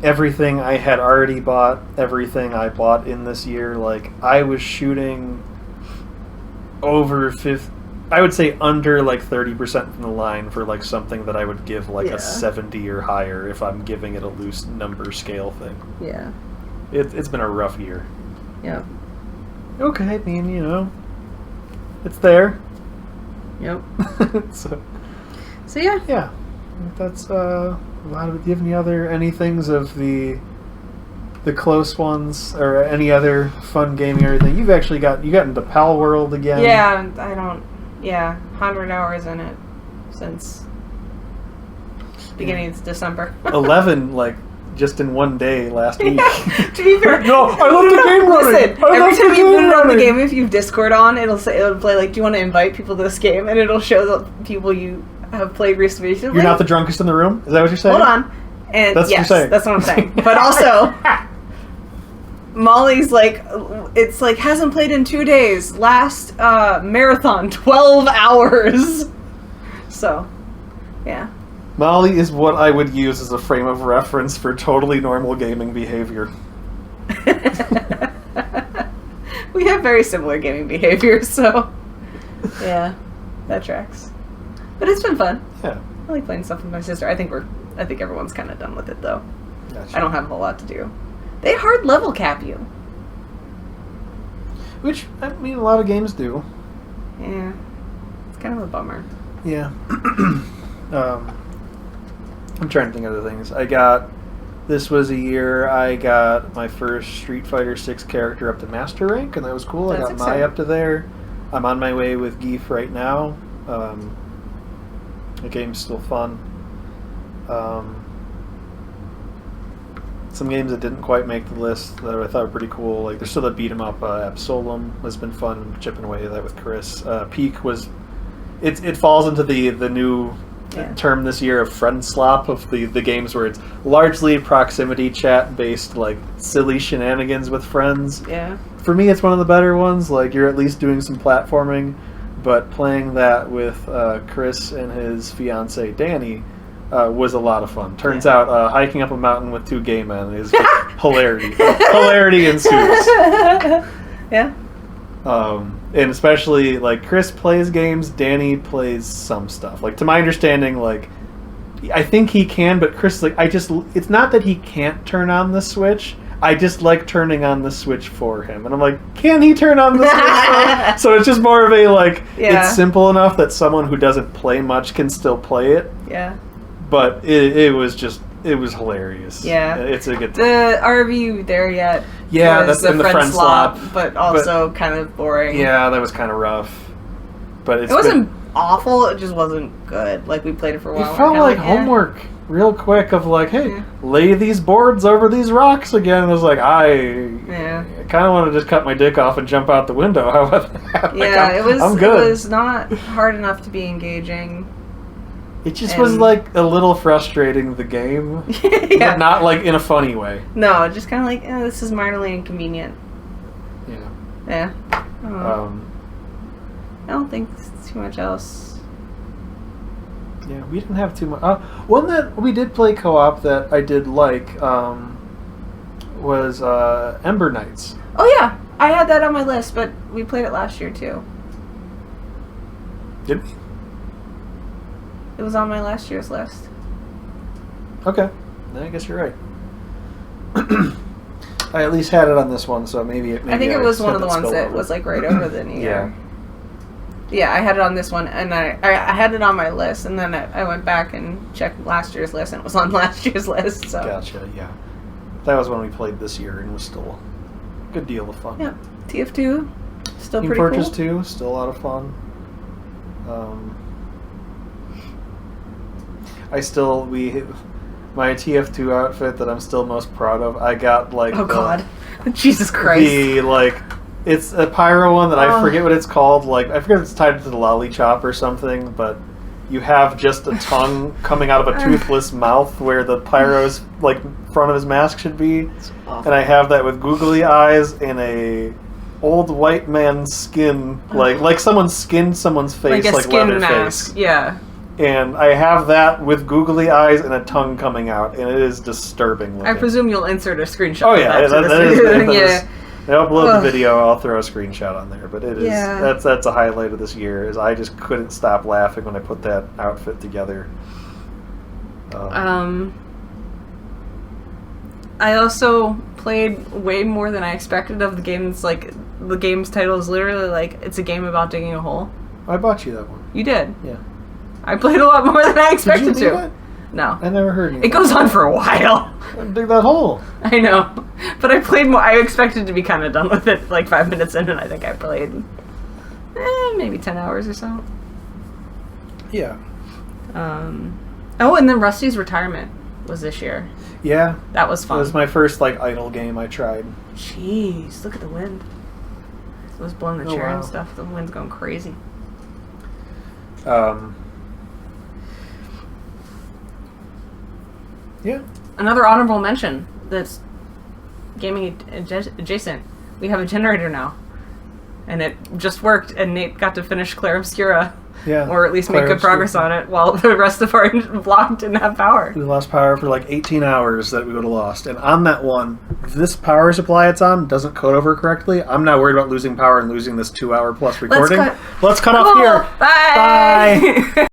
everything I had already bought, everything I bought in this year, like I was shooting over 50, I would say under like 30% from the line for like something that I would give like a 70 or higher if I'm giving it a loose number scale thing. Yeah. It's been a rough year. Yeah. Okay, I mean, you know, it's there. Yep. So yeah. Yeah. That's a lot of it. Do you have any things of the close ones or any other fun gaming or anything? You got into Pal World again. Yeah, 100 hours in it since beginning of December. 11, like, just in one day last week. To be fair, no, I love the game running. Listen, every time you put it on the game, if you have Discord on, it'll play like, "Do you want to invite people to this game?" And it'll show the people you have played recently. You're not the drunkest in the room? Is that what you're saying? Hold on. And that's yes, what you're saying. That's what I'm saying. But also, Molly's like, it's like, hasn't played in 2 days. Last marathon, 12 hours. So, yeah. Molly is what I would use as a frame of reference for totally normal gaming behavior. We have very similar gaming behavior, so yeah, that tracks. But it's been fun. Yeah. I like playing stuff with my sister. I think everyone's kind of done with it though. Gotcha. I don't have a lot to do. They hard level cap you. Which, I mean, a lot of games do. Yeah. It's kind of a bummer. Yeah. I'm trying to think of other things. This was a year I got my first Street Fighter 6 character up to Master Rank, and that was cool. That's I got exciting. Mai up to there. I'm on my way with Geef right now. The game's still fun. Some games that didn't quite make the list that I thought were pretty cool. Like, there's still a beat 'em up. Absolum has been fun, chipping away at that with Chris. Peak was... It falls into the new term this year of friend slop, of the games where it's largely proximity chat based, like silly shenanigans with friends. Yeah. For me, it's one of the better ones. Like, you're at least doing some platforming, but playing that with Chris and his fiance Danny was a lot of fun. Turns out hiking up a mountain with two gay men is hilarity. Hilarity ensues. Yeah. And especially, like, Chris plays games, Danny plays some stuff. Like, to my understanding, like, I think he can, but Chris, like, it's not that he can't turn on the Switch, I just like turning on the Switch for him. And I'm like, can he turn on the Switch? So it's just more of a, like, it's simple enough that someone who doesn't play much can still play it. Yeah. But it was hilarious. Yeah. It's a good time. The RV there yet. Yeah, that's in the friend slop. But also kind of boring. Yeah, that was kind of rough. But it wasn't awful, it just wasn't good. Like, we played it for a while. It felt like homework real quick of like, hey, lay these boards over these rocks again. And it was like, I kind of want to just cut my dick off and jump out the window. How about that? Yeah, like, I'm good. It was not hard enough to be engaging. It just was like a little frustrating, the game. But not like in a funny way. No, just kind of like, this is minorly inconvenient. Yeah. Yeah. I don't think too much else. Yeah, we didn't have too much. One that we did play co-op that I did like was Ember Knights. Oh yeah, I had that on my list, but we played it last year too. Did we? It was on my last year's list. Okay, then I guess you're right. I at least had it on this one, so maybe I think it was one of the ones that was like right over the new year. Yeah, I had it on this one, and I had it on my list, and then I went back and checked last year's list, and it was on last year's list. So. Gotcha, yeah. That was when we played this year, and it was still a good deal of fun. Yeah, TF2, still Team pretty Fortress cool. 2, still a lot of fun. My TF2 outfit that I'm still most proud of, I got like God. Jesus Christ. It's a pyro one that I forget what it's called. Like, I forget if it's tied to the lollipop or something, but you have just a tongue coming out of a toothless mouth where the pyro's like front of his mask should be. And I have that with googly eyes and a old white man's skin, like someone skinned someone's face, like a skin leather mask. face. Yeah. And I have that with googly eyes and a tongue coming out, and it is disturbing looking. I presume you'll insert a screenshot. Oh of yeah, that that is. yeah. I upload the video. I'll throw a screenshot on there. But it is Yeah. that's a highlight of this year. Is I just couldn't stop laughing when I put that outfit together. I also played way more than I expected of the games. Like the game's title is literally like it's a game about digging a hole. I bought you that one. You did. Yeah. I played a lot more than I expected Did you to. do it? No. I never heard anything. It goes on for a while. Dig that hole. I know. But I played more. I expected to be kind of done with it like 5 minutes in, and I think I played maybe 10 hours or so. Yeah. Oh, and then Rusty's retirement was this year. Yeah. That was It fun. was my first like idle game I tried. Jeez, look at the wind. It was blowing the chair and stuff. The wind's going crazy. Yeah. Another honorable mention that's gaming adjacent. We have a generator now. And it just worked, and Nate got to finish Clair Obscura. Yeah. Or at least make Clair good Obscura. progress on it, while the rest of our block didn't have power. We lost power for like 18 hours that we would have lost. And on that one, this power supply it's on doesn't code over correctly. I'm not worried about losing power and losing this 2 hour plus recording. Let's cut off Cool. here. Bye. Bye.